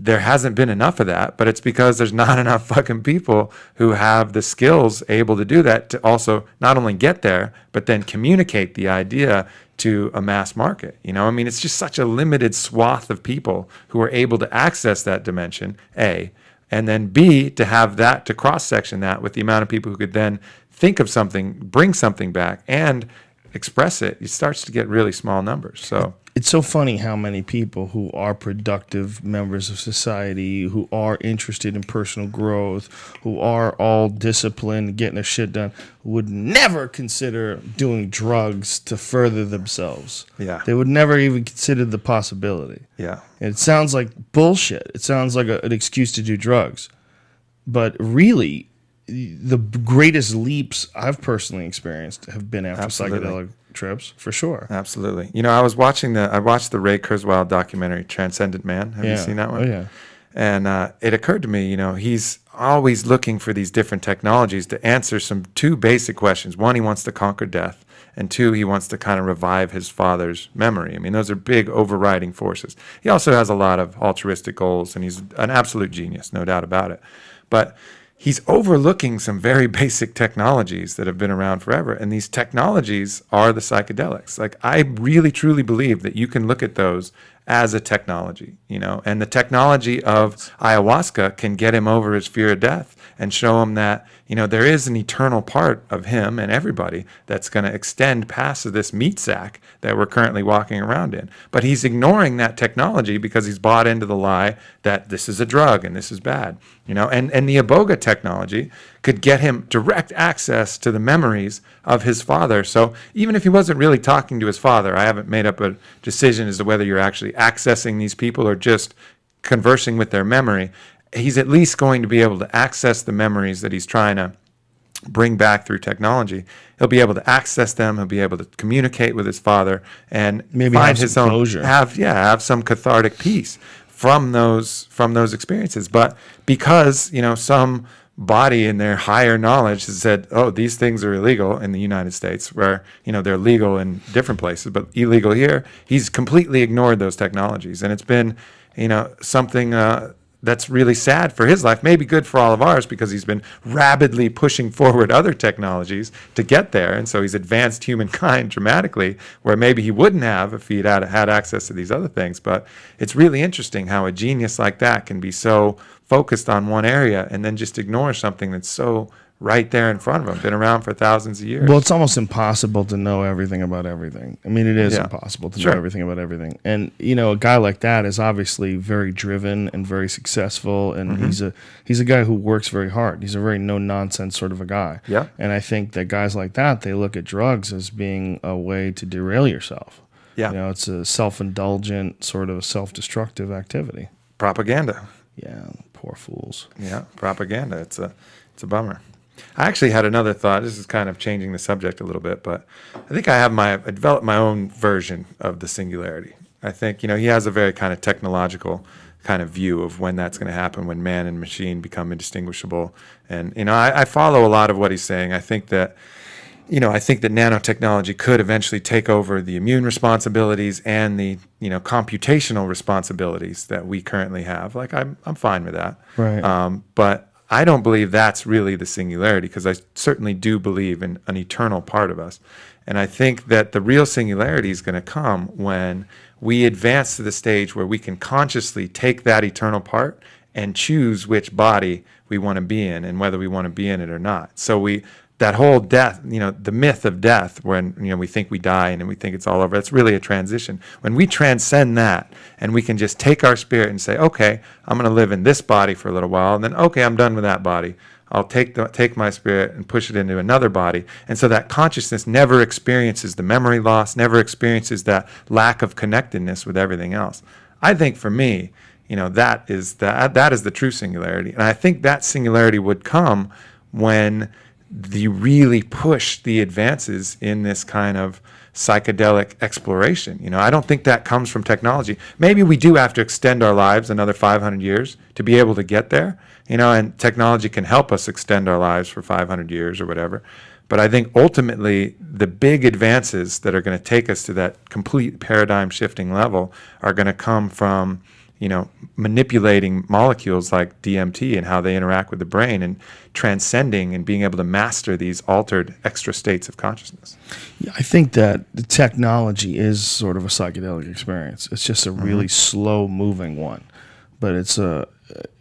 there hasn't been enough of that, but it's because there's not enough fucking people who have the skills able to do that, to also not only get there, but then communicate the idea to a mass market. You know, I mean, it's just such a limited swath of people who are able to access that dimension, A, and then B, to have that, to cross-section that with the amount of people who could then think of something, bring something back, and express it. It starts to get really small numbers. So it's so funny how many people who are productive members of society, who are interested in personal growth, who are all disciplined, getting their shit done, would never consider doing drugs to further themselves. Yeah. They would never even consider the possibility. yeah, And it sounds like bullshit. It sounds like an excuse to do drugs. But really, the greatest leaps I've personally experienced have been after Absolutely. psychedelic trips, for sure. absolutely. You know, I watched the Ray Kurzweil documentary Transcendent Man. Have you seen that one? Oh, yeah. And it occurred to me, you know, he's always looking for these different technologies to answer two basic questions. One, he wants to conquer death. and 2, he wants to kind of revive his father's memory. I mean, those are big overriding forces. He also has a lot of altruistic goals, and he's an absolute genius, no doubt about it. But he's overlooking some very basic technologies that have been around forever. And these technologies are the psychedelics. Like, I really, truly believe that you can look at those as a technology, and the technology of ayahuasca can get him over his fear of death and show him that, there is an eternal part of him and everybody that's going to extend past this meat sack that we're currently walking around in. But he's ignoring that technology because he's bought into the lie that this is a drug and this is bad, and the iboga technology could get him direct access to the memories of his father. So even if he wasn't really talking to his father, I haven't made up a decision as to whether you're actually accessing these people or just conversing with their memory. He's at least going to be able to access the memories that he's trying to bring back through technology. He'll be able to access them. He'll be able to communicate with his father and maybe find have his some own closure. Have some cathartic peace from those experiences. But because some body in their higher knowledge has said, oh, these things are illegal in the United States, where they're legal in different places but illegal here, he's completely ignored those technologies. And it's been something that's really sad for his life, maybe good for all of ours, because he's been rapidly pushing forward other technologies to get there. And so he's advanced humankind dramatically, where maybe he wouldn't have if he'd had access to these other things. But it's really interesting how a genius like that can be so focused on one area and then just ignore something that's so right there in front of him, been around for thousands of years. Well, it's almost impossible to know everything about everything. I mean, it is impossible to Sure. know everything about everything. And, a guy like that is obviously very driven and very successful, and he's a guy who works very hard. He's a very no-nonsense sort of a guy. Yeah. And I think that guys like that, they look at drugs as being a way to derail yourself. Yeah. It's a self-indulgent, sort of self-destructive activity. Propaganda. Yeah, poor fools. Yeah, propaganda. It's a bummer. I actually had another thought. This is kind of changing the subject a little bit, but I think I developed my own version of the singularity. I think, he has a very kind of technological kind of view of when that's going to happen, when man and machine become indistinguishable. And, I follow a lot of what he's saying. I think that nanotechnology could eventually take over the immune responsibilities and the, computational responsibilities that we currently have. Like, I'm fine with that. Right. But I don't believe that's really the singularity, because I certainly do believe in an eternal part of us. And I think that the real singularity is going to come when we advance to the stage where we can consciously take that eternal part and choose which body we want to be in and whether we want to be in it or not. So that whole death, the myth of death, when we think we die and then we think it's all over, it's really a transition. When we transcend that and we can just take our spirit and say, okay, I'm going to live in this body for a little while, and then, okay, I'm done with that body. I'll take my spirit and push it into another body. And so that consciousness never experiences the memory loss, never experiences that lack of connectedness with everything else. I think for me, that is the true singularity. And I think that singularity would come when you really push the advances in this kind of psychedelic exploration. I don't think that comes from technology. Maybe we do have to extend our lives another 500 years to be able to get there, and technology can help us extend our lives for 500 years or whatever. But I think ultimately the big advances that are going to take us to that complete paradigm shifting level are going to come from manipulating molecules like DMT and how they interact with the brain, and transcending and being able to master these altered extra states of consciousness. Yeah, I think that the technology is sort of a psychedelic experience. It's just a really slow-moving one, but it's what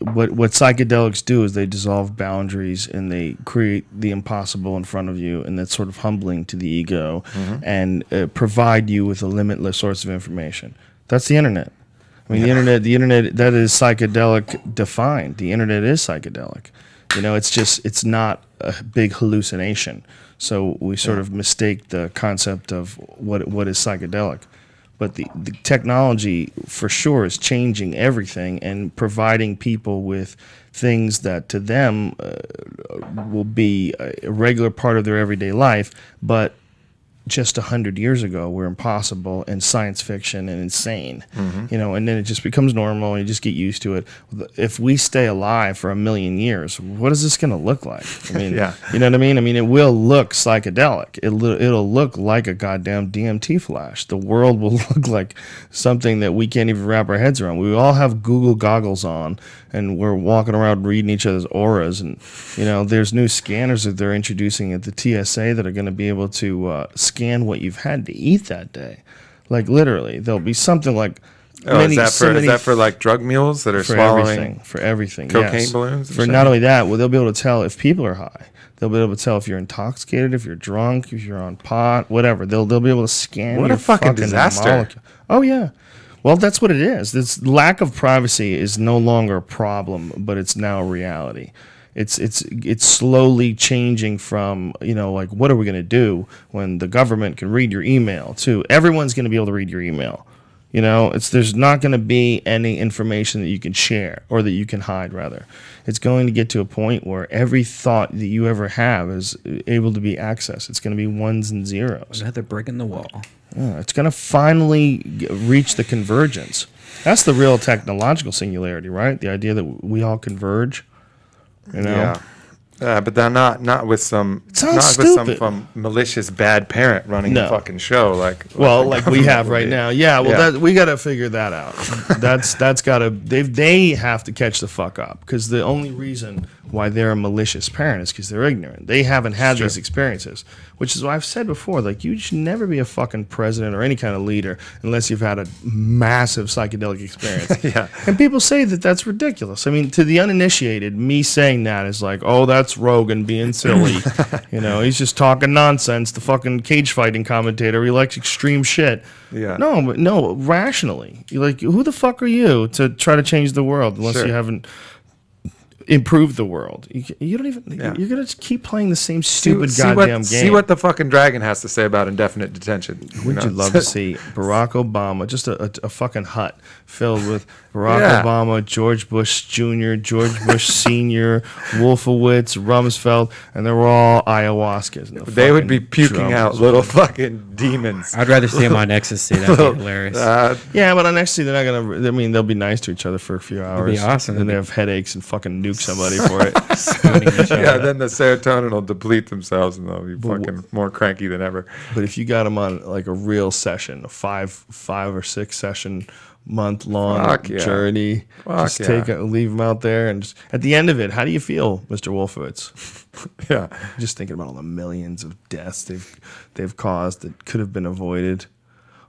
psychedelics do is they dissolve boundaries and they create the impossible in front of you, and that's sort of humbling to the ego, and provide you with a limitless source of information. That's the internet. I mean, the internet, that is psychedelic defined. The internet is psychedelic. It's not a big hallucination. So we sort of mistake the concept of what is psychedelic. But the technology, for sure, is changing everything and providing people with things that to them will be a regular part of their everyday life, but just 100 years ago were impossible and science fiction and insane, and then it just becomes normal and you just get used to it. If we stay alive for 1,000,000 years, what is this going to look like? I mean, you know what I mean? I mean, it will look psychedelic. It'll look like a goddamn DMT flash. The world will look like something that we can't even wrap our heads around. We all have Google goggles on and we're walking around reading each other's auras, and there's new scanners that they're introducing at the TSA that are going to be able to scan what you've had to eat that day. Like literally, there'll be something like is that for like drug mules that are swallowing for everything cocaine balloons? For not only that, well, they'll be able to tell if people are high. They'll be able to tell if you're intoxicated, if you're drunk, if you're on pot, whatever. They'll be able to scan. What your a fucking disaster! Molecule. Oh yeah. Well, that's what it is. This lack of privacy is no longer a problem, but it's now a reality. It's slowly changing from, like, what are we going to do when the government can read your email to everyone's going to be able to read your email. There's not going to be any information that you can share or that you can hide, rather. It's going to get to a point where every thought that you ever have is able to be accessed. It's going to be ones and zeros. Another brick in the wall. Yeah, it's going to finally reach the convergence. That's the real technological singularity, right? The idea that we all converge. Yeah. But they're not with some malicious bad parent running the fucking show like we have right now. Yeah, well, we got to figure that out. That's got to they have to catch the fuck up, because the only reason why they're a malicious parent is because they're ignorant. They haven't had these experiences, which is why I've said before, like, you should never be a fucking president or any kind of leader unless you've had a massive psychedelic experience. And people say that that's ridiculous. I mean, to the uninitiated, me saying that is like, oh, that's Rogan being silly. He's just talking nonsense. The fucking cage fighting commentator, he likes extreme shit. No, rationally. You're like, who the fuck are you to try to change the world unless you haven't improve the world? You don't even. You're gonna keep playing the same stupid goddamn game. See what the fucking dragon has to say about indefinite detention. Would you love to see Barack Obama, just a fucking hut filled with Barack Obama, George Bush Jr., George Bush Sr., Wolfowitz, Rumsfeld, and they were all ayahuascas. They would be puking out little fucking demons. I'd rather see them on ecstasy. That'd be hilarious. But on ecstasy, they're not gonna. I mean, they'll be nice to each other for a few hours. It'd be awesome. And they have headaches and fucking nuke somebody for it. Then the serotonin will deplete themselves and they'll be fucking more cranky than ever. But if you got them on like a real session, a five or six session month-long journey, leave them out there, and just, at the end of it, how do you feel, Mr. Wolfowitz? Just thinking about all the millions of deaths they've caused that could have been avoided.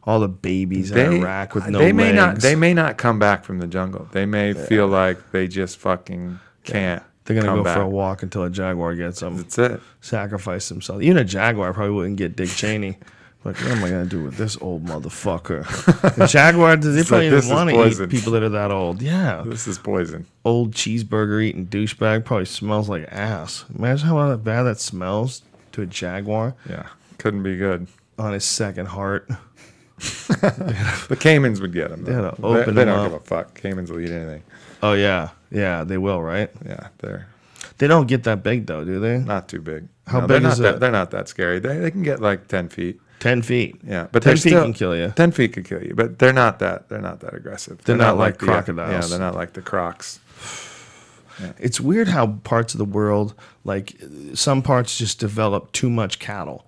All the babies in Iraq with no legs. They may not come back from the jungle. They may feel like they just fucking can't. They're going to go for a walk until a jaguar gets them. That's it. Sacrifice themselves. Even a jaguar probably wouldn't get Dick Cheney. Like, what am I going to do with this old motherfucker? The jaguar, they probably even want to eat people that are that old. Yeah. This is poison. Old cheeseburger eating douchebag probably smells like ass. Imagine how bad that smells to a jaguar. Yeah. Couldn't be good. On his second heart. The Caimans would get him. They don't give a fuck. Caimans will eat anything. Oh, yeah. Yeah, they will, right? Yeah, they don't get that big, though, do they? Not too big. How big is it? They're not that scary. They can get like 10 feet. 10 feet. Yeah, but 10 feet can kill you. 10 feet can kill you, but they're not that aggressive. They're not like crocodiles. Yeah, they're not like the crocs. Yeah. It's weird how parts of the world, like some parts, just develop too much cattle.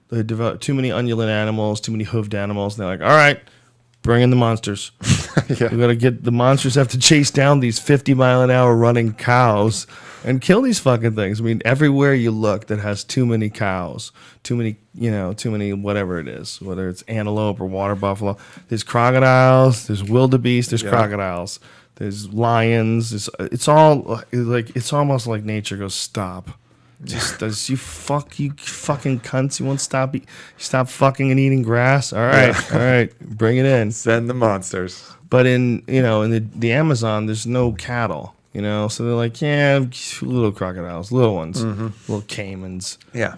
They develop too many ungulate animals, too many hoofed animals, and they're like, all right, bring in the monsters. We got to get the monsters have to chase down these 50-mile-an-hour running cows and kill these fucking things. I mean, everywhere you look that has too many cows, too many whatever it is, whether it's antelope or water buffalo. There's crocodiles, there's wildebeest, there's crocodiles, there's lions. It's all like, it's almost like nature goes, stop. Just does you fucking cunts. You won't stop fucking and eating grass. All right, bring it in. Send the monsters. But in the Amazon, there's no cattle. So they're like, little crocodiles, little ones, little caimans,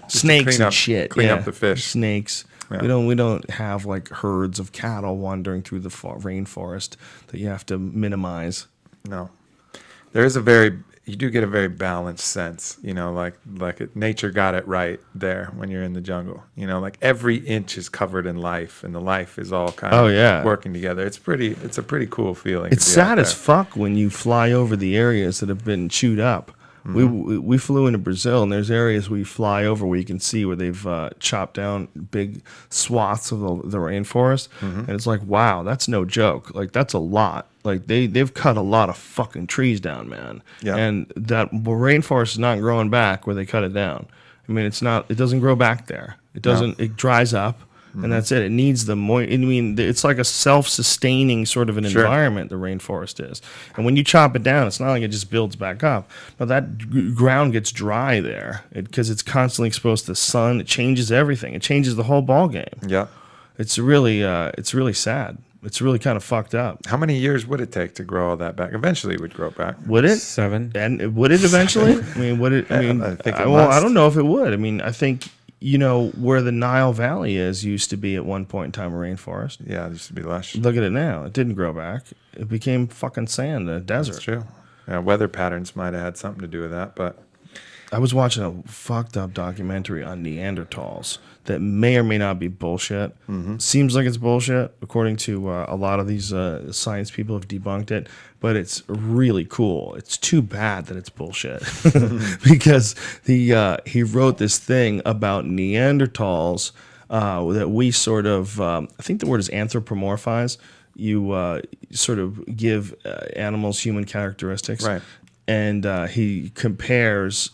snakes and shit. Clean up the fish. Snakes. Yeah. We don't have like herds of cattle wandering through the rainforest that you have to minimize. No. There is you do get a very balanced sense, nature got it right there when you're in the jungle. Like every inch is covered in life, and the life is all kind of working together. It's a pretty cool feeling. It's sad as fuck when you fly over the areas that have been chewed up. We flew into Brazil, and there's areas we fly over where you can see where they've chopped down big swaths of the rainforest, and it's like, wow, that's no joke. Like, that's a lot. Like, they've cut a lot of fucking trees down, man. Yeah. And that rainforest is not growing back where they cut it down. I mean, it doesn't grow back there. It doesn't. No. It dries up. And that's it. It needs the moist. I mean, it's like a self-sustaining sort of an environment, the rainforest is. And when you chop it down, it's not like it just builds back up. No, that ground gets dry there because it's constantly exposed to the sun. It changes everything. It changes the whole ball game. Yeah. It's really sad. It's really kind of fucked up. How many years would it take to grow all that back? Eventually, it would grow back. Would it? 7. And would it eventually? I mean, would it? I mean, I think I don't know if it would. I mean, I think. Where the Nile Valley used to be at one point in time a rainforest. Yeah, it used to be lush. Look at it now. It didn't grow back. It became fucking sand, a desert. That's true. Yeah, weather patterns might have had something to do with that, but... I was watching a fucked up documentary on Neanderthals that may or may not be bullshit. Seems like it's bullshit, according to a lot of these science people have debunked it, but it's really cool. It's too bad that it's bullshit because he wrote this thing about Neanderthals that we sort of, I think the word is anthropomorphize. You sort of give animals human characteristics. Right. And he compares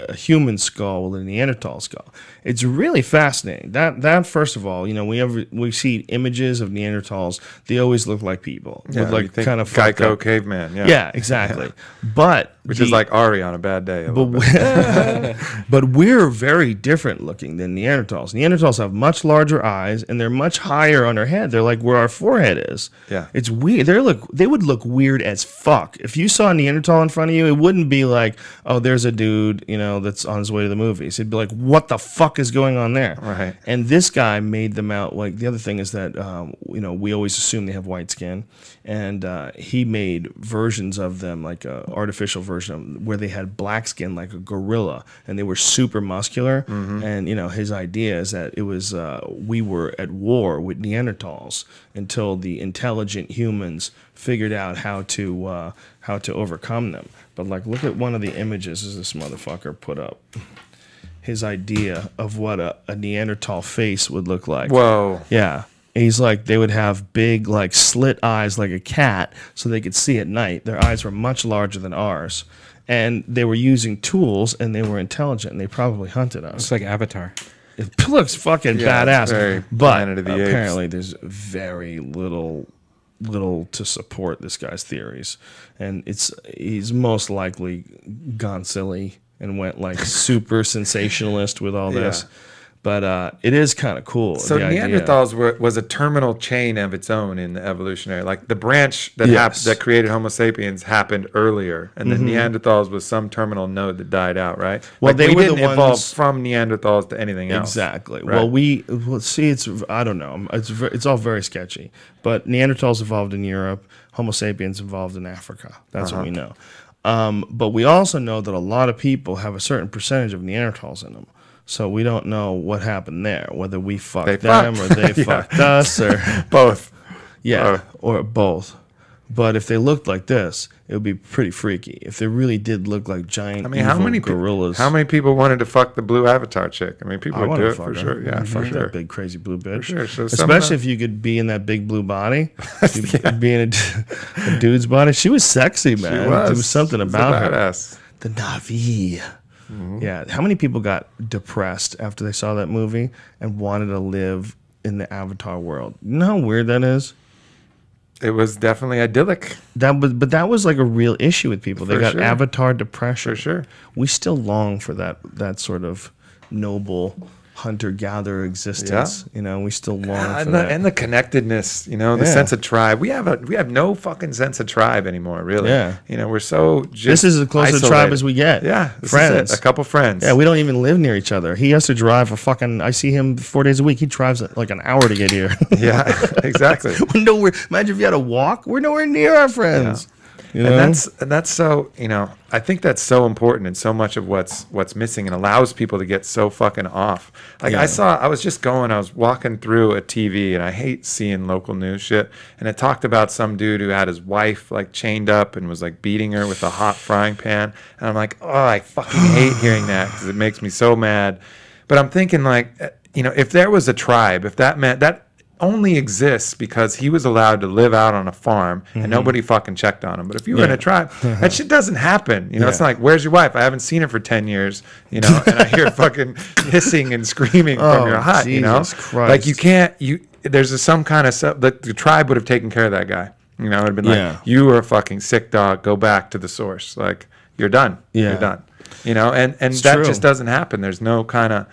a human skull with a Neanderthal skull. It's really fascinating. That first of all, we see images of Neanderthals. They always look like people. Yeah, look like kind of Geico caveman. Yeah, yeah, exactly. But which is like Aubrey on a bad day. But we're very different looking than Neanderthals. Neanderthals have much larger eyes, and they're much higher on their head. They're like where our forehead is. Yeah, it's weird. They would look weird as fuck if you saw a Neanderthal in front of you. It wouldn't be like, oh, there's a dude, that's on his way to the movies. It'd be like, what the fuck is going on there? Right. And this guy made them out like the other thing is that we always assume they have white skin, and he made versions of them like a artificial version of them where they had black skin like a gorilla, and they were super muscular. And his idea is that it was we were at war with Neanderthals until the intelligent humans figured out how to overcome them. But like, look at one of the images this motherfucker put up. His idea of what a Neanderthal face would look like. Whoa. Yeah. And he's like, they would have big, like, slit eyes like a cat so they could see at night. Their eyes were much larger than ours. And they were using tools, and they were intelligent, and they probably hunted us. Looks like Avatar. It looks fucking badass. Very but Planet of the Apes. Apparently there's very little to support this guy's theories. And he's most likely gone silly and went like super sensationalist with all this. But it is kind of cool. So Neanderthals was a terminal chain of its own in the evolutionary. Like the branch that created Homo sapiens happened earlier, and then Neanderthals was some terminal node that died out, right? Well, like they we were didn't the evolve ones from Neanderthals to anything else. Exactly. Right? Well, see, I don't know. It's all very sketchy. But Neanderthals evolved in Europe. Homo sapiens evolved in Africa. That's what we know. But we also know that a lot of people have a certain percentage of Neanderthals in them. So we don't know what happened there, whether we fucked them or they fucked us or both. Yeah, or both. But if they looked like this, it would be pretty freaky. If they really did look like giant gorillas. How many people wanted to fuck the blue Avatar chick? I mean, people would do it for sure. Yeah, for sure. That big crazy blue bitch. For sure. So especially if you could be in that big blue body, be in a dude's body. She was sexy, man. There was something about her. Badass. The Na'vi. Yeah. How many people got depressed after they saw that movie and wanted to live in the Avatar world? You know how weird that is? It was definitely idyllic. But that was like a real issue with people. They got Avatar depression. For sure. We still long for that sort of noble hunter-gatherer existence. Yeah. We still long for that. And the connectedness, the sense of tribe. We have no fucking sense of tribe anymore, really. Yeah. We're so just This is as close to tribe as we get. Yeah. Friends. A couple friends. Yeah, we don't even live near each other. He has to drive I see him 4 days a week. He drives like an hour to get here. Yeah, exactly. We're nowhere. Imagine if you had to walk. We're nowhere near our friends. You know? And that's so, I think that's so important and so much of what's missing and allows people to get so fucking off. Like Yeah. I was walking through a TV, and I hate seeing local news shit, and it talked about some dude who had his wife like chained up and was like beating her with a hot frying pan, and I'm like, oh, I fucking hate hearing that because it makes me so mad. But I'm thinking like, if there was a tribe, if that meant that only exists because he was allowed to live out on a farm and nobody fucking checked on him. But if you were in a tribe, that shit doesn't happen. It's not like, where's your wife? I haven't seen her for 10 years, and I hear fucking hissing and screaming from your hut, Jesus Christ. Like you can't, there's some kind of stuff that the tribe would have taken care of that guy. It would have been like, you are a fucking sick dog. Go back to the source. Like you're done. You're done. And that true. just doesn't happen. There's no kind of,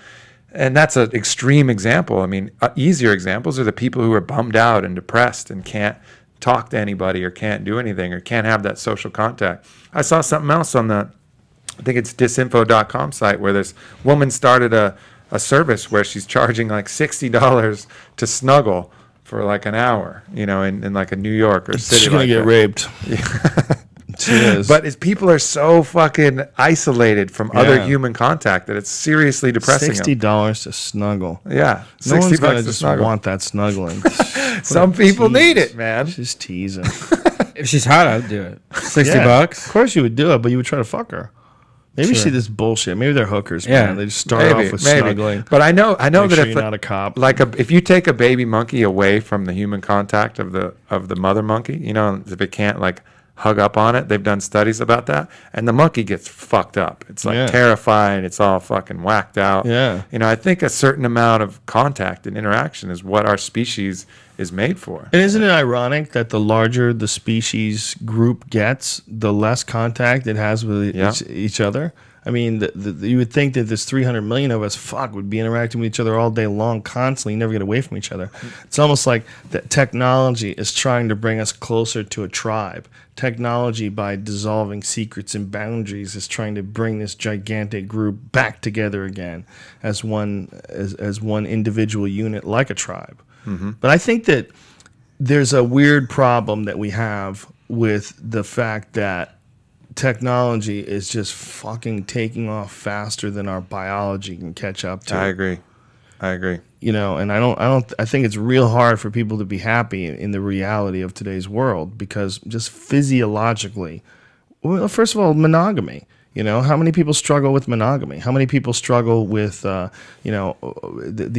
and that's an extreme example. I mean, easier examples are the people who are bummed out and depressed and can't talk to anybody or can't do anything or can't have that social contact. I saw something else on I think it's disinfo.com site where this woman started a service where she's charging like $60 to snuggle for like an hour, in like a New York or city. She's going to get raped. She is. But people are so fucking isolated from other human contact that it's seriously depressing. $60 to snuggle. Yeah, No one's $60 gonna to just snuggle. want that snuggling. Some people need it, man. She's teasing. If she's hot, I'd do it. $60 Yeah, bucks. Of course you would do it, but you would try to fuck her. Maybe Sure. she this bullshit. Maybe they're hookers, Yeah. man. They just start off with snuggling. But I know Make that sure if you're not a cop. like if you take a baby monkey away from the human contact of the mother monkey, if it can't like hug up on it, they've done studies about that, and the monkey gets fucked up. It's like terrifying. It's all fucking whacked out. Yeah. I think a certain amount of contact and interaction is what our species is made for. And isn't it ironic that the larger the species group gets, the less contact it has with each other? I mean, you would think that there's 300 million of us, would be interacting with each other all day long, constantly, never get away from each other. It's almost like that technology is trying to bring us closer to a tribe. Technology, by dissolving secrets and boundaries, is trying to bring this gigantic group back together again as one individual unit, like a tribe. Mm-hmm. But I think that there's a weird problem that we have with the fact that technology is just fucking taking off faster than our biology can catch up to. I agree. And I think it's real hard for people to be happy in the reality of today's world, because just physiologically, well, first of all, monogamy. How many people struggle with monogamy? How many people struggle with, the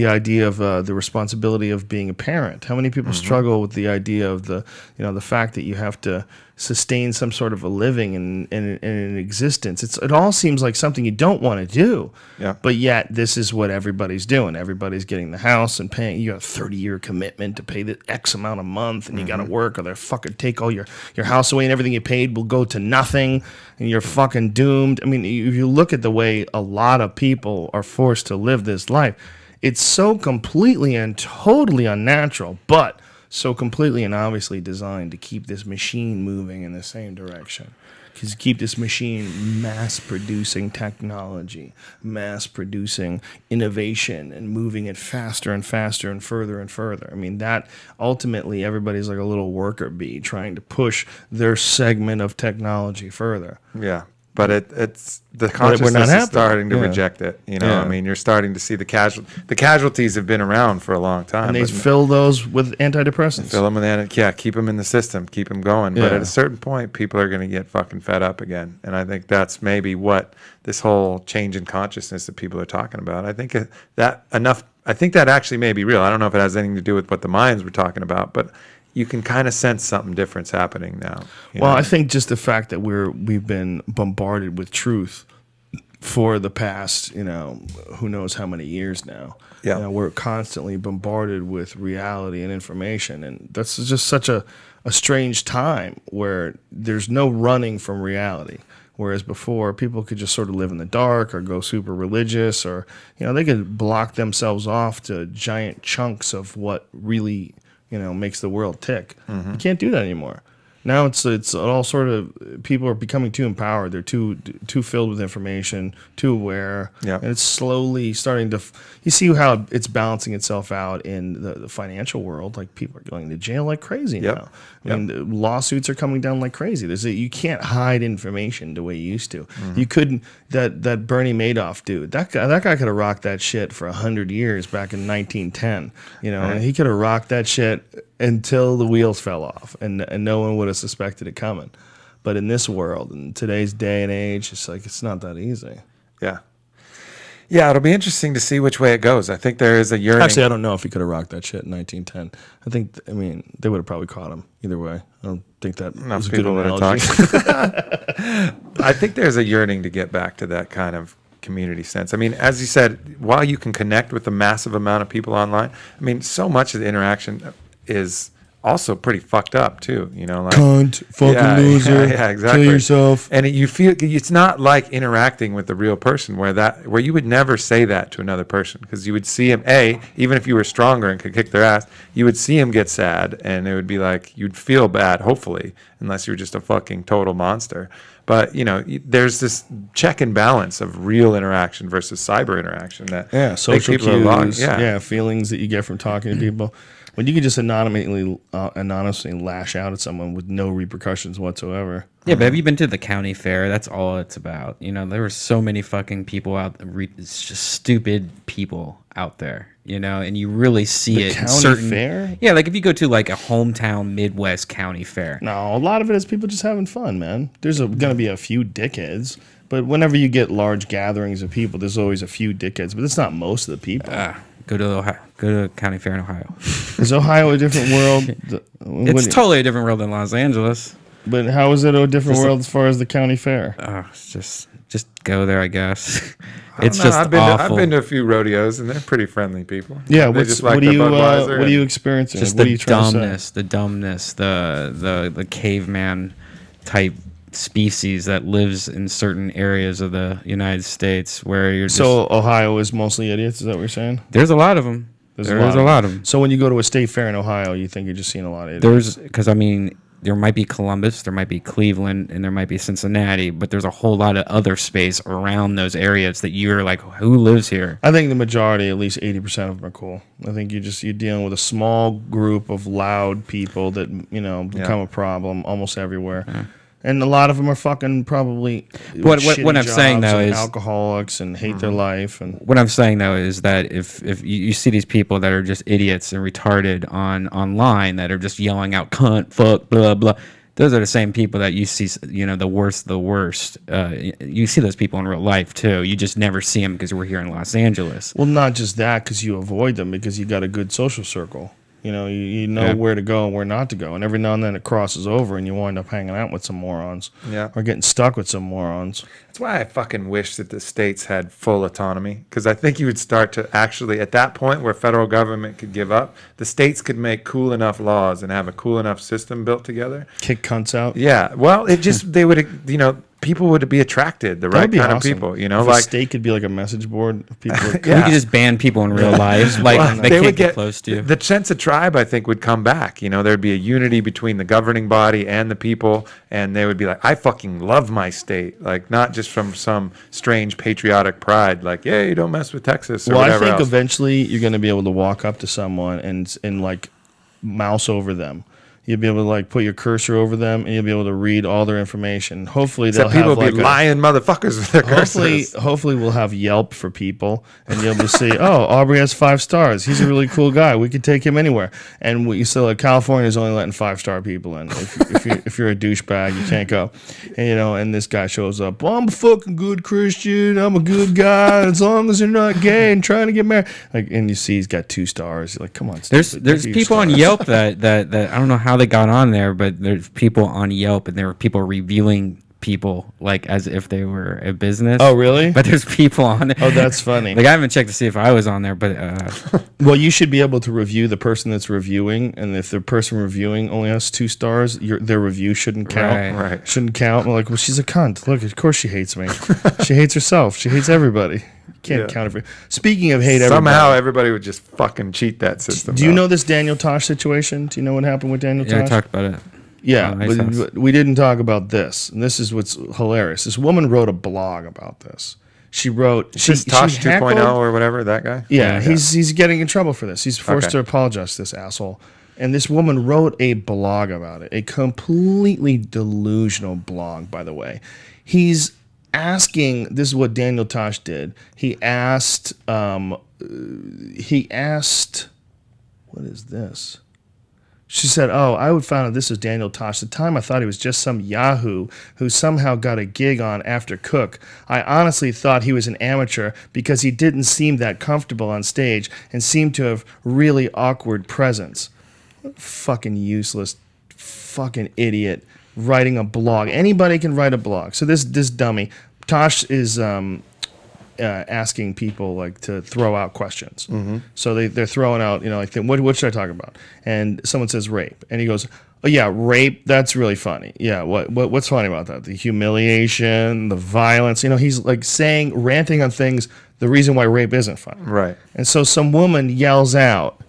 idea of the responsibility of being a parent? How many people struggle with the idea of the fact that you have to sustain some sort of a living and an existence? It all seems like something you don't want to do. Yeah. But yet this is what everybody's doing. Everybody's getting the house and paying. You got a 30-year commitment to pay the X amount a month, and you got to work, or they'll fucking take all your house away, and everything you paid will go to nothing, and you're fucking doomed. I mean, if you look at the way a lot of people are forced to live this life, it's so completely and totally unnatural, but so completely and obviously designed to keep this machine moving in the same direction. Because keep this machine mass-producing technology, mass-producing innovation, and moving it faster and faster and further and further. I mean, that ultimately everybody's like a little worker bee trying to push their segment of technology further. Yeah. But it's the consciousness is starting to reject it. I mean, you're starting to see the casualties have been around for a long time. And they fill those with antidepressants. Fill them with keep them in the system, keep them going. But at a certain point, people are going to get fucking fed up again. And I think that's maybe what this whole change in consciousness that people are talking about. I think that actually may be real. I don't know if it has anything to do with what the Mayans were talking about, but you can kind of sense something different's happening now. Well, I think just the fact that we've been bombarded with truth for the past, who knows how many years now. Yeah. We're constantly bombarded with reality and information, and that's just such a strange time where there's no running from reality. Whereas before, people could just sort of live in the dark or go super religious, or they could block themselves off to giant chunks of what really makes the world tick. You can't do that anymore. Now it's all sort of, people are becoming too empowered. They're too filled with information, too aware. Yeah. And it's slowly starting to, you see how it's balancing itself out in the financial world. Like, people are going to jail like crazy Yep. now. I mean, the lawsuits are coming down like crazy. You can't hide information the way you used to. You couldn't, that Bernie Madoff dude, that guy could have rocked that shit for 100 years back in 1910. You know, and he could have rocked that shit until the wheels fell off, and no one would have suspected it coming. But in this world, in today's day and age, it's like, it's not that easy. Yeah. Yeah, it'll be interesting to see which way it goes. I think there is a yearning. Actually, I don't know if he could have rocked that shit in 1910. I mean, they would have probably caught him either way. I don't think that was a good people would have analogy. talked. I think there's a yearning to get back to that kind of community sense. I mean, as you said, while you can connect with a massive amount of people online, I mean, so much of the interaction is also pretty fucked up too, you know, like Cunt, fucking loser, yeah, exactly. kill yourself. And you feel it's not like interacting with the real person where you would never say that to another person, because you would see him, even if you were stronger and could kick their ass, you would see him get sad, and it would be like, you'd feel bad, hopefully, unless you were just a fucking total monster. But, you know, there's this check and balance of real interaction versus cyber interaction that social people along. cues, feelings that you get from talking to people. When you can just anonymously lash out at someone with no repercussions whatsoever. Yeah, but have you been to the county fair? That's all it's about. You know, there were so many fucking people out. It's just stupid people out there. You know, and you really see The it in county certain fair? Yeah, like if you go to like a hometown Midwest county fair. No, a lot of it is people just having fun, man. There's going to be a few dickheads, but whenever you get large gatherings of people, there's always a few dickheads, but it's not most of the people. Go to Ohio. Go to county fair in Ohio. Is Ohio a different world? It's totally a different world than Los Angeles. But how is it a different world as far as the county fair? It's just go there, I guess. I've been to a few rodeos, and they're pretty friendly people. Yeah, They just like what their are Budweiser you experiencing? Just What are the you trying to say? dumbness, the caveman type species that lives in certain areas of the United States where you're just, So Ohio is mostly idiots, is that what you're saying? there's a lot of them. There's a lot of them. So when you go to a state fair in Ohio, you think you're just seeing a lot of idiots? Because I mean, there might be Columbus, there might be Cleveland, and there might be Cincinnati, but there's a whole lot of other space around those areas that you're like, who lives here? I think the majority, at least 80% of them, are cool. I think you're dealing with a small group of loud people that become a problem almost everywhere. Yeah. And a lot of them are fucking probably what I'm saying though is alcoholics and hate their life. And what I'm saying though is that if you see these people that are just idiots and retarded online that are just yelling out cunt, fuck, blah blah, those are the same people that you see, the worst. You see those people in real life too. You just never see them because we're here in Los Angeles. Well, not just that, because you avoid them because you got a good social circle. You know, you know where to go and where not to go. And every now and then it crosses over and you wind up hanging out with some morons. Yeah. Or getting stuck with some morons. That's why I fucking wish that the states had full autonomy. Because I think you would start to actually, at that point where federal government could give up, the states could make cool enough laws and have a cool enough system built together. Kick cunts out? Yeah. Well, they would, people would be attracted, the right kind of people, If like a state could be like a message board of people. We could just ban people in real life, like they can't get close to you. The sense of tribe, I think, would come back. There'd be a unity between the governing body and the people, and they would be like, I fucking love my state, like not just from some strange patriotic pride, like, yeah, you don't mess with Texas or whatever I think else. Eventually you're going to be able to walk up to someone and like mouse over them. You'll be able to like put your cursor over them, and you'll be able to read all their information. Hopefully, they'll people have will like be lying motherfuckers with their cursors. Hopefully, we'll have Yelp for people, and you'll be able to see, oh, Aubrey has 5 stars. He's a really cool guy. We could take him anywhere. And you still like California's only letting 5-star people in. If you're a douchebag, you can't go. And and this guy shows up. Well, I'm a fucking good Christian. I'm a good guy. As long as they're not gay and trying to get married. And you see he's got 2 stars. You're like, come on. There's people on Yelp that I don't know how they got on there, but there's people on Yelp, and there were people reviewing people like as if they were a business. Oh, really? But there's people on there. Oh, that's funny. Like I haven't checked to see if I was on there, but well, you should be able to review the person that's reviewing, and if the person reviewing only has 2 stars, their review shouldn't count. Right. Shouldn't count. We're like, well, she's a cunt. Look, of course she hates me. She hates herself. She hates everybody. Can't count it. Speaking of hate, somehow everybody would just fucking cheat that system. Do you know this Daniel Tosh situation? Do you know what happened with Daniel Tosh? Yeah, I talked about it. Yeah, Oh, nice house. but we didn't talk about this. And this is what's hilarious. This woman wrote a blog about this. She wrote... Just Tosh 2.0 or whatever, that guy? Yeah, he's getting in trouble for this. He's forced Okay. to apologize to this asshole. And this woman wrote a blog about it. A completely delusional blog, by the way. He's asking... This is what Daniel Tosh did. He asked... What is this? She said, "Oh, I would find out this is Daniel Tosh. At the time, I thought he was just some Yahoo who somehow got a gig on After Cook. I honestly thought he was an amateur because he didn't seem that comfortable on stage and seemed to have really awkward presence." Fucking useless, fucking idiot writing a blog. Anybody can write a blog. So this dummy, Tosh is asking people like to throw out questions. So they're throwing out, like, what should I talk about? And someone says rape, and he goes, "Oh yeah, rape. That's really funny. Yeah, what's funny about that? The humiliation, the violence. He's like ranting on things. The reason why rape isn't funny, Right. And so some woman yells out,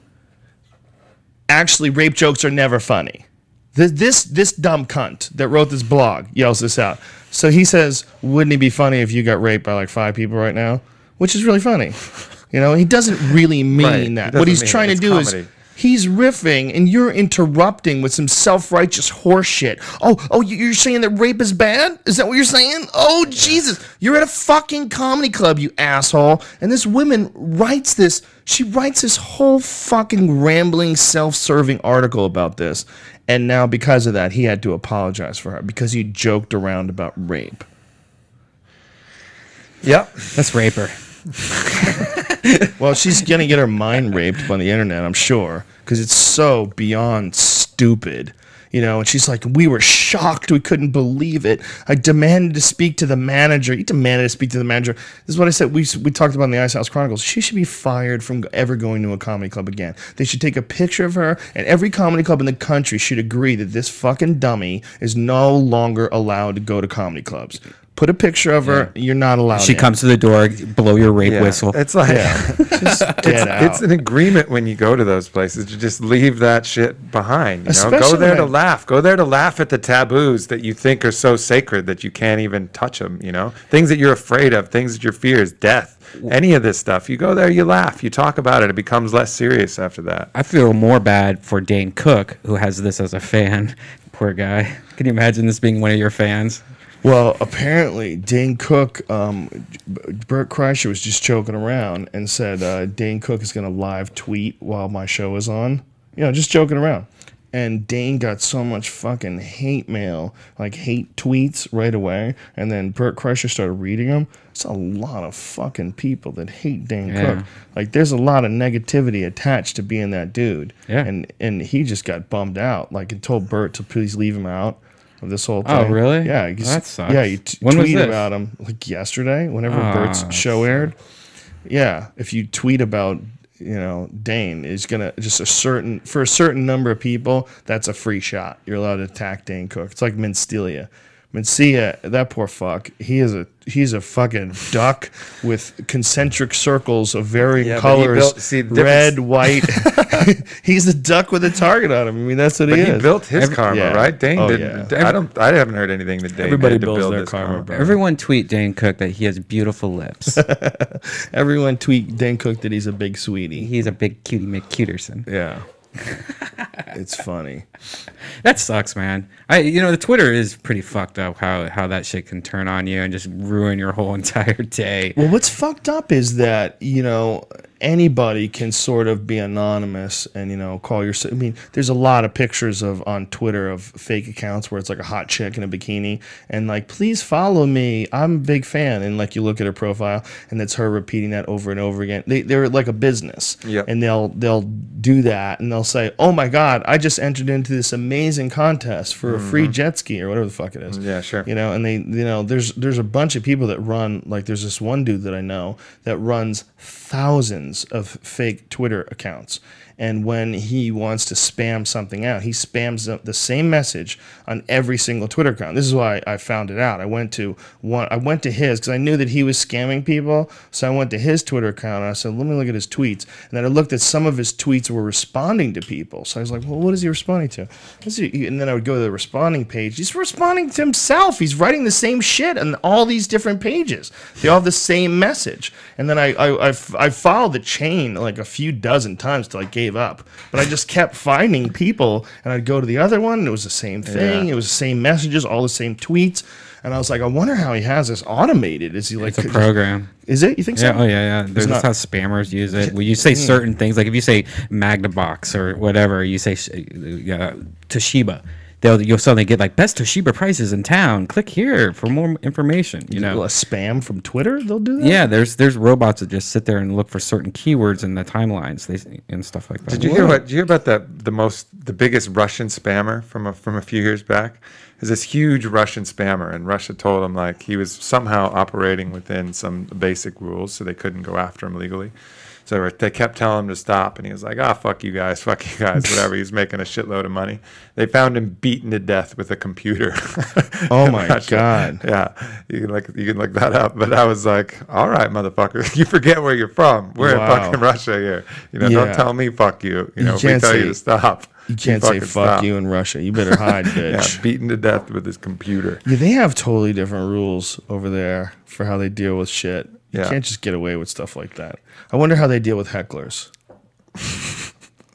"Actually, rape jokes are never funny." This dumb cunt that wrote this blog yells this out. So he says, "Wouldn't it be funny if you got raped by like 5 people right now?" Which is really funny. He doesn't really mean Right. that. He What he's doesn't trying to mean it. do It's is comedy. he's riffing and you're interrupting with some self-righteous horse shit. Oh, you're saying that rape is bad? Is that what you're saying? Oh, Jesus. You're at a fucking comedy club, you asshole. And this woman writes this. She writes this whole fucking rambling, self-serving article about this. And now because of that, he had to apologize for her because he joked around about rape. Yep. That's raper. Well, she's going to get her mind raped by the internet, I'm sure, because it's so beyond stupid. And she's like, "We were shocked. We couldn't believe it. I demanded to speak to the manager." You demanded to speak to the manager. This is what I said. We talked about in the Ice House Chronicles. She should be fired from ever going to a comedy club again. They should take a picture of her, and every comedy club in the country should agree that this fucking dummy is no longer allowed to go to comedy clubs. Put a picture of her. You're not allowed. She in. comes to the door, blow your rape whistle. It's like Just get out. it's an agreement when you go to those places to just leave that shit behind. Especially Go there to when- laugh. Go there to laugh at the taboos that you think are so sacred that you can't even touch them. Things that you're afraid of, things that your fears, death, any of this stuff. You go there, you laugh, you talk about it. It becomes less serious after that. I feel more bad for Dane Cook, who has this as a fan. Poor guy. Can you imagine this being one of your fans? Well, apparently, Dane Cook, Bert Kreischer was just joking around and said Dane Cook is going to live tweet while my show is on. Just joking around. And Dane got so much fucking hate mail, like hate tweets right away. And then Bert Kreischer started reading them. It's a lot of fucking people that hate Dane Cook. Like, there's a lot of negativity attached to being that dude. Yeah. And he just got bummed out, like, and told Bert to please leave him out of this whole thing. Oh, really? Yeah. Well, that sucks. Yeah, you When was tweet this? about him like yesterday, whenever Bert's show aired. Yeah, if you tweet about, Dane, is gonna for a certain number of people, that's a free shot. You're allowed to attack Dane Cook. It's like Mencia, that poor fuck. He's a fucking duck with concentric circles of varying Yeah, but he colors, built- see, the red, difference- white. He's a duck with a target on him. I mean, that's what But he he is. built his karma, yeah. right? Dane Oh, didn't. yeah. I haven't heard anything that Dane Everybody had to builds build their his karma, bro. Everyone tweet Dane Cook that he has beautiful lips. Everyone tweet Dane Cook that he's a big sweetie. He's a big cutie McCuterson. Yeah. It's funny. That sucks, man. The Twitter is pretty fucked up how that shit can turn on you and just ruin your whole entire day. Well, what's fucked up is that, anybody can sort of be anonymous and, call yourself. I mean, there's a lot of pictures on Twitter of fake accounts where it's like a hot chick in a bikini and like, please follow me. I'm a big fan. And like you look at her profile and it's her repeating that over and over again. They're like a business. Yep. And they'll do that and they'll say, "Oh my God, I just entered into this amazing contest for a free jet ski," or whatever the fuck it is. Yeah, sure. And they, there's a bunch of people that run, like there's this one dude that I know that runs thousands of fake Twitter accounts. And when he wants to spam something out, he spams the same message on every single Twitter account. This is why I found it out. I went to his because I knew that he was scamming people. So I went to his Twitter account and I said, let me look at his tweets. And then I looked at some of his tweets were responding to people. So I was like, well, what is he responding to? And then I would go to the responding page. He's responding to himself. He's writing the same shit on all these different pages. They all have the same message. And then I followed the chain like a few dozen times till I gave up. But I just kept finding people, and I'd go to the other one, and it was the same thing. Yeah. It was the same messages, all the same tweets. And I was like, I wonder how he has this automated. Is he like It's a program. Is it? You think so? Yeah, oh yeah. That's not- how spammers use it. When you say certain things, like if you say Magnabox or whatever, you say Toshiba, you'll suddenly get like best Toshiba prices in town. Click here for more information. You know, A spam from Twitter? They'll do that? yeah. There's robots that just sit there and look for certain keywords in the timelines and stuff like that. Did you hear about the biggest Russian spammer from a few years back? Is this huge Russian spammer, and Russia told him like he was somehow operating within some basic rules, so they couldn't go after him legally. So they kept telling him to stop, and he was like, fuck you guys, whatever. He's making a shitload of money. They found him beaten to death with a computer. Oh my God. Yeah, you can look that up. But I was like, all right, motherfucker, you forget where you're from. We're in fucking Russia here. Don't tell me fuck you. If we tell you to stop. You can't say fuck you in Russia. You better hide, bitch. Yeah, beaten to death with his computer. Yeah, they have totally different rules over there for how they deal with shit. You can't just get away with stuff like that. I wonder how they deal with hecklers.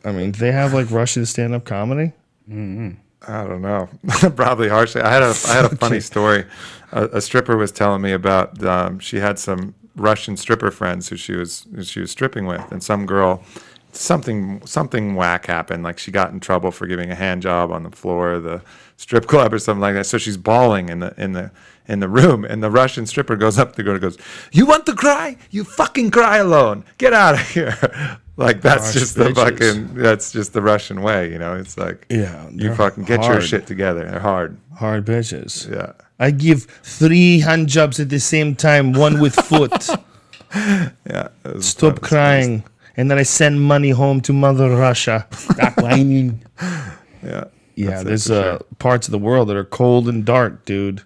I mean, do they have like Russian stand-up comedy? I don't know. Probably harshly. I had a funny story. A stripper was telling me about. She had some Russian stripper friends who she was stripping with, and some girl. Something whack happened. Like she got in trouble for giving a hand job on the floor of the strip club or something like that. So she's bawling in the room, and the Russian stripper goes up to the girl and goes, "You want to cry? You fucking cry alone. Get out of here." Like that's just the Russian way, It's like, you fucking get your shit together. They're hard bitches. Yeah. I give 3 hand jobs at the same time, one with foot. Yeah. Stop crying. And then I send money home to Mother Russia. Stop whining. Yeah. Yeah, there's parts of the world that are cold and dark, dude.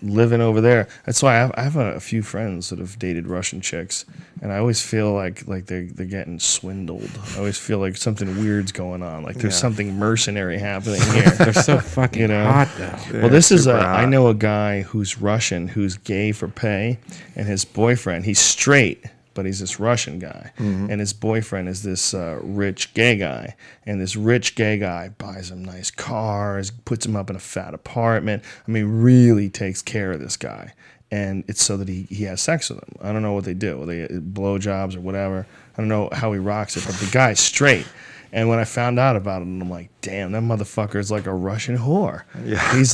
Living over there. That's why I have a few friends that have dated Russian chicks, and I always feel like they're getting swindled. I always feel like something weird's going on. Like there's something mercenary happening here. They're so fucking hot though. Well, this is I know a guy who's Russian who's gay for pay, and his boyfriend, he's straight, but he's this Russian guy, and his boyfriend is this rich gay guy, and this rich gay guy buys him nice cars, puts him up in a fat apartment. I mean, really takes care of this guy, and it's so that he has sex with him. I don't know what they do, they blowjobs or whatever. I don't know how he rocks it, but the guy's straight. And when I found out about it, I'm like, damn, that motherfucker is like a Russian whore. Yeah. He's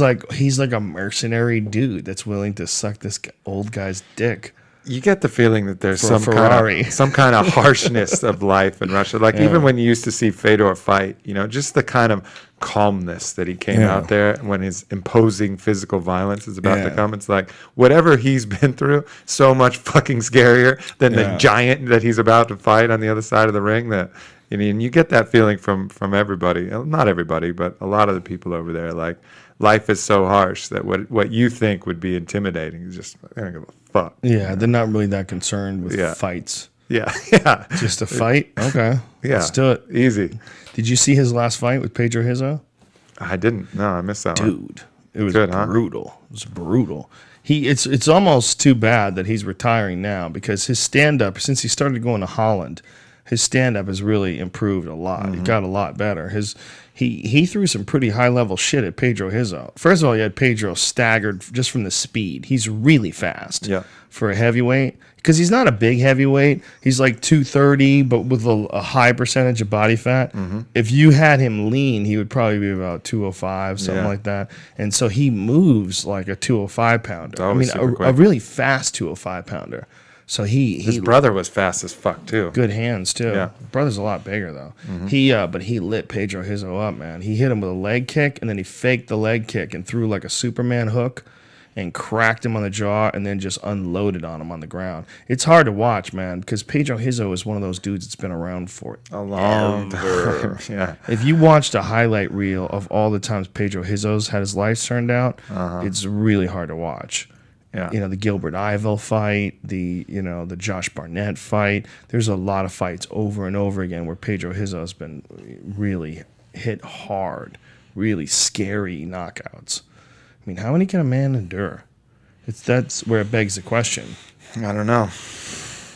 like a mercenary dude that's willing to suck this old guy's dick. You get the feeling that there's some kind of harshness of life in Russia. Like even when you used to see Fedor fight, just the kind of calmness that he came out there when his imposing physical violence is about to come. It's like whatever he's been through, so much fucking scarier than the giant that he's about to fight on the other side of the ring. That and you get that feeling from everybody. Not everybody, but a lot of the people over there. Like life is so harsh that what you think would be intimidating is just I don't give a fuck. Yeah, they're not really that concerned with fights. Yeah. Just a fight? Okay. Yeah. Let's do it. Easy. Did you see his last fight with Pedro Hizzo? I didn't. No, I missed that one. Dude, it was brutal. Huh? It was brutal. It's almost too bad that he's retiring now because his stand-up, since he started going to Holland, his stand-up has really improved a lot. It got a lot better. He threw some pretty high-level shit at Pedro Hizzo. First of all, you had Pedro staggered just from the speed. He's really fast for a heavyweight because he's not a big heavyweight. He's like 230, but with a high percentage of body fat. If you had him lean, he would probably be about 205, something like that. And so he moves like a 205 pounder. I mean, a really fast 205 pounder. So his brother was fast as fuck too. Good hands too. Yeah. Brother's a lot bigger though. But he lit Pedro Hizzo up, man. He hit him with a leg kick and then he faked the leg kick and threw like a Superman hook. and cracked him on the jaw and then just unloaded on him on the ground. It's hard to watch, man, because Pedro Hizzo is one of those dudes that's been around for A long time. Yeah. If you watched a highlight reel of all the times Pedro Hizzo's had his lights turned out, it's really hard to watch. Yeah. You know, the Gilbert Ivell fight, the Josh Barnett fight. There's a lot of fights over and over again where Pedro Hizzo's been really hit hard, really scary knockouts. I mean, how many can a man endure? That's where it begs the question. I don't know.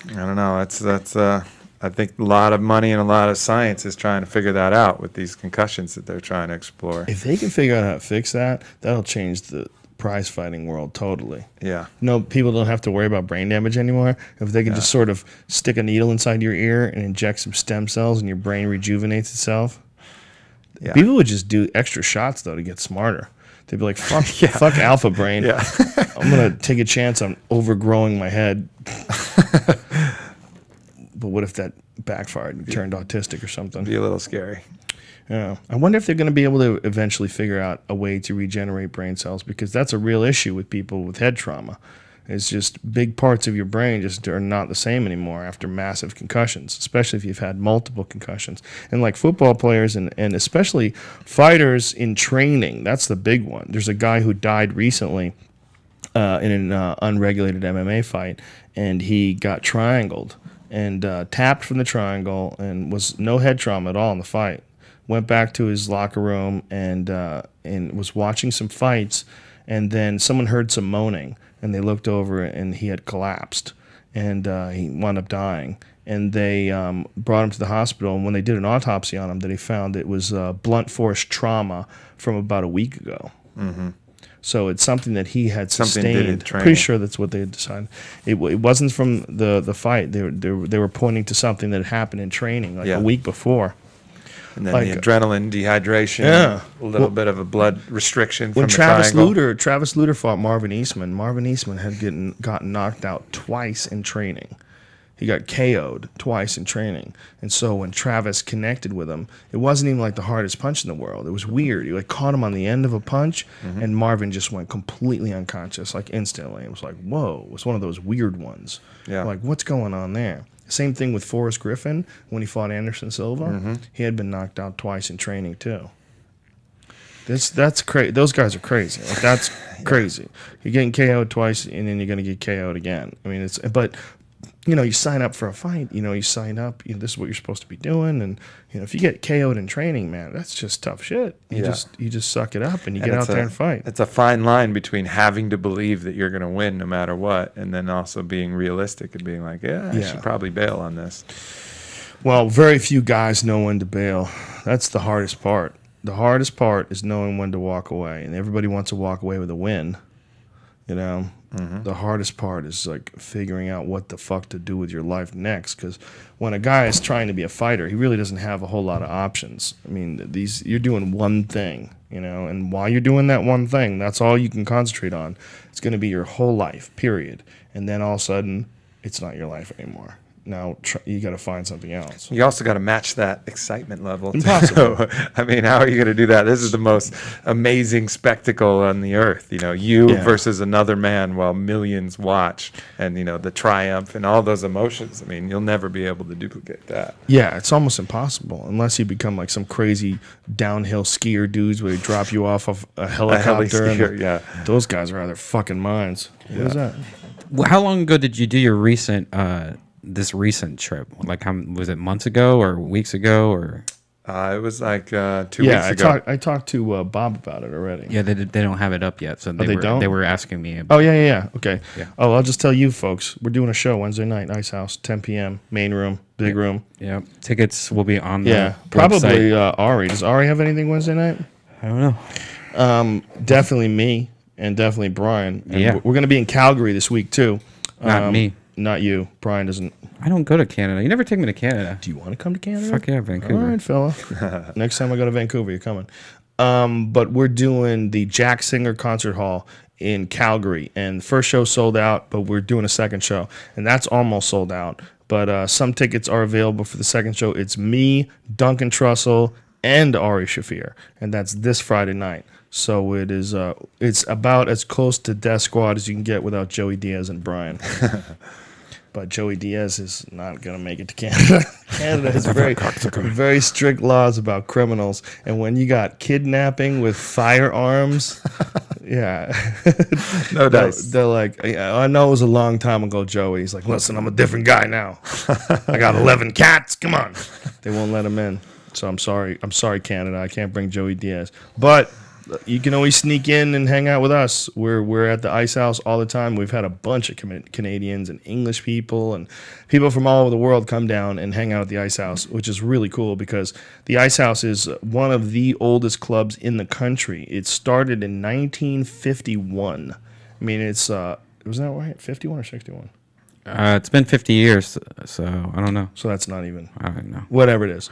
That's I think a lot of money and a lot of science is trying to figure that out with these concussions that they're trying to explore. If they can figure out how to fix that, that'll change the prize fighting world totally. Yeah. No, people don't have to worry about brain damage anymore. If they can just sort of stick a needle inside your ear and inject some stem cells and your brain rejuvenates itself. Yeah. People would just do extra shots, though, to get smarter. They'd be like, fuck alpha brain. Yeah. I'm going to take a chance on overgrowing my head. But what if that backfired and turned autistic or something? Be a little scary. Yeah. I wonder if they're going to be able to eventually figure out a way to regenerate brain cells, because that's a real issue with people with head trauma. It's just big parts of your brain just are not the same anymore after massive concussions, especially if you've had multiple concussions. And like football players and especially fighters in training, that's the big one. There's a guy who died recently in an unregulated MMA fight, and he got triangled and tapped from the triangle and was no head trauma at all in the fight. Went back to his locker room and was watching some fights, and then someone heard some moaning. And they looked over, and he had collapsed, and he wound up dying. And they brought him to the hospital, and when they did an autopsy on him, they found it was blunt force trauma from about a week ago. Mm-hmm. So it's something that he had sustained. Pretty sure that's what they had decided. It wasn't from the fight. They were pointing to something that had happened in training, like a week before. And then the adrenaline, dehydration, a little bit of a blood restriction from when the Travis triangle. Travis Lutter fought Marvin Eastman. Marvin Eastman had gotten knocked out twice in training. He got KO'd twice in training. And so when Travis connected with him, it wasn't even like the hardest punch in the world. It was weird. He caught him on the end of a punch, and Marvin just went completely unconscious, like instantly. It was like, whoa. It was one of those weird ones. Yeah. Like, what's going on there? Same thing with Forrest Griffin when he fought Anderson Silva. He had been knocked out twice in training too. That's crazy. Those guys are crazy. Like, that's crazy. You're getting KO'd twice, and then you're going to get KO'd again. I mean, but you sign up for a fight. You sign up. This is what you're supposed to be doing, and if you get KO'd in training, man, that's just tough shit. You just suck it up and you get out there and fight. It's a fine line between having to believe that you're going to win no matter what, and then also being realistic and being like, I should probably bail on this. Well, very few guys know when to bail. That's the hardest part. The hardest part is knowing when to walk away, and everybody wants to walk away with a win. The hardest part is like figuring out what the fuck to do with your life next, because when a guy is trying to be a fighter, he really doesn't have a whole lot of options. I mean, you're doing one thing, and while you're doing that one thing, that's all you can concentrate on. It's going to be your whole life, period. And then all of a sudden, it's not your life anymore. Now you got to find something else. You also got to match that excitement level. Impossible. I mean, how are you going to do that? This is the most amazing spectacle on the earth. You versus another man while millions watch, and the triumph and all those emotions. I mean, you'll never be able to duplicate that. Yeah, it's almost impossible unless you become like some crazy downhill skier dudes where they drop you off of a helicopter. Those guys are out of their fucking minds. What is that? How long ago did you do your recent? This recent trip, like how was it, months ago or weeks ago, or it was like 2 weeks ago. I talked to Bob about it already. Yeah, they don't have it up yet, so they were asking me about okay. Yeah. Oh, I'll just tell you folks, we're doing a show Wednesday night, Ice House, 10 p.m. main room, big room. Yeah, tickets will be on the probably website. Ari. Does Ari have anything Wednesday night? I don't know. Definitely me, and definitely Brian. And we're going to be in Calgary this week too. Not me. Not you. Brian doesn't. I don't go to Canada. You never take me to Canada. Do you want to come to Canada? Fuck yeah, Vancouver. All right, fella. Next time I go to Vancouver, you're coming. But we're doing the Jack Singer Concert Hall in Calgary. And the first show sold out, but we're doing a second show. And that's almost sold out. But some tickets are available for the second show. It's me, Duncan Trussell, and Ari Shafir. And that's this Friday night. So it is. It's about as close to Death Squad as you can get without Joey Diaz and Brian. But Joey Diaz is not going to make it to Canada. Canada has very strict laws about criminals. And when you got kidnapping with firearms, yeah. No dice. They're like, I know it was a long time ago, Joey. He's like, listen, I'm a different guy now. I got 11 cats. Come on. They won't let him in. So I'm sorry. I'm sorry, Canada. I can't bring Joey Diaz. But you can always sneak in and hang out with us. We're at the Ice House all the time. We've had a bunch of Canadians and English people and people from all over the world come down and hang out at the Ice House, which is really cool because the Ice House is one of the oldest clubs in the country. It started in 1951. I mean, was that right? 51 or 61? It's been 50 years, so I don't know. So that's not even. I don't know. Whatever it is.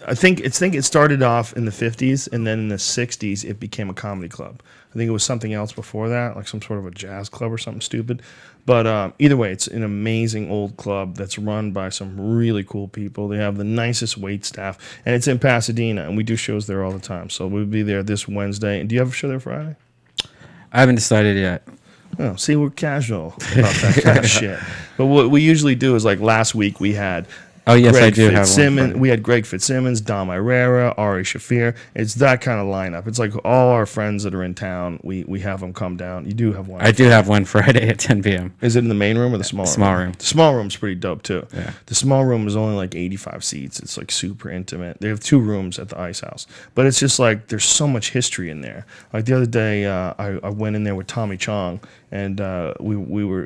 I think it started off in the 50s, and then in the 60s, it became a comedy club. I think it was something else before that, like some sort of a jazz club or something stupid. But either way, it's an amazing old club that's run by some really cool people. They have the nicest wait staff, and it's in Pasadena, and we do shows there all the time. So we'll be there this Wednesday. And do you have a show there Friday? I haven't decided yet. Oh, see, we're casual about that kind of shit. But what we usually do is, like last week, we had Oh, yes, Greg I do have Fitzsimmons. one. We had Greg Fitzsimmons, Dom Irera, Ari Shafir. It's that kind of lineup. It's like all our friends that are in town, we have them come down. You do have one. I do have one Friday at 10 p.m. Is it in the main room or the small room? Small room. The small room's pretty dope, too. Yeah. The small room is only like 85 seats. It's like super intimate. They have 2 rooms at the Ice House. But it's just like there's so much history in there. Like the other day, I went in there with Tommy Chong, and we were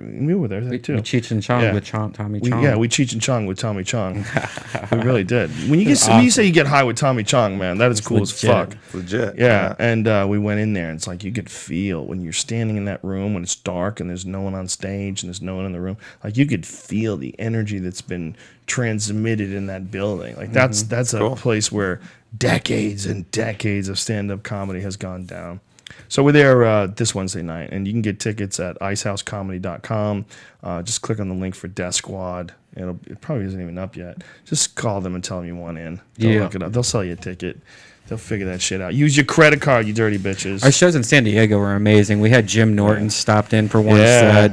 there too. We Cheech and Chong with Tommy Chong. Yeah, we Cheech and Chong with Tommy Chong. We really did. When you say you get high with Tommy Chong, man, that is cool as fuck. It's legit. Yeah, and we went in there, and it's like you could feel when you're standing in that room when it's dark and there's no one on stage and there's no one in the room. Like you could feel the energy that's been transmitted in that building. Like that's a place where decades and decades of stand-up comedy has gone down. So we're there this Wednesday night, and you can get tickets at icehousecomedy.com. Just click on the link for Death Squad. It probably isn't even up yet. Just call them and tell them you want in. They'll look it up. They'll sell you a ticket. They'll figure that shit out. Use your credit card, you dirty bitches. Our shows in San Diego were amazing. We had Jim Norton stopped in for once.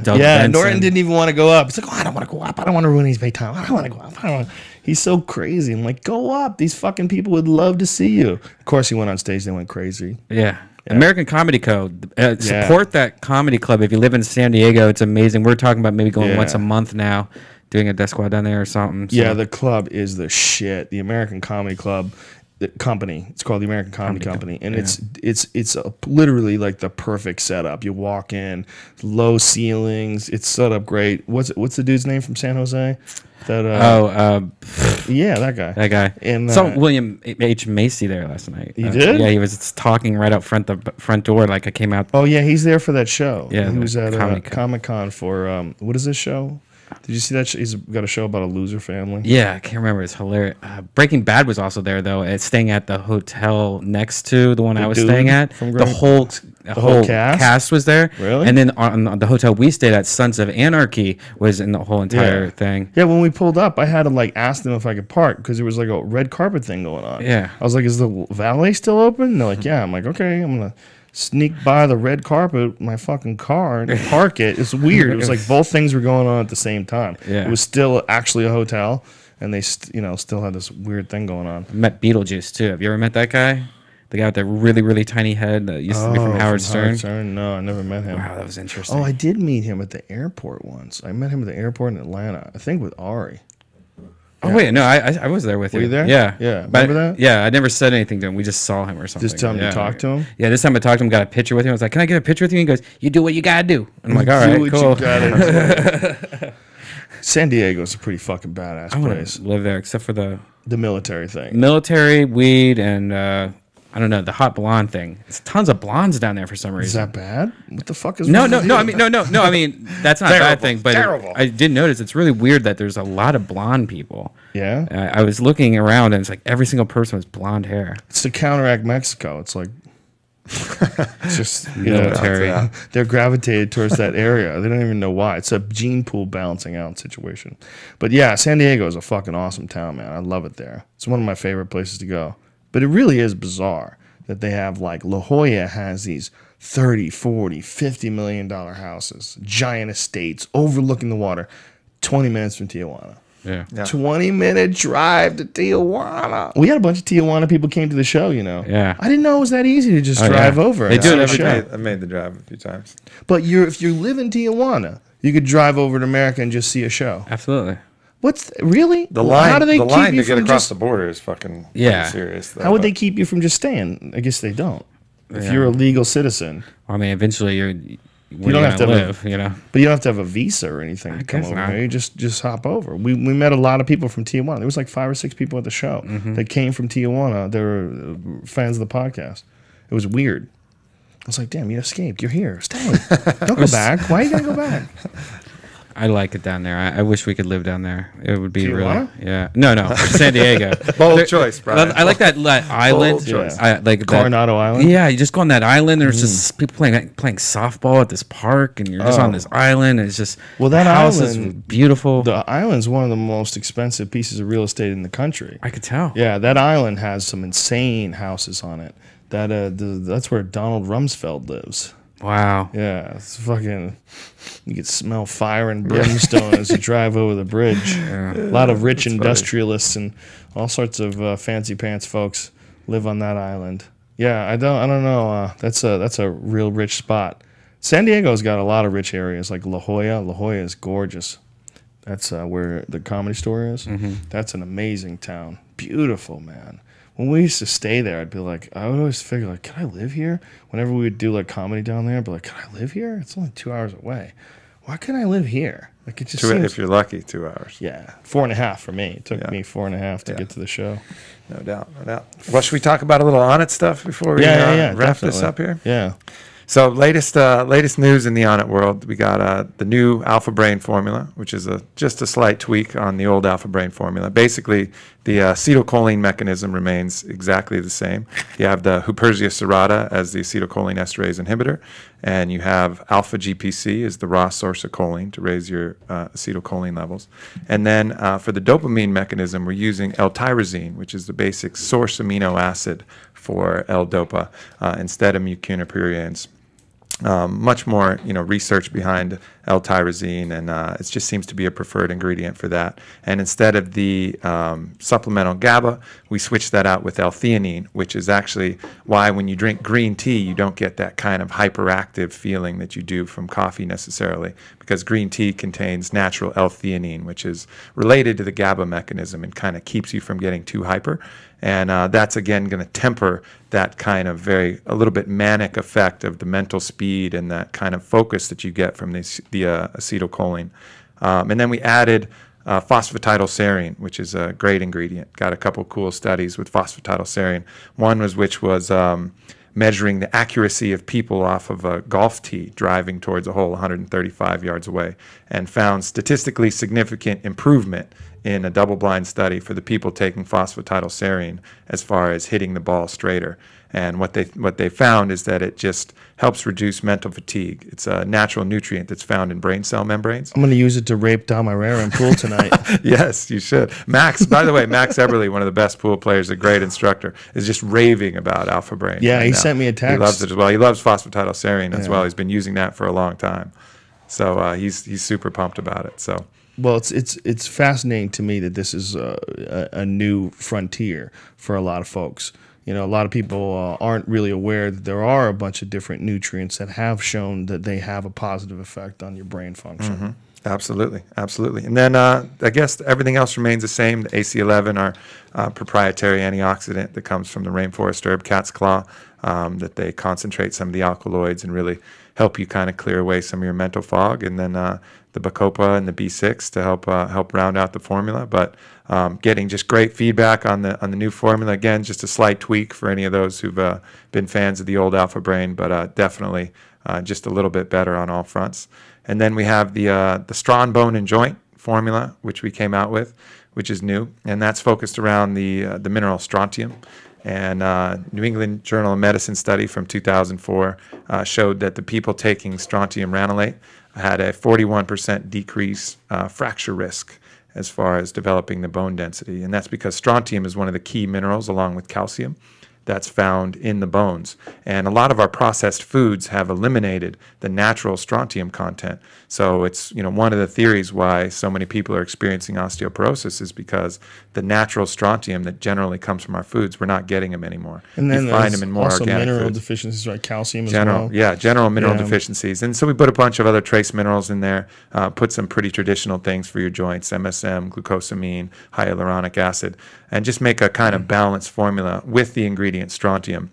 Doug Benson. Norton didn't even want to go up. He's like, I don't want to go up. I don't want to ruin his pay time. I don't want to go up. He's so crazy. I'm like, go up. These fucking people would love to see you. Of course, he went on stage. They went crazy. Yeah. American Comedy Co. Support that comedy club. If you live in San Diego, it's amazing. We're talking about maybe going once a month now, doing a Death Squad down there or something. So. Yeah, the club is the shit. The American Comedy Club. The company. It's called the American Comedy Company, and it's literally like the perfect setup. You walk in, low ceilings. It's set up great. What's the dude's name from San Jose? That that guy. That guy. And saw William H. Macy there last night. You did? Yeah, he was talking right out the front door. Like I came out. Oh yeah, he's there for that show. Yeah, he was at Comic-Con for what is this show? Did you see that? He's got a show about a loser family. Yeah, I can't remember. It's hilarious. Breaking Bad was also there, though. It's staying at the hotel next to the one I was staying at. The whole cast was there. Really? And then on the hotel we stayed at, Sons of Anarchy was in the whole entire thing. Yeah, when we pulled up, I had to ask them if I could park because there was like a red carpet thing going on. Yeah. I was like, is the valet still open? And they're like, yeah. I'm like, okay, I'm going to sneak by the red carpet, my fucking car, and park it. It's weird. It was like both things were going on at the same time. Yeah. It was still actually a hotel, and they still had this weird thing going on. I met Beetlejuice too. Have you ever met that guy? The guy with that really, really tiny head that used to be from Howard Stern? No, I never met him. Wow, that was interesting. Oh, I did meet him at the airport once. I met him at the airport in Atlanta, I think with Ari. Oh, wait, no, I was there with you. Were you there? Yeah. Yeah. Remember that? Yeah, I never said anything to him. We just saw him or something. Just tell him to talk to him? Yeah, this time I talked to him, got a picture with him. I was like, can I get a picture with you? He goes, you do what you got to do. And I'm like, all right, cool. You gotta San Diego's a pretty fucking badass place. Live there, except for the military thing. Military, weed, and I don't know, the hot blonde thing. There's tons of blondes down there for some reason. Is that bad? What the fuck is No. I mean, that's not a bad thing, but I did notice it's really weird that there's a lot of blonde people. Yeah. I was looking around, and it's like every single person has blonde hair. It's to counteract Mexico. It's like it's just military. They're gravitated towards that area. They don't even know why. It's a gene pool balancing out situation. But yeah, San Diego is a fucking awesome town, man. I love it there. It's one of my favorite places to go. But it really is bizarre. that they have, like La Jolla has these 30, 40, $50 million houses, giant estates overlooking the water, 20 minutes from Tijuana. Yeah. 20-minute drive to Tijuana. We had a bunch of Tijuana people came to the show, you know. Yeah. I didn't know it was that easy to just drive over. They and do see it the every show. day. I made the drive a few times. But if you live in Tijuana, you could drive over to America and just see a show. Absolutely. Really? The line, How do they the keep line you to get from across just, the border is fucking Yeah. serious. Though, How would but- they keep you from just staying? I guess they don't. If you're a legal citizen. I mean, eventually You don't have to live, you know. But you don't have to have a visa or anything to come guess over not. here. You just hop over. We met a lot of people from Tijuana. There was like 5 or 6 people at the show that came from Tijuana. They were fans of the podcast. It was weird. I was like, damn, you escaped. You're here. Stay. Don't go back. Why you gotta go back? I like it down there. I wish we could live down there. It would be Tijuana? really, yeah. No, San Diego. Bold choice, Brian. I like that island. choice. I like that- Coronado Island? Yeah, you just go on that island. There's just people playing softball at this park, and you're just on this island. And it's just Well, that the house is island- beautiful. The island's one of the most expensive pieces of real estate in the country. I could tell. Yeah, that island has some insane houses on it. That's where Donald Rumsfeld lives. Wow. Yeah, it's fucking. You could smell fire and brimstone as you drive over the bridge. A lot of rich industrialists and all sorts of fancy pants folks live on that island. Yeah, I don't know. That's a real rich spot. San Diego's got a lot of rich areas like La Jolla. La Jolla is gorgeous. That's where the Comedy Store is. That's an amazing town. Beautiful, man. When we used to stay there, I'd be like, I would always figure, like, can I live here? Whenever we would do, like, comedy down there, I'd be like, can I live here? It's only 2 hours away. Why can't I live here? Like, it just seems... If you're lucky, 2 hours. Yeah, 4.5 for me. It took me 4.5 to get to the show. No doubt, no doubt. Well, should we talk about a little Onnit stuff before we wrap this up here? Yeah. So latest news in the Onnit world, we got the new Alpha Brain formula, which is just a slight tweak on the old Alpha Brain formula. Basically, the acetylcholine mechanism remains exactly the same. You have the Huperzia serrata as the acetylcholine esterase inhibitor, and you have alpha GPC as the raw source of choline to raise your acetylcholine levels. And then for the dopamine mechanism, we're using L-tyrosine, which is the basic source amino acid for L-dopa instead of mucunapurines. Much more, research behind L-tyrosine, and it just seems to be a preferred ingredient for that. And instead of the supplemental GABA, we switch that out with L-theanine, which is actually why when you drink green tea, you don't get that kind of hyperactive feeling that you do from coffee necessarily, because green tea contains natural L-theanine, which is related to the GABA mechanism and kind of keeps you from getting too hyper. And that's, again, going to temper that kind of a little bit manic effect of the mental speed and that kind of focus that you get from the acetylcholine. And then we added phosphatidylserine, which is a great ingredient. Got a couple cool studies with phosphatidylserine. One was measuring the accuracy of people off of a golf tee driving towards a hole 135 yards away, and found statistically significant improvement in a double-blind study for the people taking phosphatidylserine as far as hitting the ball straighter. And what they found is that it just helps reduce mental fatigue. It's a natural nutrient that's found in brain cell membranes. I'm going to use it to rape Dom Herrera in pool tonight. Yes, you should. Max, by the way, Max Eberly, one of the best pool players, a great instructor, is just raving about Alpha Brain. Yeah, right he now. sent me a text. He loves it as well. He loves phosphatidylserine as well. He's been using that for a long time. So he's super pumped about it. So. Well, it's fascinating to me that this is a new frontier for a lot of folks. A lot of people aren't really aware that there are a bunch of different nutrients that have shown that they have a positive effect on your brain function. Mm-hmm. Absolutely. And then I guess everything else remains the same. The AC11, our proprietary antioxidant that comes from the rainforest herb cat's claw, that they concentrate some of the alkaloids and really help you kind of clear away some of your mental fog. And then the Bacopa and the B6 to help round out the formula. But getting just great feedback on the new formula. Again, just a slight tweak for any of those who've been fans of the old Alpha Brain, but definitely just a little bit better on all fronts. And then we have the Strong Bone and Joint formula, which we came out with, which is new, and that's focused around the mineral strontium. And New England Journal of Medicine study from 2004 showed that the people taking strontium ranelate had a 41% decrease fracture risk as far as developing the bone density. And that's because strontium is one of the key minerals, along with calcium, that's found in the bones. And a lot of our processed foods have eliminated the natural strontium content. So it's, one of the theories why so many people are experiencing osteoporosis is because the natural strontium that generally comes from our foods, we're not getting them anymore. And then you find them in more also organic mineral foods. deficiencies, right? Calcium General, as well. yeah, general mineral Yeah. deficiencies. And so we put a bunch of other trace minerals in there, put some pretty traditional things for your joints, MSM, glucosamine, hyaluronic acid, and just make a kind of balanced formula with the ingredient strontium,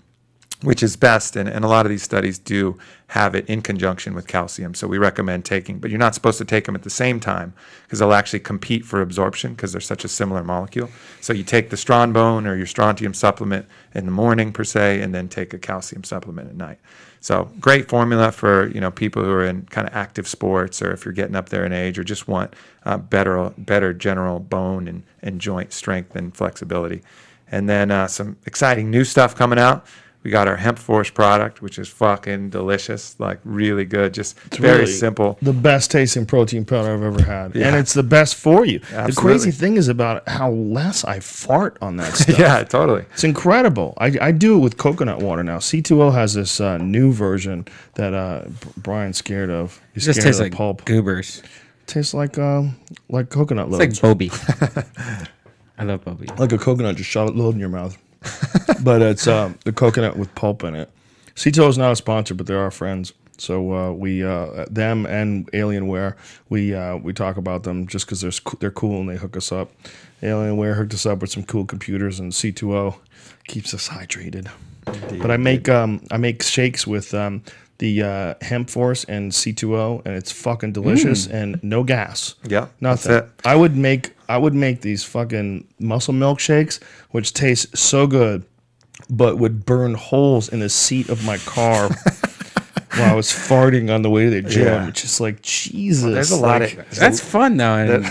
which is best. And a lot of these studies do have it in conjunction with calcium. So we recommend taking, but you're not supposed to take them at the same time because they'll actually compete for absorption because they're such a similar molecule. So you take the Stronbone or your strontium supplement in the morning per se, and then take a calcium supplement at night. So great formula for people who are in kind of active sports, or if you're getting up there in age, or just want better general bone and joint strength and flexibility. And then some exciting new stuff coming out. We got our Hemp Force product, which is fucking delicious, like really good, just It's very really simple. The best tasting protein powder I've ever had. Yeah. And it's the best for you. Absolutely. The crazy thing is about how less I fart on that stuff. Yeah, totally. It's incredible. I do it with coconut water now. C2O has this new version that Brian's scared of. He's It just scared tastes of like the pulp. goobers. Tastes like coconut It's loads. like Bobby. I love Bobby. Like a coconut just shot load in your mouth. But it's the coconut with pulp in it. C2O is not a sponsor, but they're our friends. So we them and Alienware, we talk about them just because they're cool and they hook us up. Alienware hooked us up with some cool computers, and C2O keeps us hydrated. But I make shakes with the Hemp Force and C2O, and it's fucking delicious and no gas. Yeah, Nothing. that's it. I would make these fucking muscle milk shakes, which taste so good, but would burn holes in the seat of my car while I was farting on the way to the gym. Yeah. It's just like, Jesus. There's a lot like, of That's fun though. And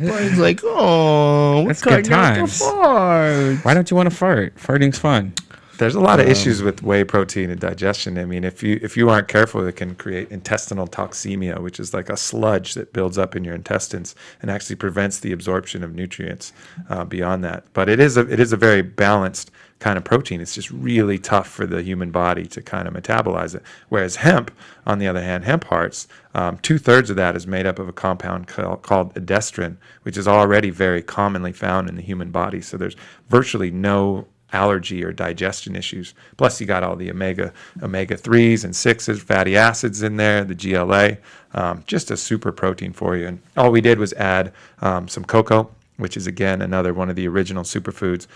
Brian's like, oh, That's good times. Fart. why don't you want to fart? Farting's fun. There's a lot of issues with whey protein and digestion. I mean, if you aren't careful, it can create intestinal toxemia, which is like a sludge that builds up in your intestines and actually prevents the absorption of nutrients beyond that. But it is a very balanced kind of protein. It's just really tough for the human body to kind of metabolize it. Whereas hemp, on the other hand, hemp hearts, 2/3 of that is made up of a compound called edestrin, which is already very commonly found in the human body. So there's virtually no allergy or digestion issues. Plus, you got all the omega 3s and 6s, fatty acids in there, the GLA, just a super protein for you. And all we did was add some cocoa, which is again another one of the original superfoods.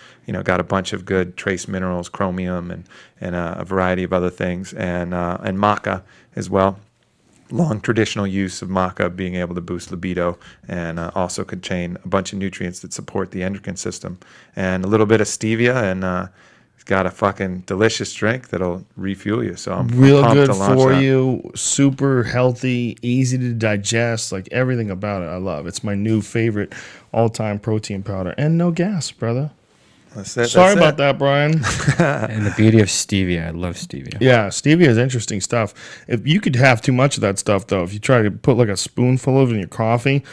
Got a bunch of good trace minerals, chromium, and a variety of other things, and maca as well. Long traditional use of maca being able to boost libido, and also contain a bunch of nutrients that support the endocrine system, and a little bit of stevia, and it's got a fucking delicious drink that'll refuel you. So I'm Real pumped good to launch for that. you, super healthy, easy to digest, like everything about it I love. It's my new favorite all-time protein powder, and no gas, brother. That's it, Sorry that's about it. that, Brian. And the beauty of stevia. I love stevia. Yeah, stevia is interesting stuff. If you could have too much of that stuff, though, if you try to put like a spoonful of it in your coffee,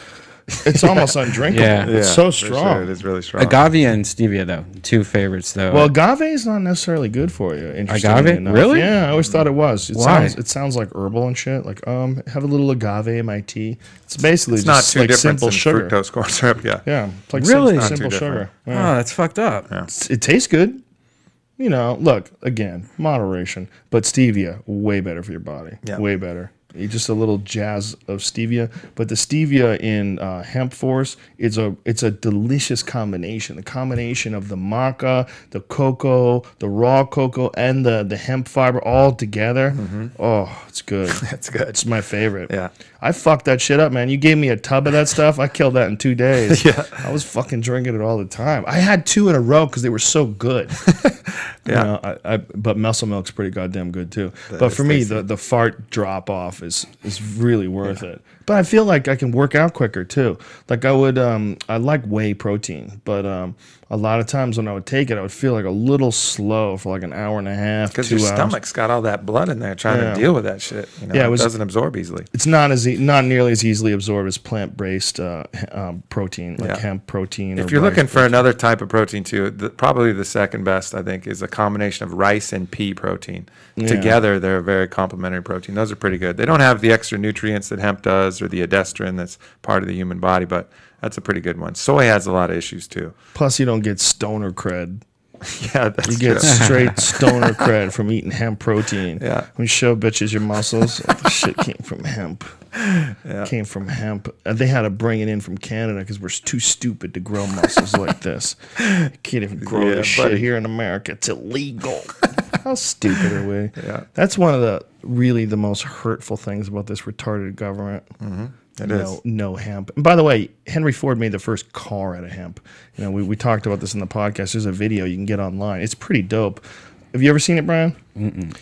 it's almost undrinkable. Yeah. It's so for strong. sure. It is really strong. Agave and stevia though, two favorites though. Well, agave is not necessarily good for you. Interestingly Agave? enough. Really? Yeah, I always thought it was. Why? It sounds like herbal and shit. Like, have a little agave in my tea. It's basically It's not just too like different simple than sugar. fructose corn syrup. Yeah. Yeah, it's like Really? Not simple too sugar. different. Yeah. oh, that's fucked up. It tastes good. Look, again, moderation. But stevia, way better for your body. Yeah. Way better. Just a little jazz of stevia. But the stevia in Hemp Force, it's a delicious combination. The combination of the maca, the cocoa, the raw cocoa, and the hemp fiber all together. Oh, it's good. That's good. It's my favorite. Yeah. I fucked that shit up, man. You gave me a tub of that stuff. I killed that in 2 days. Yeah. I was fucking drinking it all the time. I had 2 in a row because they were so good. Yeah. But muscle milk's pretty goddamn good too. But for me, the fart drop off stuff is really worth it. But I feel like I can work out quicker too. Like I like whey protein, but a lot of times when I would take it, I would feel like a little slow for like an hour and a half, Because 2 your hours. stomach's got all that blood in there trying to deal with that shit. You know, it doesn't absorb easily. It's not nearly as easily absorbed as plant-based protein, like hemp protein. If you're looking for another type of protein too, probably the second best, I think, is a combination of rice and pea protein. Together, they're a very complementary protein. Those are pretty good. They don't have the extra nutrients that hemp does or the adestrin that's part of the human body, but that's a pretty good one. Soy has a lot of issues too. Plus, you don't get stoner cred. Yeah, that's You get true. straight stoner cred from eating hemp protein. Yeah. When you show bitches your muscles, the shit came from hemp. Came from hemp. And they had to bring it in from Canada because we're too stupid to grow muscles like this. You can't even grow this shit here in America. It's illegal. How stupid are we? Yeah. That's one of the most hurtful things about this retarded government. Mm-hmm. It is. No hemp. And by the way, Henry Ford made the first car out of hemp. You know, we talked about this in the podcast. There's a video you can get online. It's pretty dope. Have you ever seen it, Brian?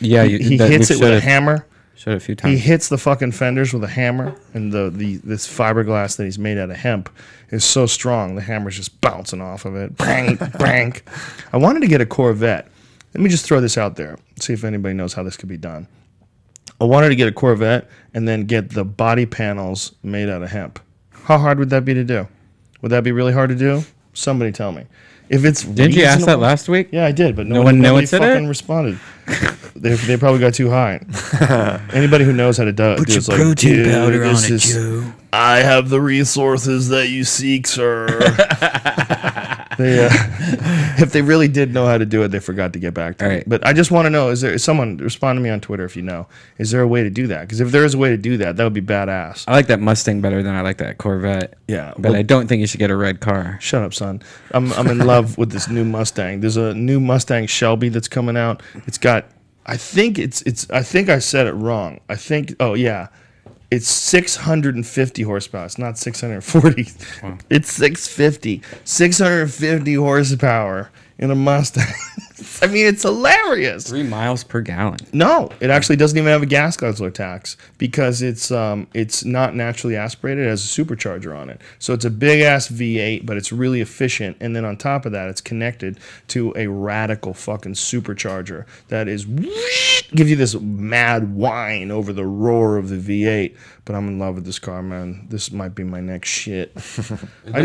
Yeah, He hits it with a hammer. Showed it a few times. He hits the fucking fenders with a hammer, and this fiberglass that he's made out of hemp is so strong, the hammer's just bouncing off of it. Bang, bang. I wanted to get a Corvette. Let me just throw this out there, see if anybody knows how this could be done. I wanted to get a Corvette and then get the body panels made out of hemp. How hard would that be to do? Would that be really hard to do? Somebody tell me. If it's Didn't you ask that last week? Yeah, I did, but No one nobody said fucking it? responded. They probably got too high. Anybody who knows how to do it's like, protein "Dude, powder on this it, is- Joe." I have the resources that you seek, sir. If they really did know how to do it, they forgot to get back to me. Right. But I just want to know, someone respond to me on Twitter if you know, is there a way to do that? Because if there is a way to do that, that would be badass. I like that Mustang better than I like that Corvette. Yeah, But well- I don't think you should get a red car. Shut up, son. I'm in love with this new Mustang. There's a new Mustang Shelby that's coming out. It's got, I think I said it wrong. It's 650 horsepower. It's not 640. Wow. It's 650. 650 horsepower in a Mustang. I mean, it's hilarious. 3 miles per gallon. No, it actually doesn't even have a gas guzzler tax because it's not naturally aspirated. It has a supercharger on it. So it's a big ass V8, but it's really efficient. And then on top of that, it's connected to a radical fucking supercharger that is gives you this mad whine over the roar of the V8. But I'm in love with this car, man. This might be my next shit. I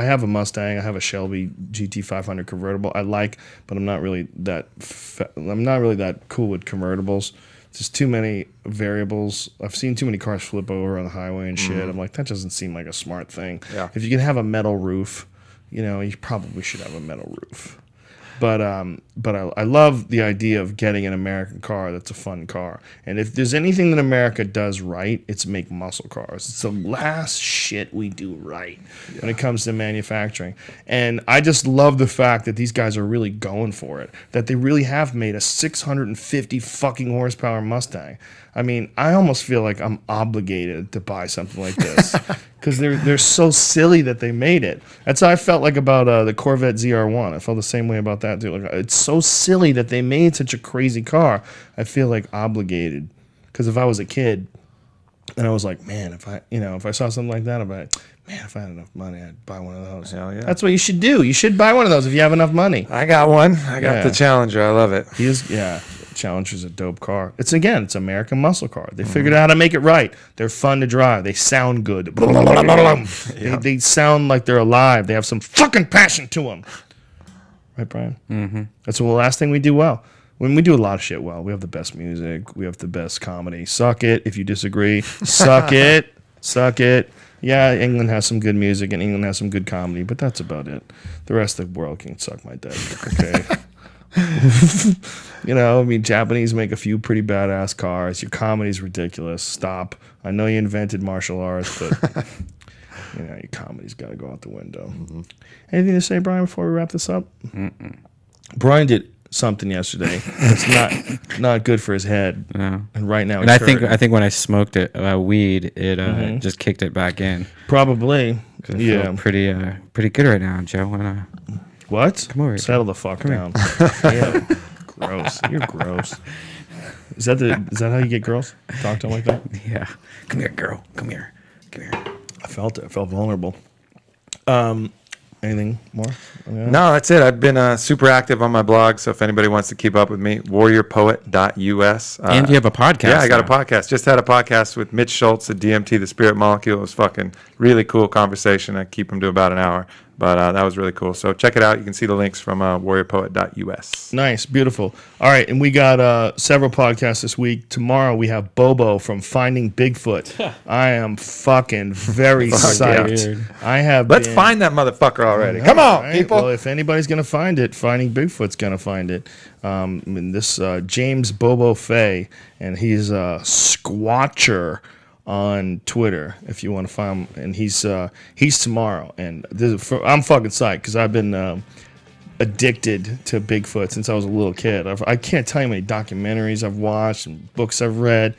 have a Mustang. I have a Shelby GT500 convertible. But I'm not really that cool with convertibles. Just too many variables. I've seen too many cars flip over on the highway and shit. I'm like, that doesn't seem like a smart thing. Yeah. If you can have a metal roof, you probably should have a metal roof. But I love the idea of getting an American car that's a fun car. And if there's anything that America does right, it's make muscle cars. It's the last shit we do right when it comes to manufacturing. And I just love the fact that these guys are really going for it, that they really have made a 650 fucking horsepower Mustang. I mean, I almost feel like I'm obligated to buy something like this because they're so silly that they made it. That's how I felt like about the Corvette ZR1. I felt the same way about that too. Like, it's so silly that they made such a crazy car. I feel like obligated because if I was a kid and I was like, man, if I saw something like that, if I had enough money, I'd buy one of those. Hell yeah. That's what you should do. You should buy one of those if you have enough money. I got one. I got the Challenger. I love it. Challenger's a dope car. It's American muscle car. They figured out how to make it right. They're fun to drive. They sound good. They sound like they're alive. They have some fucking passion to them. Right, Brian? Mm-hmm. That's the last thing we do well. When we do a lot of shit well, we have the best music. We have the best comedy. Suck it if you disagree. Suck it. Suck it. Yeah, England has some good music and England has some good comedy, but that's about it. The rest of the world can suck my dick. Okay. Japanese make a few pretty badass cars. Your comedy's ridiculous. Stop. I know you invented martial arts, but your comedy's got to go out the window. Mm-hmm. Anything to say, Brian, before we wrap this up? Mm-mm. Brian did something yesterday that's not good for his head. No. And right now, I think when I smoked it weed, it just kicked it back in. Probably. I feel pretty good right now, Joe. What? Come over. Settle the fuck down. Yeah. Gross. You're gross. Is that how you get girls? Talk to them like that? Yeah. Come here, girl. Come here. I felt it. I felt vulnerable. Anything more? No, that's it. I've been super active on my blog, so if anybody wants to keep up with me, warriorpoet.us. And you have a podcast. Yeah, I got a now. podcast. Just had a podcast with Mitch Schultz at DMT, The Spirit Molecule. It was fucking really cool conversation. I keep them to about an hour, but that was really cool. So check it out. You can see the links from warriorpoet.us. Nice, beautiful. All right, and we got several podcasts this week. Tomorrow we have Bobo from Finding Bigfoot. I am fucking very psyched. Let's find that motherfucker already. Come on, right? people. Well, if anybody's gonna find it, Finding Bigfoot's gonna find it. And this James Bobo Fay, and he's a Squatcher on Twitter. If you want to find him, and he's tomorrow. And I'm fucking psyched because I've been addicted to Bigfoot since I was a little kid. I can't tell you how many documentaries I've watched and books I've read.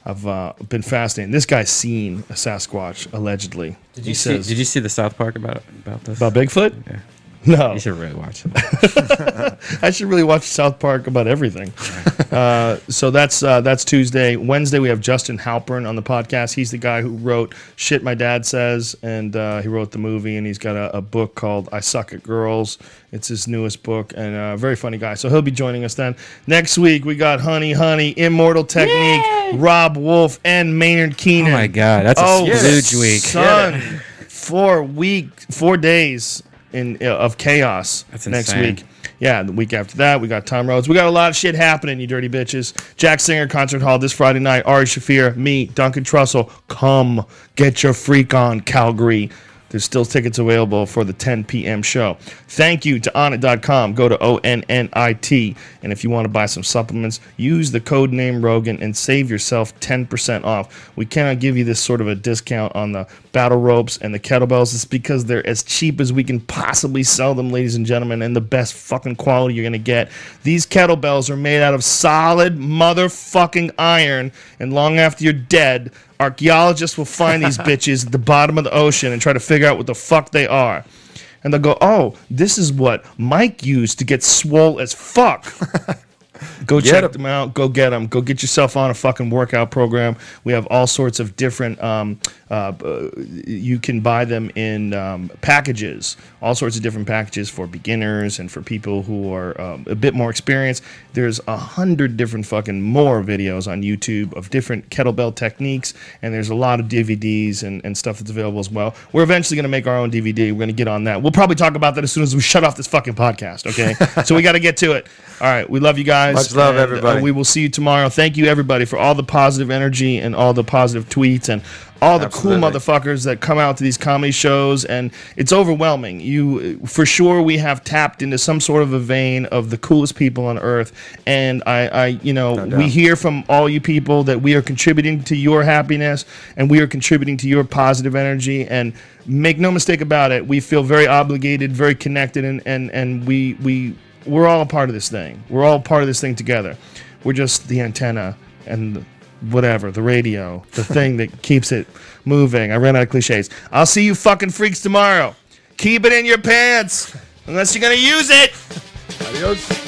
I've been fascinated. This guy's seen a Sasquatch allegedly. Did you see the South Park about this? About Bigfoot? Yeah. No. You should really watch it. I should really watch South Park about everything. So that's Tuesday. Wednesday, we have Justin Halpern on the podcast. He's the guy who wrote Shit My Dad Says, and he wrote the movie, and he's got a book called I Suck at Girls. It's his newest book, and a very funny guy. So he'll be joining us then. Next week, we got Honey, Immortal Technique, Rob Wolf, and Maynard Keenan. Oh, my God. That's a huge week. Son, 4 days of chaos. That's next insane. week. Yeah, the week after that, we got Tom Rhodes. We got a lot of shit happening, you dirty bitches. Jack Singer Concert Hall this Friday night. Ari Shafir, me, Duncan Trussell. Come get your freak on, Calgary. There's still tickets available for the 10 p.m. show. Thank you to Onnit.com. Go to ONNIT. And if you want to buy some supplements, use the code name Rogan and save yourself 10% off. We cannot give you this sort of a discount on the battle ropes and the kettlebells. It's because they're as cheap as we can possibly sell them, ladies and gentlemen, and the best fucking quality you're going to get. These kettlebells are made out of solid motherfucking iron, and long after you're dead, archaeologists will find these bitches at the bottom of the ocean and try to figure out what the fuck they are. And they'll go, oh, this is what Mike used to get swole as fuck. Go check them out. Go get them. Go get yourself on a fucking workout program. We have all sorts of different, you can buy them in packages, all sorts of different packages for beginners and for people who are a bit more experienced. There's 100 different fucking more videos on YouTube of different kettlebell techniques, and there's a lot of DVDs and stuff that's available as well. We're eventually going to make our own DVD. We're going to get on that. We'll probably talk about that as soon as we shut off this fucking podcast, okay? So we got to get to it. All right. We love you guys. Much love, everybody. We will see you tomorrow. Thank you, everybody, for all the positive energy and all the positive tweets and all the cool motherfuckers that come out to these comedy shows. And it's overwhelming. For sure, we have tapped into some sort of a vein of the coolest people on earth. And we hear from all you people that we are contributing to your happiness and we are contributing to your positive energy. And make no mistake about it, we feel very obligated, very connected, and we're all a part of this thing. We're all part of this thing together. We're just the antenna and the radio, the thing that keeps it moving. I ran out of cliches. I'll see you fucking freaks tomorrow. Keep it in your pants, unless you're going to use it. Adios.